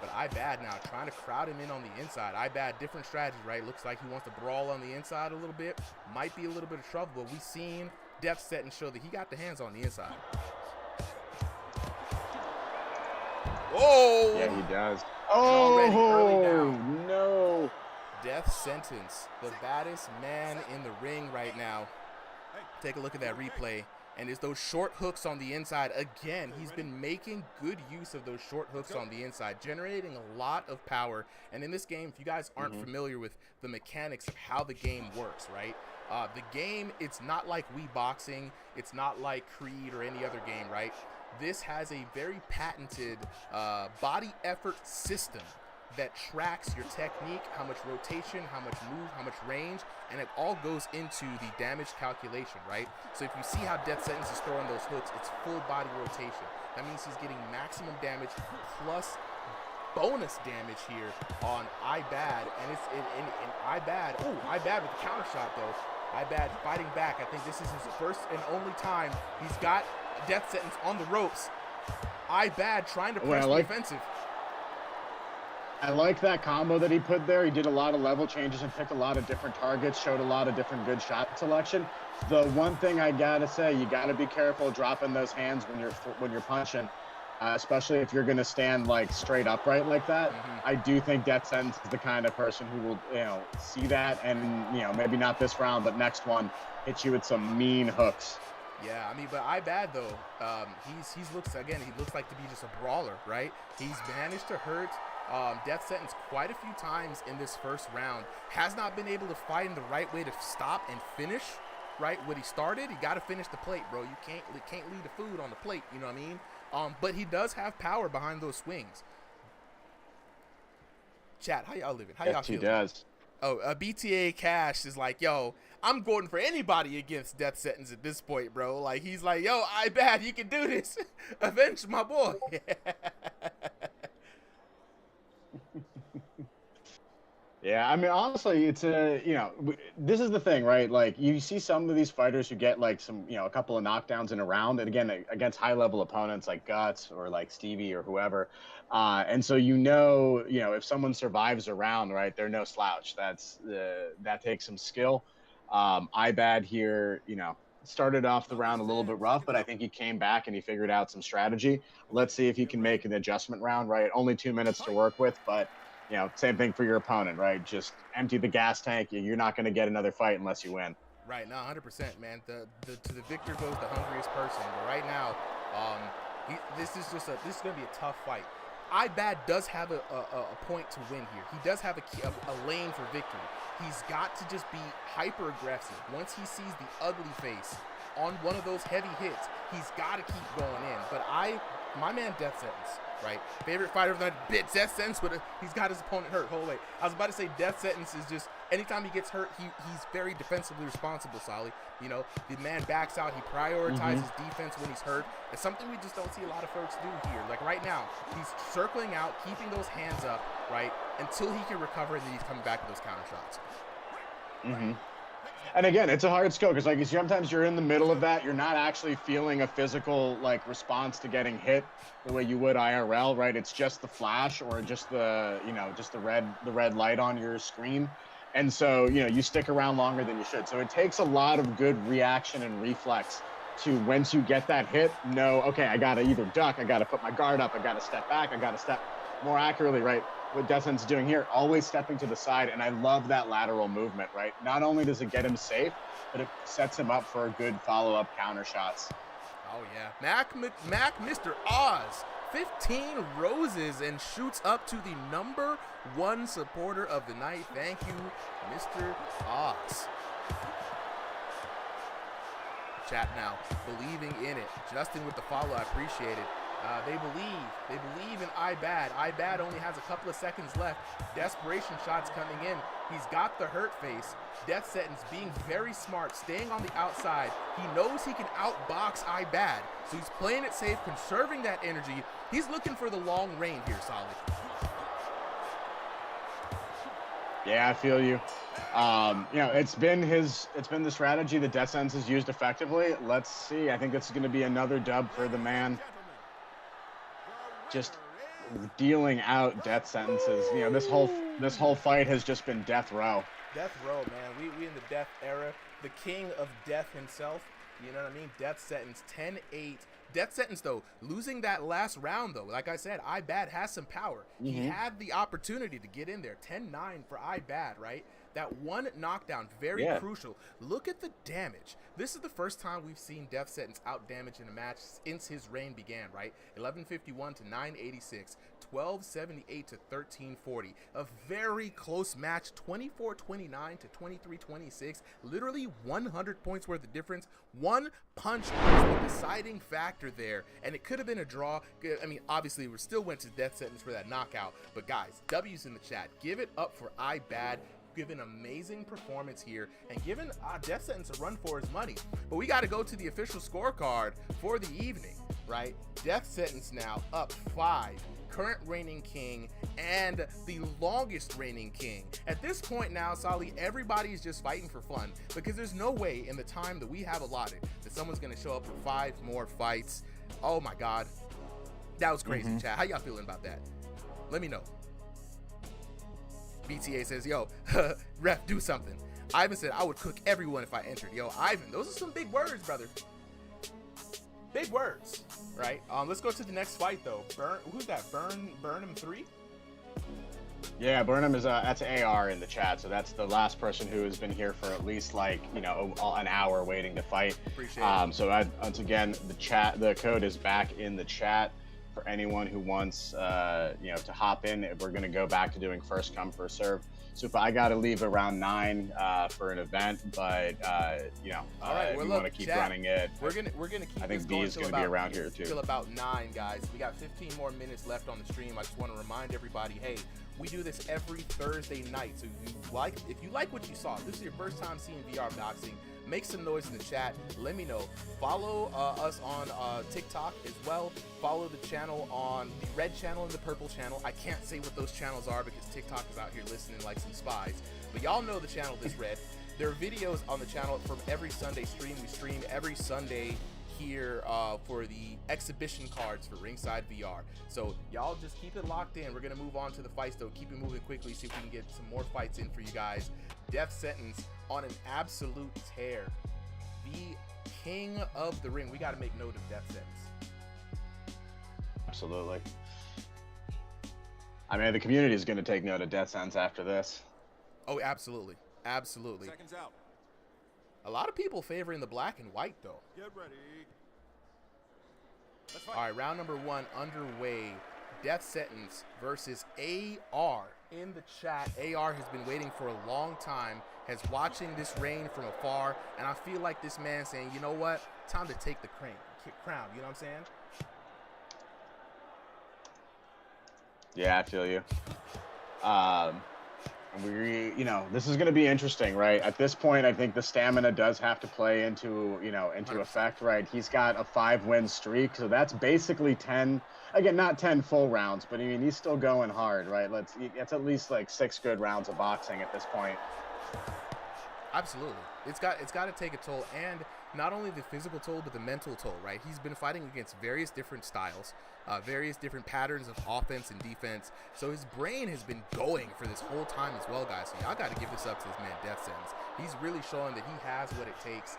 But IBAD now trying to crowd him in on the inside. IBAD, different strategy, right? Looks like he wants to brawl on the inside a little bit. Might be a little bit of trouble, but we've seen Death Sentence show that he got the hands on the inside. Whoa! Yeah, he does. Already early Oh, down. no. Death Sentence, the baddest man in the ring right now. Take a look at that replay. And it's those short hooks on the inside. Again, he's been making good use of those short hooks on the inside, generating a lot of power. And in this game, if you guys aren't familiar with the mechanics of how the game works, right? The game, it's not like Wii Boxing. It's not like Creed or any other game, right? This has a very patented body effort system that tracks your technique, how much rotation, how much move, how much range, and it all goes into the damage calculation, right? So if you see how Death Sentence is throwing those hooks, it's full body rotation. That means he's getting maximum damage plus bonus damage here on IBAD, and IBAD with the counter shot though. IBAD fighting back. I think this is his first and only time he's got Death Sentence on the ropes. IBAD trying to press the offensive. I like that combo that he put there. He did a lot of level changes and picked a lot of different targets, showed a lot of different good shot selection. The one thing I gotta say, you gotta be careful dropping those hands when you're punching, especially if you're gonna stand like straight upright like that. I do think Death Sentence is the kind of person who will, see that and maybe not this round, but next one hit you with some mean hooks. Yeah, I mean, but IBAD though, he looks like to be just a brawler, right? He's managed to hurt Death Sentence quite a few times in this first round. Has not been able to find the right way to stop and finish. right? When he started, he got to finish the plate, bro. You can't leave the food on the plate, you know what I mean? But he does have power behind those swings. Chat, how y'all living? How y'all feeling? He does. Oh, BTA Cash is like, yo, I'm going for anybody against death sentence at this point, bro. Like, he's like, yo, I bad, you can do this. Avenge my boy. Yeah, I mean, honestly, it's this is the thing, right? Like, you see some of these fighters who get like a couple of knockdowns in a round, and again, against high-level opponents like Guts or like Stevie or whoever, and so if someone survives a round, right, they're no slouch. That takes some skill. Ibad here, started off the round a little bit rough, but I think he came back and he figured out some strategy. Let's see if he can make an adjustment round, right? Only 2 minutes to work with, but same thing for your opponent, right? Just empty the gas tank. You're not going to get another fight unless you win. Right, no, 100%, man. To the victor goes the hungriest person. But right now, this is going to be a tough fight. Ibad does have a point to win here. He does have a lane for victory. He's got to just be hyper aggressive. Once he sees the ugly face on one of those heavy hits, he's got to keep going in. But my man, death sentence. Right, favorite fighter of the night, death sentence, but he's got his opponent hurt. Hold on, I was about to say death sentence is just anytime he gets hurt, he's very defensively responsible. Solly, the man backs out. He prioritizes defense when he's hurt. It's something we just don't see a lot of folks do here. Like right now, he's circling out, keeping those hands up, right, until he can recover, and then he's coming back with those counter shots. And again, it's a hard skill because like sometimes you're in the middle of that. You're not actually feeling a physical response to getting hit the way you would IRL, right? It's just the flash or just the red light on your screen. And so, you stick around longer than you should. So it takes a lot of good reaction and reflex to, once you get that hit, okay, I got to either duck, I got to put my guard up, I got to step back, I got to step more accurately, right? What Death Sentence is doing here, always stepping to the side, and I love that lateral movement, right? Not only does it get him safe, but it sets him up for good follow-up counter shots. Oh, yeah. Mac, Mr. Oz, 15 roses and shoots up to the #1 supporter of the night. Thank you, Mr. Oz. Chat now, believing in it. Justin with the follow, I appreciate it. They believe in Ibad. Ibad only has a couple of seconds left. Desperation shots coming in. He's got the hurt face. Death sentence being very smart, staying on the outside. He knows he can outbox Ibad, so he's playing it safe, conserving that energy. He's looking for the long range here, Solid. Yeah, I feel you. It's been the strategy that Death Sentence has used effectively. Let's see. I think this is going to be another dub for the man. Just dealing out death sentences. This whole fight has just been death row. Death row, man. We in the death era. The king of death himself. You know what I mean? Death sentence 10-8. Death sentence though, losing that last round though. Like I said, Ibad has some power. He had the opportunity to get in there. 10-9 for Ibad, right? That one knockdown, very crucial. Look at the damage. This is the first time we've seen Death Sentence out-damage in a match since his reign began, right? 1151 to 986, 1278 to 1340. A very close match, 24-29 to 23-26. Literally 100 points worth of difference. One punch was the deciding factor there, and it could have been a draw. I mean, obviously, we still went to Death Sentence for that knockout. But guys, W's in the chat. Give it up for Ibad. Given amazing performance here and given Death Sentence a run for his money. But we got to go to the official scorecard for the evening, right? Death Sentence now up 5, current reigning king and the longest reigning king. At this point now, Sally, everybody's just fighting for fun because there's no way in the time that we have allotted that someone's going to show up for 5 more fights. Oh my God. That was crazy, chat. How y'all feeling about that? Let me know. BTA says, yo, ref, do something. Ivan said, I would cook everyone if I entered. Yo, Ivan, those are some big words, brother. Big words, right? Let's go to the next fight, though. Who's that? Burnham 3? Yeah, Burnham is that's AR in the chat, so that's the last person who has been here for at least an hour waiting to fight. Appreciate it. So once again, the code is back in the chat. for anyone who wants, to hop in. We're going to go back to doing first come, first serve. So if I got to leave around 9 for an event, but All right, if well, you look, want to keep chat, running it, we're gonna keep. I think this B going is till going to be about- around here too. Till about 9, guys. We got 15 more minutes left on the stream. I just want to remind everybody, hey, we do this every Thursday night. So if you like what you saw, this is your first time seeing VR boxing, make some noise in the chat. Let me know. Follow us on TikTok as well. Follow the channel on the red channel and the purple channel. I can't say what those channels are because TikTok is out here listening like some spies. But y'all know the channel that's red. There are videos on the channel from every Sunday stream. We stream every Sunday here for the exhibition cards for Ringside VR. So y'all just keep it locked in. We're gonna move on to the fights though. Keep it moving quickly, see if we can get some more fights in for you guys. Death Sentence on an absolute tear. The king of the ring. We got to make note of Death Sentence. Absolutely. I mean, the community is going to take note of Death Sentence after this. Oh, absolutely, absolutely. Seconds out. A lot of people favoring the black and white though. Get ready. Let's fight. All right, round number 1 underway. Death Sentence versus AR. In the chat, AR has been waiting for a long time, has watching this reign from afar, and I feel like this man saying, you know what, time to take the crown, you know what I'm saying? Yeah, I feel you. This is going to be interesting, right? At this point, I think the stamina does have to play into 100%. effect, right? He's got a 5-win streak, so that's basically 10. Again, not 10 full rounds, but I mean, he's still going hard, right? It's at least like 6 good rounds of boxing at this point. Absolutely. It's got to take a toll, and not only the physical toll, but the mental toll, right? He's been fighting against various different styles, various different patterns of offense and defense. So his brain has been going for this whole time as well, guys. So y'all got to give this up to this man, Death Sentence. He's really showing that he has what it takes.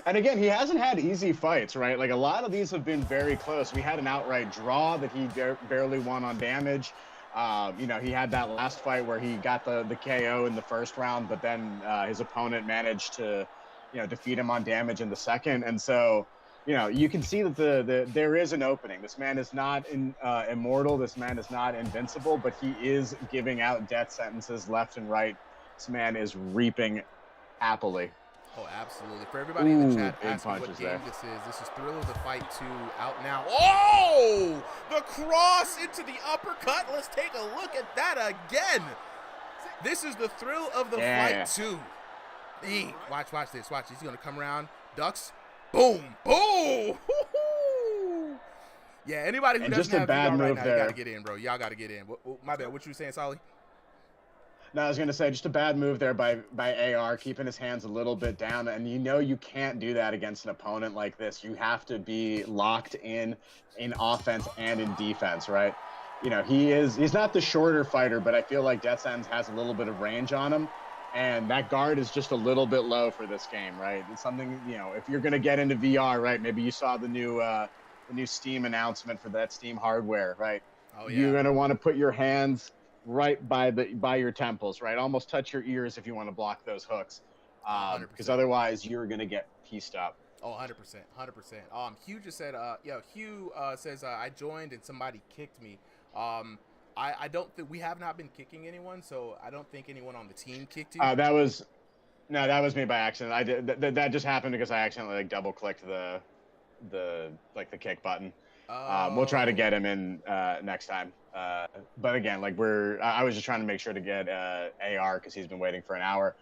And again, he hasn't had easy fights, right? Like a lot of these have been very close. We had an outright draw that he barely won on damage. He had that last fight where he got the KO in the first round, but then his opponent managed to, defeat him on damage in the second. And so, you can see that there is an opening. This man is not immortal. This man is not invincible, but he is giving out death sentences left and right. This man is reaping happily. Oh, absolutely. For everybody in the chat asking what game this is Thrill of the Fight 2 out now. Oh! The cross into the uppercut. Let's take a look at that again. This is the Thrill of the Fight 2. Watch this. Watch. He's going to come around. Ducks. Boom. Boom. Yeah, anybody who doesn't have VR right now, you got to get in, bro. Y'all got to get in. My bad. What you saying, Solly? No, I was going to say, just a bad move there by AR, keeping his hands a little bit down. And you can't do that against an opponent like this. You have to be locked in offense and in defense, right? He's not the shorter fighter, but I feel like Death Sentence has a little bit of range on him. And that guard is just a little bit low for this game, right? It's something, if you're going to get into VR, right? Maybe you saw the new Steam announcement for that Steam hardware, right? Oh, yeah. You're going to want to put your hands right by your temples, right? Almost touch your ears if you want to block those hooks, because otherwise you're gonna get pieced up. Oh, 100%, 100%. Hugh just said, Hugh says I joined and somebody kicked me. I don't think we have not been kicking anyone, so I don't think anyone on the team kicked you. That was me by accident. I did that just happened because I accidentally double clicked the kick button. We'll try to get him in next time. But again, I was just trying to make sure to get AR because he's been waiting for an hour.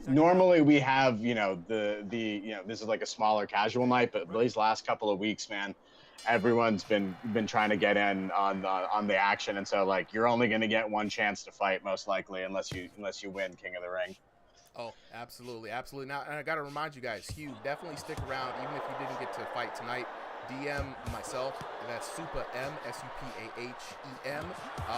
Normally we have, this is like a smaller casual night, but these last couple of weeks, man, everyone's been trying to get in on the action. And so you're only going to get one chance to fight most likely, unless you win King of the Ring. Oh, absolutely. Now, and I got to remind you guys, Hugh, definitely stick around, even if you didn't get to fight tonight. DM myself, and that's Supa M, SUPAHEM.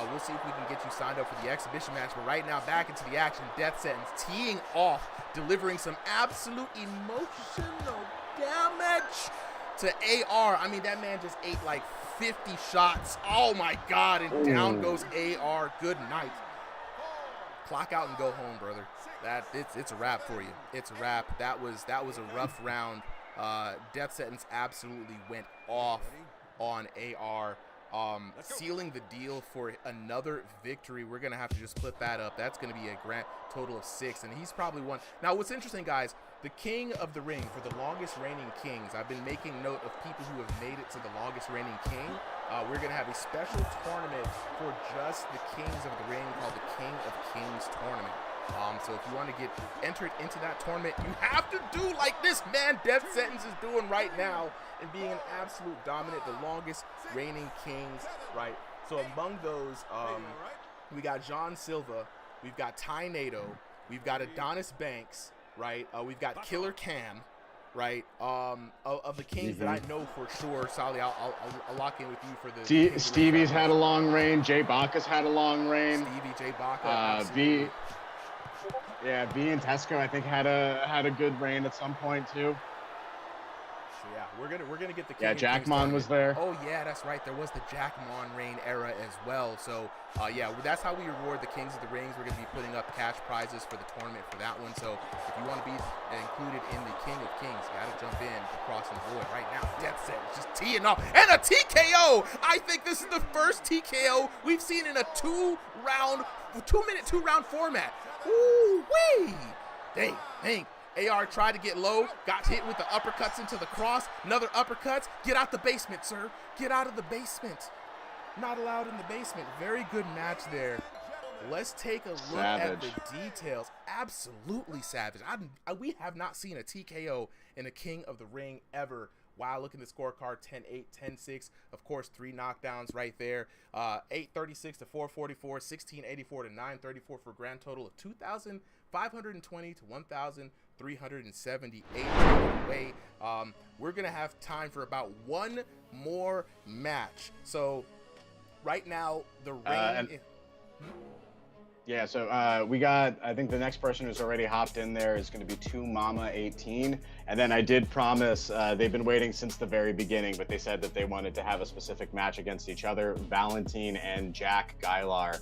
We'll see if we can get you signed up for the exhibition match. But right now, back into the action. Death Sentence teeing off, delivering some absolute emotional damage to AR. I mean, that man just ate 50 shots. Oh my God! And down goes AR. Good night. Clock out and go home, brother. It's a wrap for you. It's a wrap. That was a rough round Death Sentence absolutely went off on AR, sealing the deal for another victory. We're going to have to just put that up. That's going to be a grand total of 6, and he's probably won. Now, what's interesting, guys, the King of the Ring, for the longest reigning kings, I've been making note of people who have made it to the longest reigning king. We're going to have a special tournament for just the Kings of the Ring called the King of Kings Tournament. So if you want to get entered into that tournament, you have to do like this man Death Sentence is doing right now and being an absolute dominant, the longest reigning kings, right? So among those, we got John Silva, we've got Ty Nato, we've got Adonis Banks, right? We've got Killer Cam, right? Of the kings that I know for sure. Sally, I'll lock in with you for the. Stevie's had a long reign. Jay Bacchus had a long reign. Stevie, Jay Bacchus. V and Tesco I think had a good reign at some point too. So yeah, we're gonna get the King. Yeah, Jack Mon was there. Oh yeah, that's right. There was the Jack Mon reign era as well. So yeah, that's how we reward the Kings of the Rings. We're gonna be putting up cash prizes for the tournament for that one. So if you want to be included in the King of Kings, you gotta jump in to Crossing the Void right now. Death Sentence just teeing off and a TKO. I think this is the first TKO we've seen in a 2-minute, 2-round format. Ooh wee! Dang. AR tried to get low, got hit with the uppercuts into the cross. Another uppercuts. Get out the basement, sir. Get out of the basement. Not allowed in the basement. Very good match there. Let's take a look at the details. Absolutely savage. We have not seen a TKO in a King of the Ring ever. Wow, look at the scorecard, 10-8, 10-6. Of course, 3 knockdowns right there. 836 to 444, 1684 to 934 for a grand total of 2,520 to 1,378 away. We're going to have time for about one more match. So right now, the ring... Yeah, so we got, I think the next person who's already hopped in there is going to be 2Mama18. And then I did promise, they've been waiting since the very beginning, but they said that they wanted to have a specific match against each other. Valentine and Jack Gailar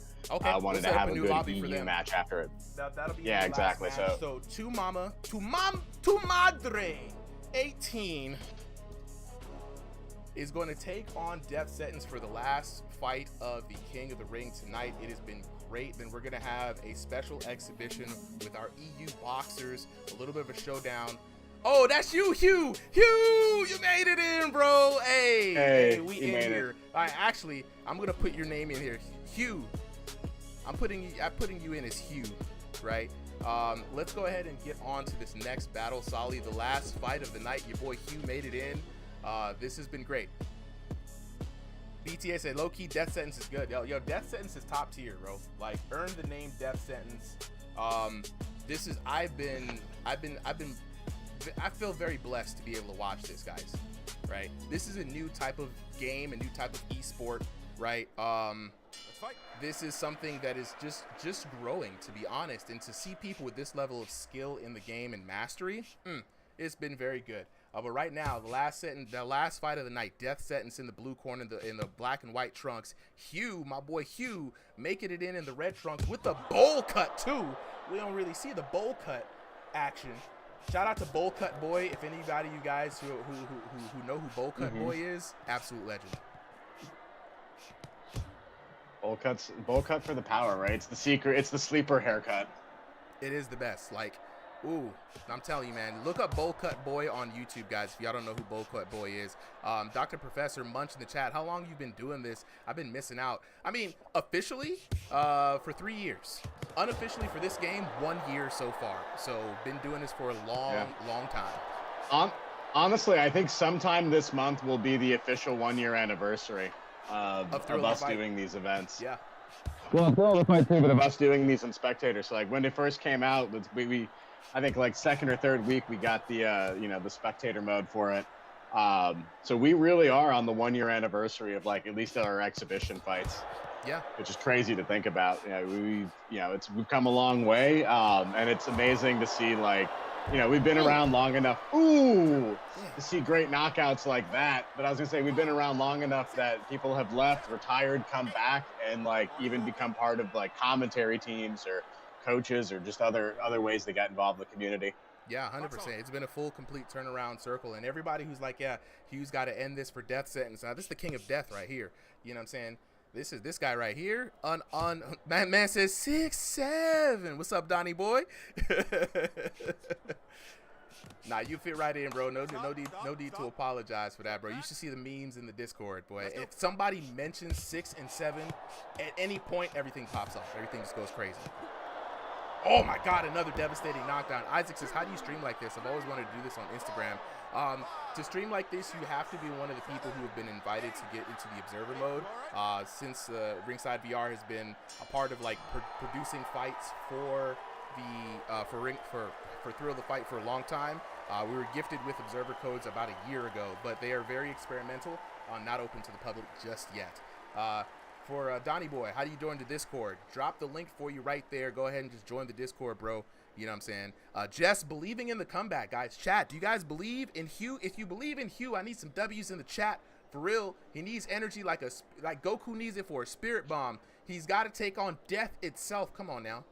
wanted to have a good EU match after it. That'll be exactly. Match. So 2Mama18 is going to take on Death Sentence for the last fight of the King of the Ring tonight. It has been great. Then we're going to have a special exhibition with our EU boxers, a little bit of a showdown. Oh, that's you, Hugh! Hugh, you made it in, bro! Hey, we in here. All right, actually, I'm going to put your name in here. Hugh. I'm putting you in as Hugh, right? Let's go ahead and get on to this next battle. Solly, the last fight of the night. Your boy Hugh made it in. This has been great. BTA said, low-key, Death Sentence is good. Yo, Death Sentence is top tier, bro. Like, earn the name Death Sentence. This is, I feel very blessed to be able to watch this, guys, right? This is a new type of game, a new type of esport, right? This is something that is just growing, to be honest, and to see people with this level of skill in the game and mastery, it's been very good. But right now, the last fight of the night, Death Sentence in the blue corner, in the black and white trunks. Hugh, my boy Hugh, making it in the red trunks with the bowl cut too. We don't really see the bowl cut action. Shout out to Bowl Cut Boy. If anybody, you guys who know who Bowl Cut Boy is, absolute legend. Bowl cut for the power, right? It's the secret. It's the sleeper haircut. It is the best. Like, ooh, I'm telling you, man. Look up Bowl Cut Boy on YouTube, guys. If y'all don't know who Bowl Cut Boy is, Dr. Professor Munch in the chat. How long you been doing this? I've been missing out. I mean, officially, for 3 years. Unofficially for this game, 1 year so far. So been doing this for a long time. Honestly, I think sometime this month will be the official 1-year anniversary of us doing these events. Yeah. Well, Thrill of the Fight too, but of us doing these in spectators. So like when it first came out, we I think like second or third week we got the the spectator mode for it. So we really are on the 1-year anniversary of like at least our exhibition fights. Yeah. Which is crazy to think about. We've come a long way, and it's amazing to see like we've been around long enough. To see great knockouts like that. But I was gonna say we've been around long enough that people have left, retired, come back, and like even become part of like commentary teams or coaches or just other ways they got involved in the community. Yeah, 100%. It's been a full, complete turnaround circle. And everybody who's like, yeah, Hugh's got to end this for death sentence. Now, this is the king of death right here. You know what I'm saying? This is this guy right here. Man says 6'7". What's up, Donnie boy? Nah, you fit right in, bro. No need to apologize for that, bro. You should see the memes in the Discord, boy. If somebody mentions 6 and 7, at any point, everything pops off. Everything just goes crazy. Oh my God, another devastating knockdown. Isaac says, how do you stream like this? I've always wanted to do this on Instagram. To stream like this, you have to be one of the people who have been invited to get into the observer mode. Since Ringside VR has been a part of like producing fights for the for Thrill of the Fight for a long time. We were gifted with observer codes about a year ago, but they are very experimental, not open to the public just yet. For Donnie Boy, how do you join the Discord? Drop the link for you right there. Go ahead and just join the Discord, bro. You know what I'm saying? Jess, believing in the comeback, guys. Chat, do you guys believe in Hugh? If you believe in Hugh, I need some W's in the chat. For real, he needs energy like Goku needs it for a spirit bomb. He's got to take on death itself. Come on now.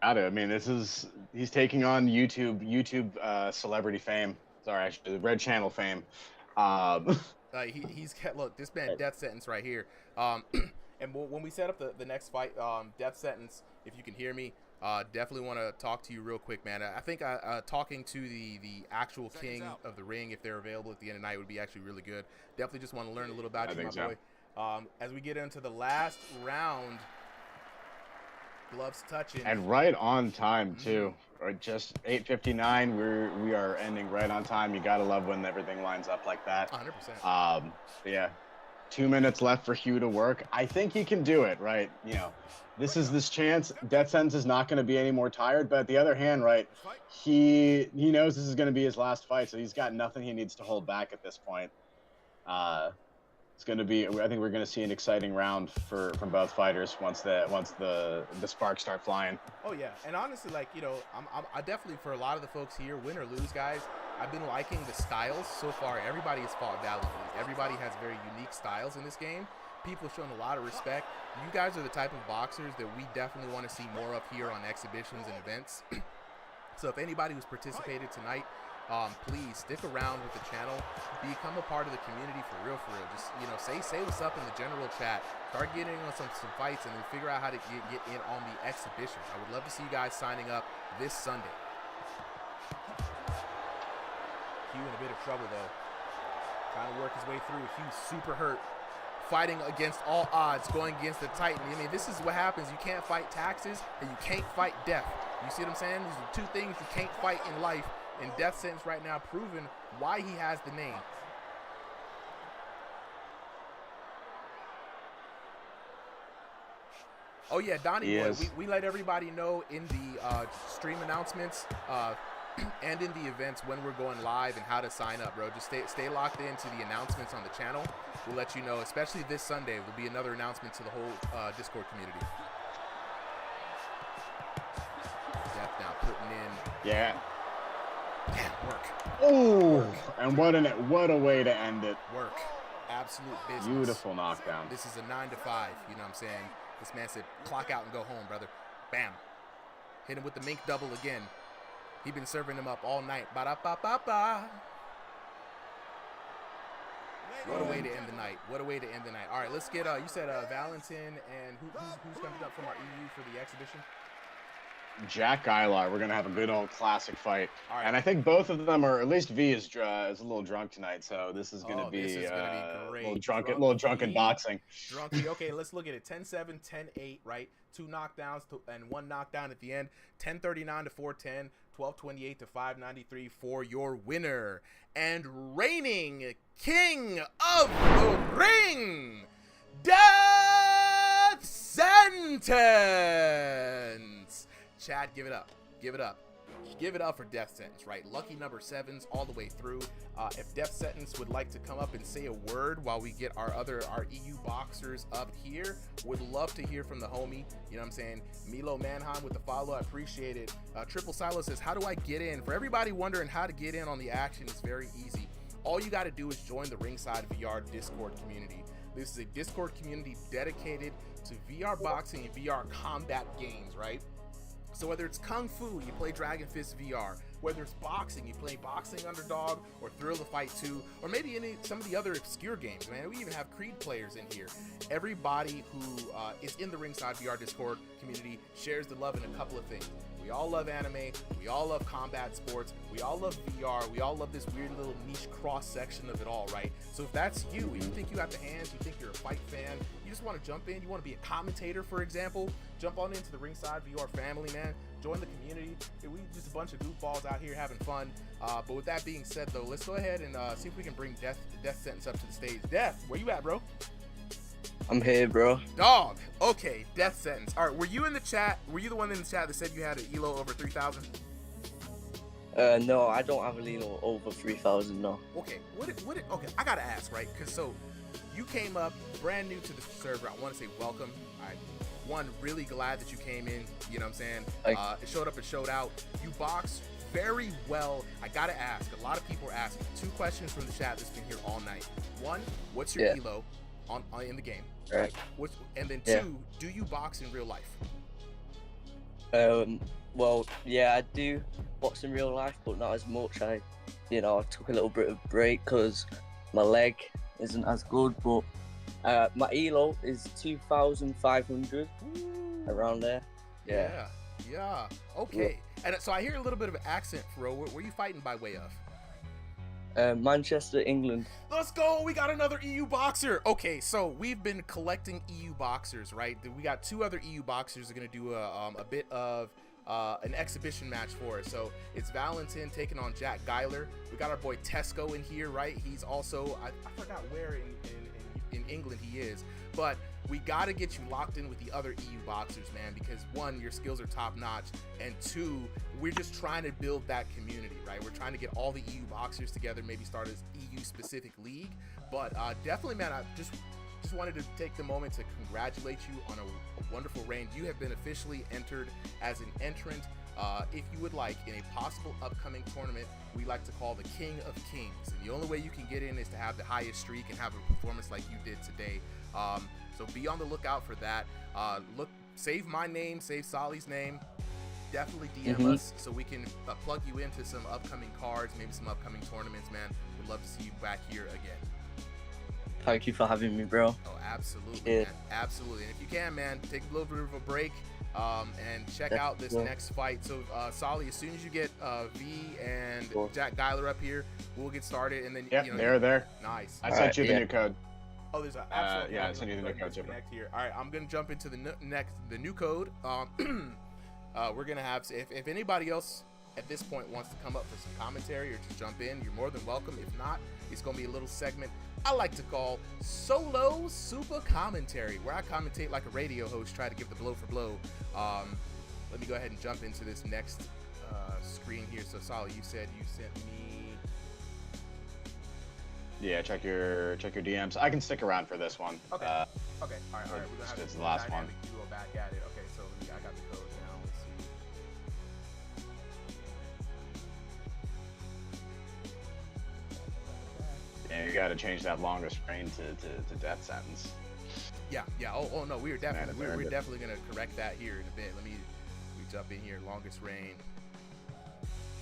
I mean, he's taking on YouTube celebrity fame. Sorry, actually, Red Channel fame. Look, this man death sentence right here. And when we set up the next fight, death sentence, if you can hear me, definitely want to talk to you real quick, man. I think talking to the actual king of the ring, if they're available at the end of the night, would be actually really good. Definitely just want to learn a little about you, my boy. As we get into the last round, gloves touching, and right on time too. Or just 8:59. We are ending right on time. You gotta love when everything lines up like that. 100%. Yeah, 2 minutes left for Hugh to work. I think he can do it, right? You know, this chance. Death sentence is not going to be any more tired. But at the other hand, right, he knows this is going to be his last fight, so he's got nothing he needs to hold back at this point. It's going to be. I think we're going to see an exciting round from both fighters once the sparks start flying. Oh yeah, and honestly, like, you know, I definitely, for a lot of the folks here, win or lose, guys, I've been liking the styles so far. Everybody has fought valiantly. Everybody has very unique styles in this game. People have shown a lot of respect. You guys are the type of boxers that we definitely want to see more of here on exhibitions and events. So if anybody who's participated tonight, please stick around with the channel, become a part of the community for real. Just, you know, say what's up in the general chat, start getting on some fights, and then figure out how to get in on the exhibitions. I would love to see you guys signing up this Sunday. Hugh in a bit of trouble though, trying to work his way through. Hugh's super hurt, fighting against all odds, going against the Titan. I mean, this is what happens. You can't fight taxes and you can't fight death. You see what I'm saying? These are two things you can't fight in life. And death sentence right now proving why he has the name. Oh yeah, Donnie boy, we let everybody know in the stream announcements and in the events when we're going live and how to sign up, bro. Just stay locked into the announcements on the channel. We'll let you know, especially this Sunday, there'll be another announcement to the whole Discord community. Death now putting in. Yeah. Man, work. Oh, and what a way to end it. Work. Absolute business. Beautiful knockdown. This is a 9 to 5. You know what I'm saying? This man said, clock out and go home, brother. Bam. Hit him with the mink double again. He been serving him up all night. Ba-da-ba-ba-ba. What a way to end the night. What a way to end the night. All right, let's get, you said Valentin, and who's coming up from our EU for the exhibition? Jack Geilar. We're gonna have a good old classic fight, right. And I think both of them are, at least V is a little drunk tonight, so this is gonna be great. a little drunken boxing. Drunky. Okay, let's look at it. 10-7, 10-8, right? 2 knockdowns and 1 knockdown at the end. 10-39 to 4-10, 12-28 to 5-93 for your winner and reigning king of the ring, Death Sentence. Chad, give it up. Give it up. Give it up for Death Sentence, right? Lucky number 7s all the way through. If Death Sentence would like to come up and say a word while we get our EU boxers up here, would love to hear from the homie. You know what I'm saying? Milo Manheim with the follow. I appreciate it. Triple Silo says, how do I get in? For everybody wondering how to get in on the action, it's very easy. All you got to do is join the Ringside VR Discord community. This is a Discord community dedicated to VR boxing and VR combat games, right? So whether it's Kung Fu, you play Dragon Fist VR. Whether it's boxing, you play Boxing Underdog or Thrill of Fight 2, or maybe some of the other obscure games, man. We even have Creed players in here. Everybody who is in the Ringside VR Discord community shares the love in a couple of things. We all love anime, we all love combat sports, we all love VR, we all love this weird little niche cross section of it all, right? So if that's you, you think you have the hands, you think you're a fight fan, you just want to jump in, you want to be a commentator, for example, jump on into the Ringside VR family, man. Join the community. We just a bunch of goofballs out here having fun. But with that being said, though, let's go ahead and see if we can bring Death Sentence up to the stage. Death, where you at, bro? I'm here, bro. Dog. Okay, Death Sentence. All right, were you in the chat? Were you the one in the chat that said you had an elo over 3,000? No, I don't have a elo over 3,000, no. Okay, okay, I gotta ask, right? Because so you came up brand new to the server. I want to say welcome. Really glad that you came in. You know what I'm saying? It showed up and showed out. You boxed very well. I gotta ask. A lot of people are asking 2 questions from the chat that's been here all night. 1, what's your elo on in the game? Right. And then 2, do you box in real life? Well, yeah, I do box in real life, but not as much. I took a little bit of break because my leg isn't as good, but my elo is 2,500, around there. Yeah. Okay. And so I hear a little bit of an accent, Fro. Where you fighting by way of? Manchester, England. Let's go. We got another EU boxer. Okay, so we've been collecting EU boxers, right? We got 2 other EU boxers that are going to do a bit of an exhibition match for us. So it's Valentin taking on Jack Geiler. We got our boy Tesco in here, right? He's also, I forgot where in England he is, but we got to get you locked in with the other EU boxers, man, because 1, your skills are top notch, and 2, we're just trying to build that community, right? We're trying to get all the EU boxers together, maybe start an EU specific league. But definitely, man, I just wanted to take the moment to congratulate you on a wonderful reign. You have been officially entered as an entrant, if you would like, in a possible upcoming tournament we like to call the King of Kings. And the only way you can get in is to have the highest streak and have a performance like you did today. So be on the lookout for that. Save my name, save Solly's name. Definitely DM us so we can plug you into some upcoming cards, maybe some upcoming tournaments, man. We'd love to see you back here again. Thank you for having me, bro. Oh, absolutely, man. Absolutely. And if you can, man, take a little bit of a break and check out this next fight. So, Solly, as soon as you get V and Jack Geiler up here, we'll get started. And then, they're there. Nice. I sent you the new code. Oh, there's an absolute I sent you the new code. Connect here. All right, I'm gonna jump into the new code. We're gonna have, if anybody else at this point wants to come up for some commentary or just jump in, you're more than welcome. If not, it's gonna be a little segment I like to call Solo Super Commentary, where I commentate like a radio host, try to give the blow for blow. Let me go ahead and jump into this next screen here. So, Solly, you said you sent me. Yeah, check your DMs. I can stick around for this one. Okay. Okay. All right. We're gonna have it's the last one. Duo back at it. Okay. So I got the code now. Let's see. Yeah, you got to change that longest reign to Death Sentence. Yeah. Oh no, we're definitely gonna correct that here in a bit. Let me jump in here. Longest reign.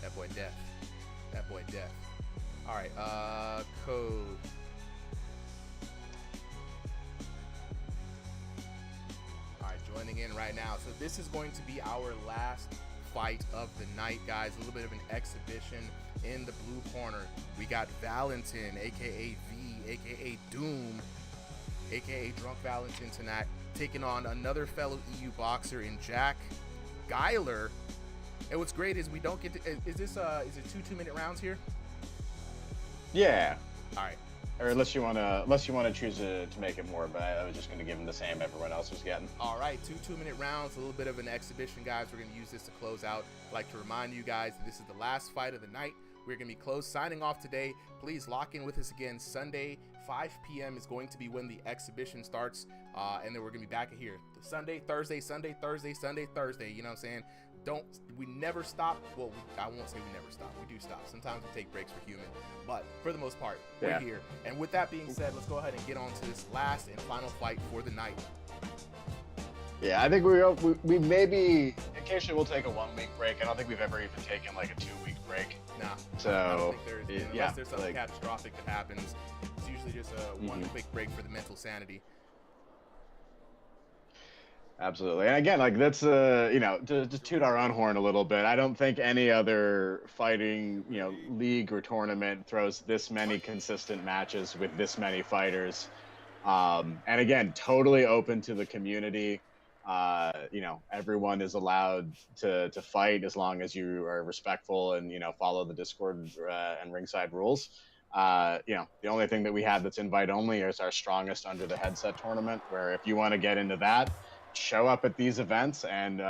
That boy Death. All right, code. All right, joining in right now. So this is going to be our last fight of the night, guys. A little bit of an exhibition in the blue corner. We got Valentin, aka V, aka Doom, aka Drunk Valentin tonight, taking on another fellow EU boxer in Jack Geiler. And what's great is we don't get to. Is it 2-minute rounds here? Yeah. All right. Or unless you wanna choose to make it more, but I was just gonna give him the same everyone else was getting. All right, 2-minute rounds, a little bit of an exhibition, guys. We're gonna use this to close out. I'd like to remind you guys that this is the last fight of the night. We're gonna be signing off today. Please lock in with us again. Sunday, 5 p.m. is going to be when the exhibition starts, and then we're gonna be back here Sunday, Thursday, Sunday, Thursday, Sunday, Thursday. You know what I'm saying? We never stop. Well, I won't say we never stop. We do stop. Sometimes we take breaks for human, but for the most part, we're here. And with that being said, let's go ahead and get on to this last and final fight for the night. Yeah, I think we maybe occasionally we'll take a 1 week break. I don't think we've ever even taken like a 2 week break. Nah. So I don't think there's, unless yeah, there's something catastrophic that happens, it's usually just a one quick break for the mental sanity. Absolutely. And again, like that's to just toot our own horn a little bit. I don't think any other fighting, league or tournament throws this many consistent matches with this many fighters. And again, totally open to the community. Everyone is allowed to fight as long as you are respectful and follow the Discord and ringside rules. The only thing that we have that's invite only is our strongest under the headset tournament, where if you want to get into that, show up at these events and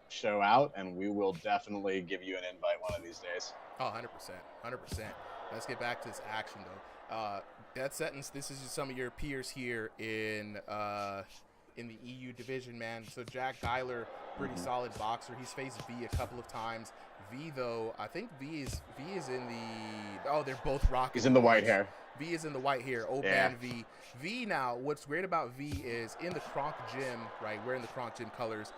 show out, and we will definitely give you an invite one of these days. Oh, 100%. Let's get back to this action though. Death Sentence, this is just some of your peers here in the EU division, man. So Jack Geiler, pretty solid boxer. He's faced V a couple of times. V though, I think V is in the they're both rocking. He's in the white hair. V is in the white hair. Man V. V now, what's great about V is in the Kronk Gym, right? Wearing the Kronk Gym colors.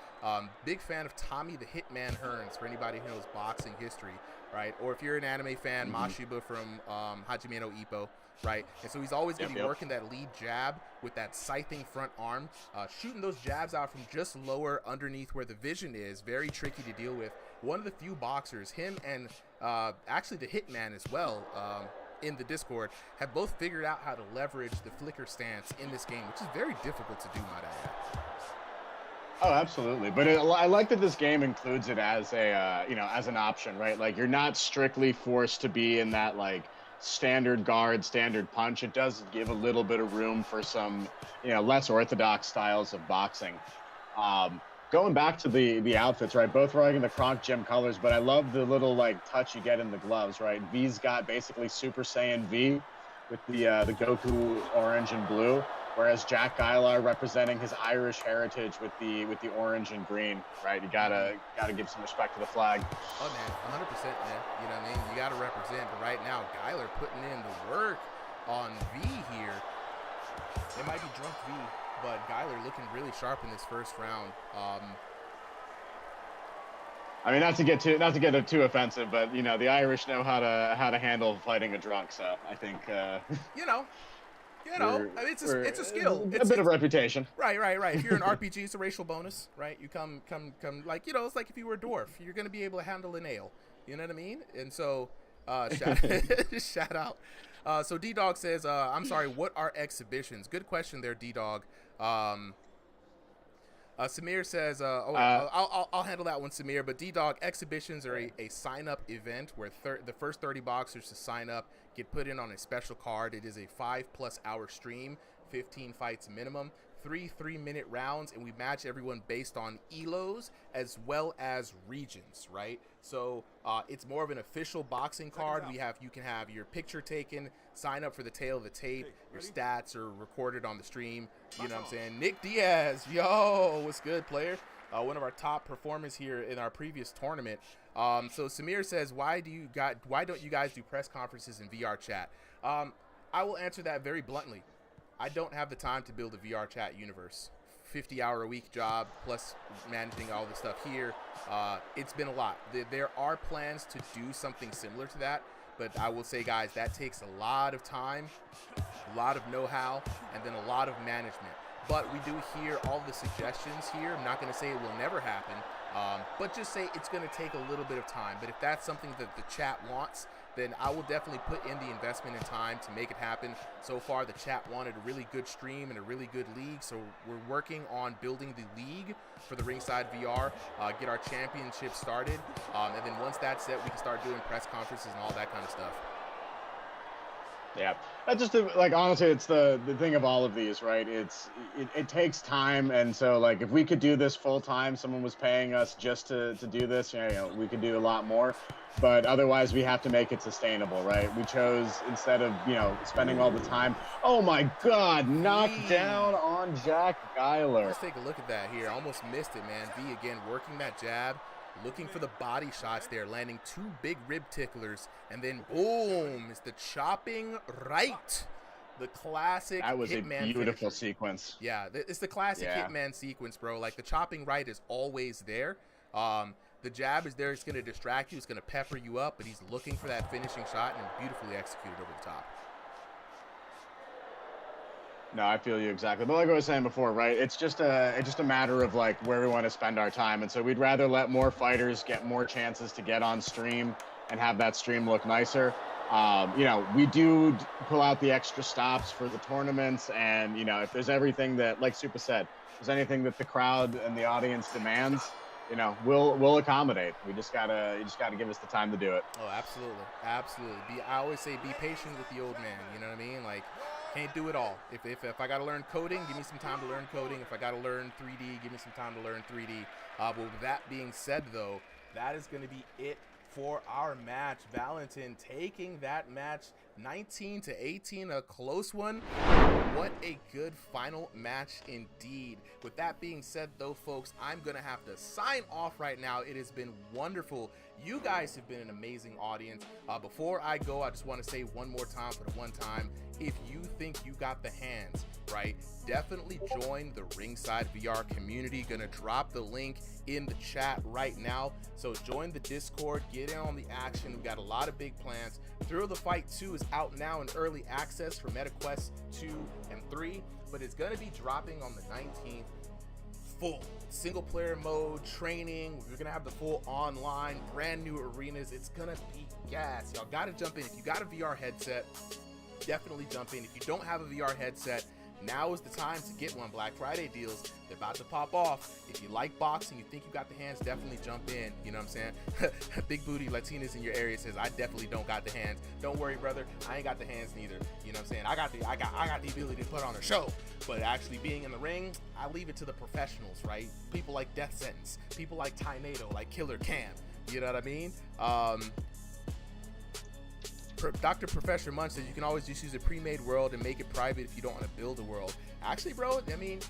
Big fan of Tommy the Hitman Hearns, for anybody who knows boxing history, right? Or if you're an anime fan, Mashiba from Hajime no Ippo, right? And so he's always going to be working that lead jab with that scything front arm, shooting those jabs out from just lower underneath where the vision is. Very tricky to deal with. One of the few boxers, him and actually the Hitman as well, in the Discord, have both figured out how to leverage the flicker stance in this game, which is very difficult to do, might I add. Oh, absolutely. But I like that this game includes it as a, as an option, right? Like, you're not strictly forced to be in that, like, standard guard, standard punch. It does give a little bit of room for some, less orthodox styles of boxing. Going back to the outfits, right? Both rocking the Kronk Gym colors, but I love the little, like, touch you get in the gloves, right? V's got basically Super Saiyan V with the Goku orange and blue, whereas Jack Geilar representing his Irish heritage with the orange and green, right? You gotta give some respect to the flag. Oh man, 100%, man. You know what I mean? You gotta represent. But right now, Geilar putting in the work on V here. It might be drunk V, but Geilar looking really sharp in this first round. I mean, not to get too offensive, but the Irish know how to handle fighting a drunk. So I think I mean, it's a skill. It's a bit of reputation. Right. If you're an RPG, it's a racial bonus, right? You come like, it's like if you were a dwarf, you're gonna be able to handle an ale. You know what I mean? And so, shout out. So D-Dog says, I'm sorry, what are exhibitions? Good question there, D-Dog. Samir says, I'll handle that one, Samir. But D-Dog, exhibitions are a sign-up event where the first 30 boxers to sign up get put in on a special card. It is a 5+ hour stream, 15 fights minimum, 3 3-minute rounds, and we match everyone based on ELOs as well as regions, right? So it's more of an official boxing card. You can have your picture taken, sign up for the tail of the tape, your stats are recorded on the stream. You know what I'm saying? Nick Diaz, yo, what's good, player? One of our top performers here in our previous tournament. So Samir says, why don't you guys do press conferences in VR chat? I will answer that very bluntly. I don't have the time to build a VR chat universe. 50-hour-a-week job, plus managing all the stuff here. It's been a lot. There are plans to do something similar to that, but I will say, guys, that takes a lot of time, a lot of know-how, and then a lot of management. But we do hear all the suggestions here. I'm not going to say it will never happen, but just say it's going to take a little bit of time. But if that's something that the chat wants, then I will definitely put in the investment and time to make it happen. So far, the chat wanted a really good stream and a really good league, so we're working on building the league for the Ringside VR, get our championship started, and then once that's set, we can start doing press conferences and all that kind of stuff. Yeah, that's just like, honestly, it's the thing of all of these, right? It takes time, and so like if we could do this full time, someone was paying us just to do this, we could do a lot more. But otherwise, we have to make it sustainable, right? We chose, instead of spending all the time. Oh my God! Knocked down on Jack Geilar. Let's take a look at that here. Almost missed it, man. V again working that jab. Looking for the body shots there, landing 2 big rib ticklers, and then boom, it's the chopping right. The classic That was Hitman a beautiful finisher. sequence. Yeah, it's the classic Hitman sequence, bro. Like, the chopping right is always there. The jab is there. It's going to distract you. It's going to pepper you up, but he's looking for that finishing shot and beautifully executed over the top. No, I feel you exactly. But like I was saying before, right? It's just a matter of like where we want to spend our time, and so we'd rather let more fighters get more chances to get on stream and have that stream look nicer. You know, we do pull out the extra stops for the tournaments, and you know, if there's everything that, like Super said, if there's anything that the crowd and the audience demands, you know, we'll accommodate. You just gotta give us the time to do it. Oh, absolutely, absolutely. I always say be patient with the old man. You know what I mean? Like, can't do it all. If I gotta learn coding, give me some time to learn coding. If I gotta learn 3D, give me some time to learn 3D. But with that being said, though, that is gonna be it for our match. Valentin taking that match 19-18, a close one. What a good final match indeed. With that being said, though, folks, I'm gonna have to sign off right now. It has been wonderful. You guys have been an amazing audience. Before I go, I just want to say one more time for the one time, if you think you got the hands, right, definitely join the Ringside VR community. Gonna drop the link in the chat right now. So join the Discord, get in on the action. We got a lot of big plans. Thrill of the Fight 2 is out now in early access for MetaQuest 2 and 3, but it's gonna be dropping on the 19th. Full single player mode, training. We're gonna have the full online, brand new arenas. It's gonna be gas. Y'all gotta jump in. If you got a VR headset, definitely jump in. If you don't have a VR headset, now is the time to get one. Black Friday deals, they're about to pop off. If you like boxing, you think you got the hands, definitely jump in. You know what I'm saying? Big booty Latinas in your area says, I definitely don't got the hands. Don't worry, brother. I ain't got the hands neither. You know what I'm saying? I got the ability to put on a show. But actually being in the ring, I leave it to the professionals, right? People like Death Sentence, people like Ty-Nato, like Killer Cam. You know what I mean? Dr. Professor Munch says you can always just use a pre-made world and make it private if you don't want to build a world. Actually, bro, I mean,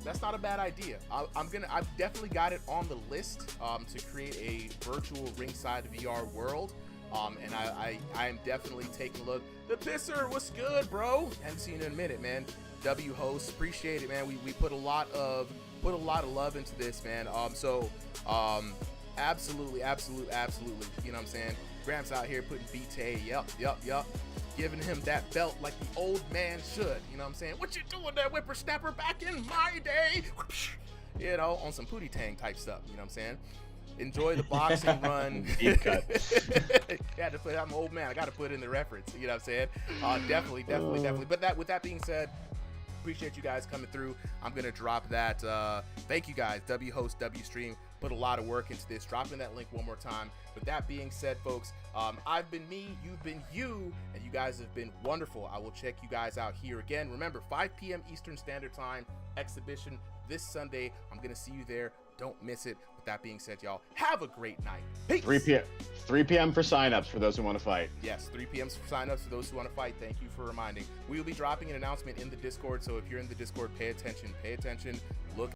that's not a bad idea. I've definitely got it on the list to create a virtual Ringside VR world. And I am definitely taking a look. The Pisser, what's good, bro? Haven't seen you in a minute, man. W host, appreciate it, man. We put a lot of love into this, man. Absolutely. You know what I'm saying? Gramps out here putting BTA, yup. Giving him that belt like the old man should. You know what I'm saying? What you doing there, whippersnapper, back in my day? You know, on some Pootie Tang type stuff. You know what I'm saying? Enjoy the boxing run. Deep cut. I'm an old man. I got to put in the reference. You know what I'm saying? Definitely. But with that being said, appreciate you guys coming through. I'm gonna drop that. Thank you guys. W host, W stream. Put a lot of work into this. Dropping that link one more time. With that being said, folks, I've been me, you've been you, and you guys have been wonderful. I will check you guys out here again. Remember, 5 p.m. Eastern Standard Time exhibition this Sunday. I'm gonna see you there. Don't miss it. With that being said, y'all, have a great night. Peace. 3 p.m. for signups for those who want to fight. Yes, 3 p.m. for signups for those who want to fight. Thank you for reminding. We will be dropping an announcement in the Discord, so if you're in the Discord, pay attention. Look